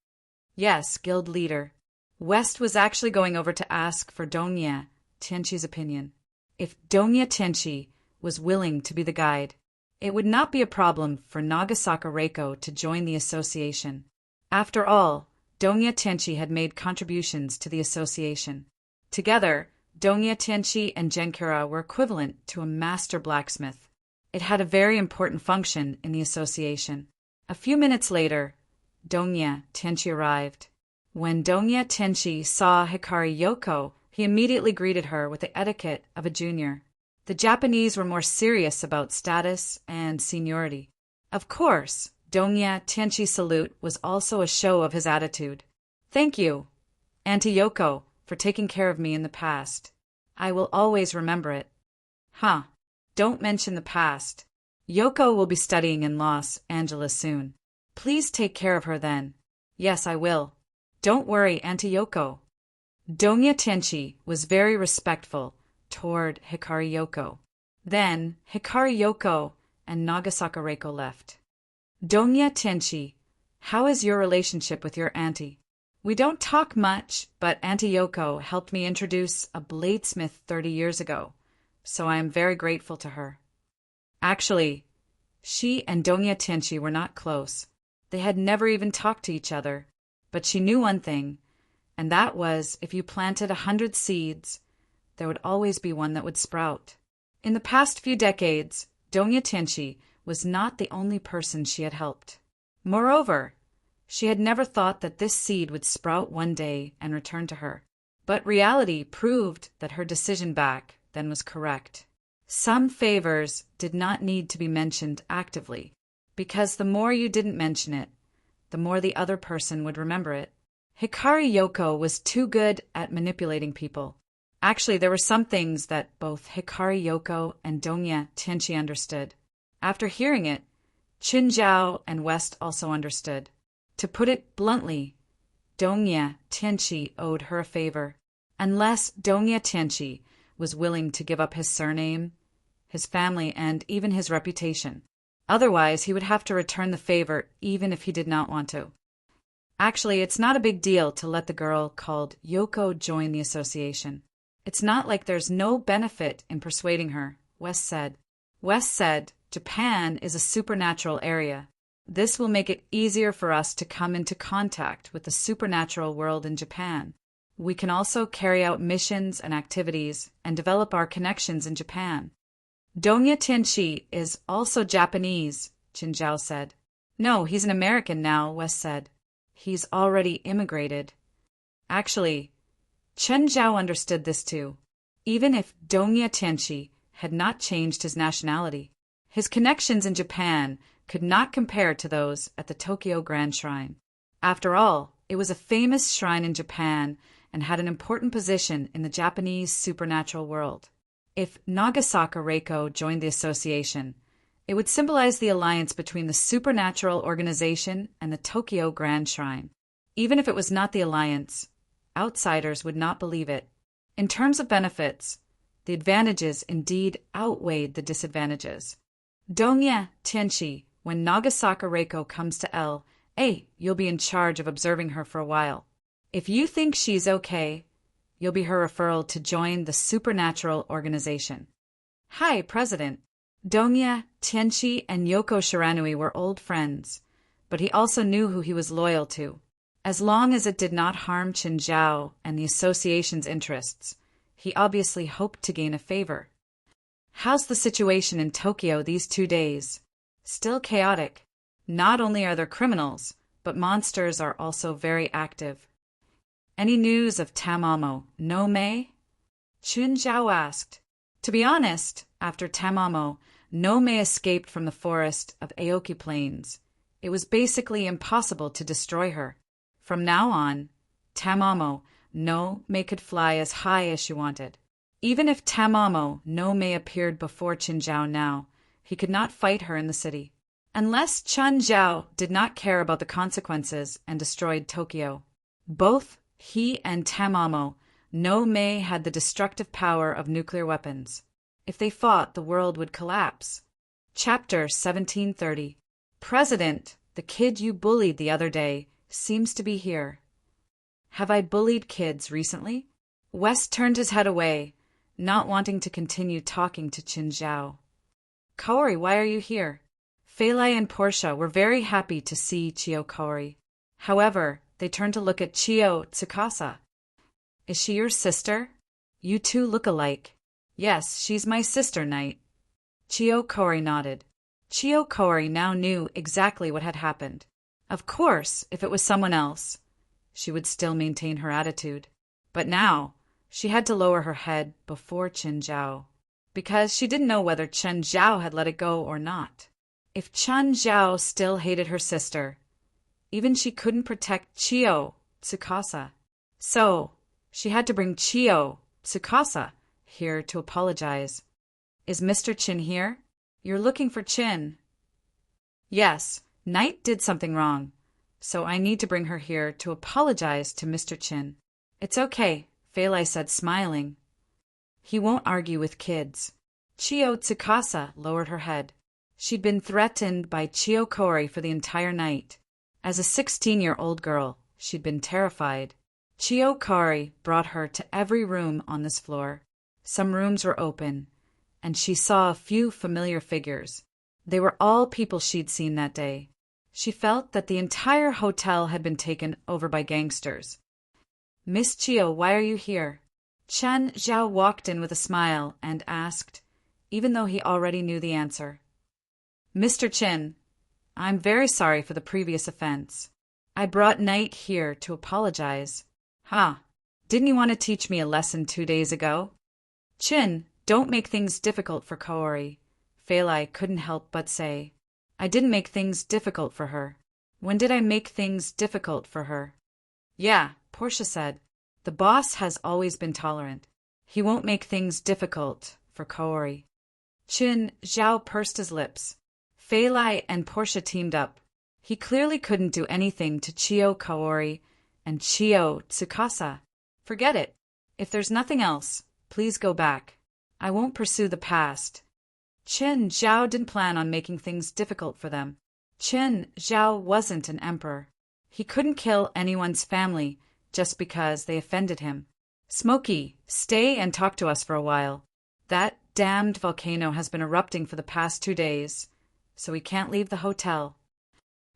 Yes, guild leader. West was actually going over to ask for Dongya Tianqi's opinion. If Dongya Tianqi was willing to be the guide, it would not be a problem for Nagasaka Reiko to join the association. After all, Dongya Tianqi had made contributions to the association. Together, Dongya Tianqi and Genkura were equivalent to a master blacksmith. It had a very important function in the association. A few minutes later, Dongya Tianqi arrived. When Dongya Tianqi saw Hikari Yoko, he immediately greeted her with the etiquette of a junior. The Japanese were more serious about status and seniority. Of course, Dongya Tianqi's salute was also a show of his attitude. Thank you, Auntie Yoko, for taking care of me in the past. I will always remember it. Don't mention the past. Yoko will be studying in Los Angeles soon. Please take care of her then. Yes, I will. Don't worry, Auntie Yoko. Dongya Tianqi was very respectful toward Hikari Yoko. Then, Hikari Yoko and Nagasaka Reiko left. Dongya Tianqi, how is your relationship with your auntie? We don't talk much, but Auntie Yoko helped me introduce a bladesmith 30 years ago, so I am very grateful to her. Actually, she and Dongya Tianqi were not close. They had never even talked to each other, but she knew one thing, and that was if you planted 100 seeds, there would always be one that would sprout. In the past few decades, Dongya Tianqi was not the only person she had helped. Moreover, she had never thought that this seed would sprout one day and return to her. But reality proved that her decision back then was correct. Some favors did not need to be mentioned actively, because the more you didn't mention it, the more the other person would remember it. Hikari Yoko was too good at manipulating people. Actually, there were some things that both Hikari Yoko and Dongya Tianqi understood. After hearing it, Qin Zhao and West also understood. To put it bluntly, Dongya Tianqi owed her a favor. Unless Dongya Tianqi was willing to give up his surname, his family, and even his reputation. Otherwise, he would have to return the favor even if he did not want to. Actually, it's not a big deal to let the girl called Yoko join the association. It's not like there's no benefit in persuading her, West said. West said, Japan is a supernatural area. This will make it easier for us to come into contact with the supernatural world in Japan. We can also carry out missions and activities and develop our connections in Japan. Dongya Tianqi is also Japanese, Qin Zhao said. No, he's an American now, West said. He's already immigrated. Actually, Qin Zhao understood this too. Even if Dongya Tianqi had not changed his nationality, his connections in Japan could not compare to those at the Tokyo Grand Shrine. After all, it was a famous shrine in Japan and had an important position in the Japanese supernatural world. If Nagasaka Reiko joined the association, it would symbolize the alliance between the supernatural organization and the Tokyo Grand Shrine. Even if it was not the alliance, outsiders would not believe it. In terms of benefits, the advantages indeed outweighed the disadvantages. Dongya Tianqi, when Nagasaka Reiko comes to LA, you'll be in charge of observing her for a while. If you think she's okay, you'll be her referral to join the supernatural organization. Hi, President. Dongya, Tianchi, and Yoko Shiranui were old friends, but he also knew who he was loyal to. As long as it did not harm Qin Zhao and the association's interests, he obviously hoped to gain a favor. How's the situation in Tokyo these 2 days? Still chaotic. Not only are there criminals, but monsters are also very active. Any news of Tamamo, no Mei? Qin Zhao asked. To be honest, after Tamamo, no Mei escaped from the forest of Aoki Plains. It was basically impossible to destroy her. From now on, Tamamo, no Mei could fly as high as she wanted. Even if Tamamo, no Mei appeared before Qin Zhao now, he could not fight her in the city. Unless Qin Zhao did not care about the consequences and destroyed Tokyo. Both he and Tamamo, no Mei had the destructive power of nuclear weapons. If they fought, the world would collapse. Chapter 1730. President, the kid you bullied the other day, seems to be here. Have I bullied kids recently? West turned his head away, not wanting to continue talking to Qin Zhao. Kaori, why are you here? Feilai and Portia were very happy to see Chiyo Kaori. However, they turned to look at Chiyo Tsukasa. Is she your sister? You two look alike. Yes, she's my sister, Knight. Chiyo Kaori nodded. Chiyo Kaori now knew exactly what had happened. Of course, if it was someone else, she would still maintain her attitude. But now, she had to lower her head before Qin Zhao, because she didn't know whether Qin Zhao had let it go or not. If Qin Zhao still hated her sister, even she couldn't protect Chiyo Tsukasa. So, she had to bring Chiyo Tsukasa here to apologize. Is Mr. Qin here? You're looking for Qin. Yes, Knight did something wrong, so I need to bring her here to apologize to Mr. Qin. It's okay, Feilai said, smiling. He won't argue with kids. Chiyo Tsukasa lowered her head. She'd been threatened by Chiyo Kaori for the entire night. As a 16-year-old girl, she'd been terrified. Chiyo Kaori brought her to every room on this floor. Some rooms were open, and she saw a few familiar figures. They were all people she'd seen that day. She felt that the entire hotel had been taken over by gangsters. Miss Chiyo, why are you here? Qin Zhao walked in with a smile and asked, even though he already knew the answer. Mr. Qin, I'm very sorry for the previous offense. I brought Knight here to apologize. Didn't you want to teach me a lesson 2 days ago? Qin, don't make things difficult for Kaori. Feilai couldn't help but say. I didn't make things difficult for her. When did I make things difficult for her? Yeah, Portia said. The boss has always been tolerant. He won't make things difficult for Kaori. Qin Zhao pursed his lips. Feilai and Portia teamed up. He clearly couldn't do anything to Chiyo Kaori and Chiyo Tsukasa. Forget it. If there's nothing else, please go back. I won't pursue the past. Qin Zhao didn't plan on making things difficult for them. Qin Zhao wasn't an emperor. He couldn't kill anyone's family just because they offended him. Smokey, stay and talk to us for a while. That damned volcano has been erupting for the past 2 days, so we can't leave the hotel.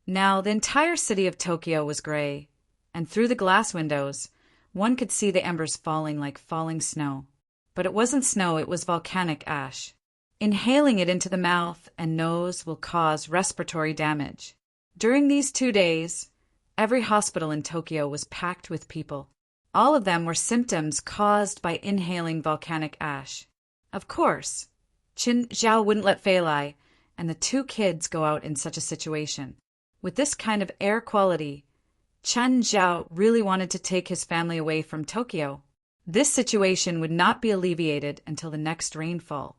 Now, the entire city of Tokyo was gray, and through the glass windows, one could see the embers falling like falling snow. But it wasn't snow, it was volcanic ash. Inhaling it into the mouth and nose will cause respiratory damage. During these 2 days, every hospital in Tokyo was packed with people. All of them were symptoms caused by inhaling volcanic ash. Of course, Qin Zhao wouldn't let Feilai and the 2 kids go out in such a situation. With this kind of air quality, Qin Zhao really wanted to take his family away from Tokyo. This situation would not be alleviated until the next rainfall.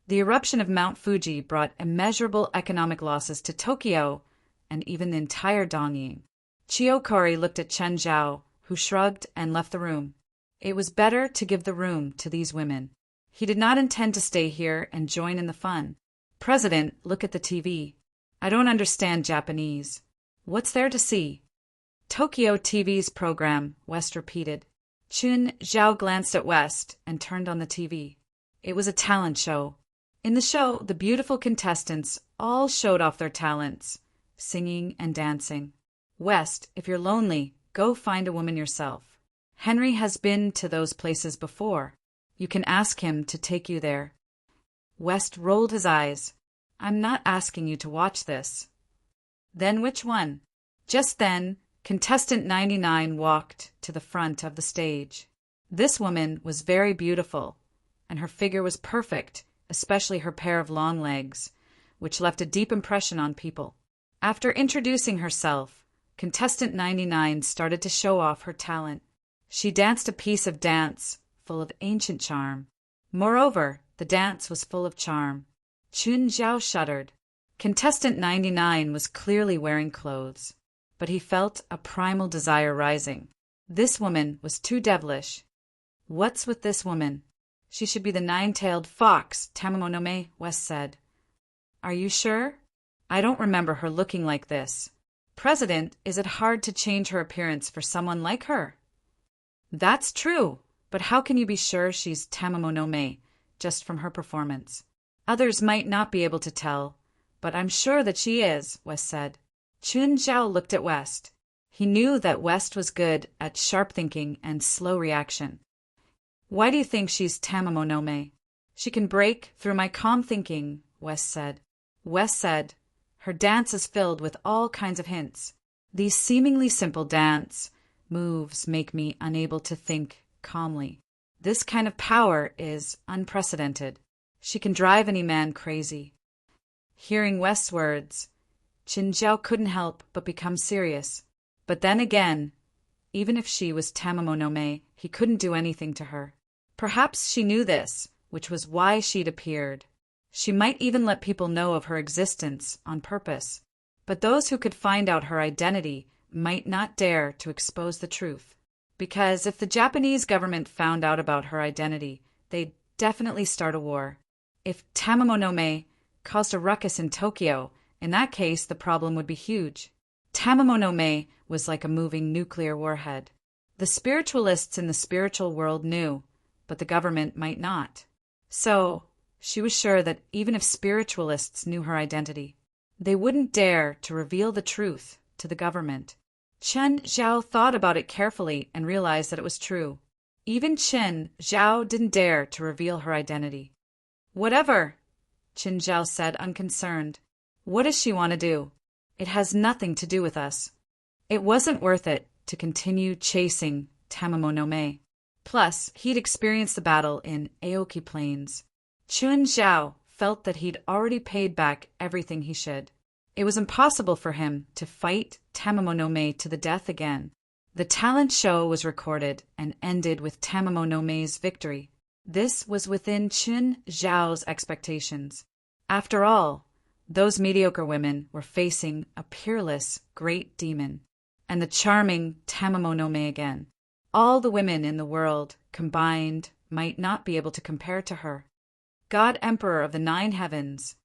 The eruption of Mount Fuji brought immeasurable economic losses to Tokyo and even the entire Dongying. Chiyo Kaori looked at Qin Zhao, who shrugged and left the room. It was better to give the room to these women. He did not intend to stay here and join in the fun. President, look at the TV. I don't understand Japanese. What's there to see? Tokyo TV's program, West repeated. Chun Zhao glanced at West and turned on the TV. It was a talent show. In the show, the beautiful contestants all showed off their talents, singing and dancing. West, if you're lonely, go find a woman yourself. Henry has been to those places before. You can ask him to take you there. West rolled his eyes. I'm not asking you to watch this. Then which one? Just then, contestant 99 walked to the front of the stage. This woman was very beautiful, and her figure was perfect, especially her pair of long legs, which left a deep impression on people. After introducing herself, contestant 99 started to show off her talent. She danced a piece of dance full of ancient charm. Moreover, the dance was full of charm. Chun Zhao shuddered. Contestant 99 was clearly wearing clothes, but he felt a primal desire rising. This woman was too devilish. What's with this woman? She should be the nine-tailed fox, Tamamonome, West said. Are you sure? I don't remember her looking like this. President, is it hard to change her appearance for someone like her? That's true, but how can you be sure she's Tamamonome just from her performance? Others might not be able to tell, but I'm sure that she is, West said. Chun Zhao looked at West. He knew that West was good at sharp thinking and slow reaction. Why do you think she's Tamamonome? She can break through my calm thinking, West said. West said, her dance is filled with all kinds of hints. These seemingly simple dance moves make me unable to think calmly. This kind of power is unprecedented. She can drive any man crazy. Hearing West's words, Chun Zhao couldn't help but become serious. But then again, even if she was Tamamonome, he couldn't do anything to her. Perhaps she knew this, which was why she'd appeared. She might even let people know of her existence on purpose. But those who could find out her identity might not dare to expose the truth. Because if the Japanese government found out about her identity, they'd definitely start a war. If Tamamonome caused a ruckus in Tokyo, in that case the problem would be huge. Tamamonome was like a moving nuclear warhead. The spiritualists in the spiritual world knew, but the government might not. So, she was sure that even if spiritualists knew her identity, they wouldn't dare to reveal the truth to the government. Chun Zhao thought about it carefully and realized that it was true. Even Chun Zhao didn't dare to reveal her identity. Whatever, Chun Zhao said, unconcerned. What does she want to do? It has nothing to do with us. It wasn't worth it to continue chasing Tamamonome. Plus, he'd experienced the battle in Aoki Plains. Chun Zhao felt that he'd already paid back everything he should. It was impossible for him to fight Tamamonome to the death again. The talent show was recorded and ended with Tamamonome's victory. This was within Chun Zhao's expectations. After all, those mediocre women were facing a peerless great demon, and the charming Tamamonome again. All the women in the world combined might not be able to compare to her. God Emperor of the 9 heavens,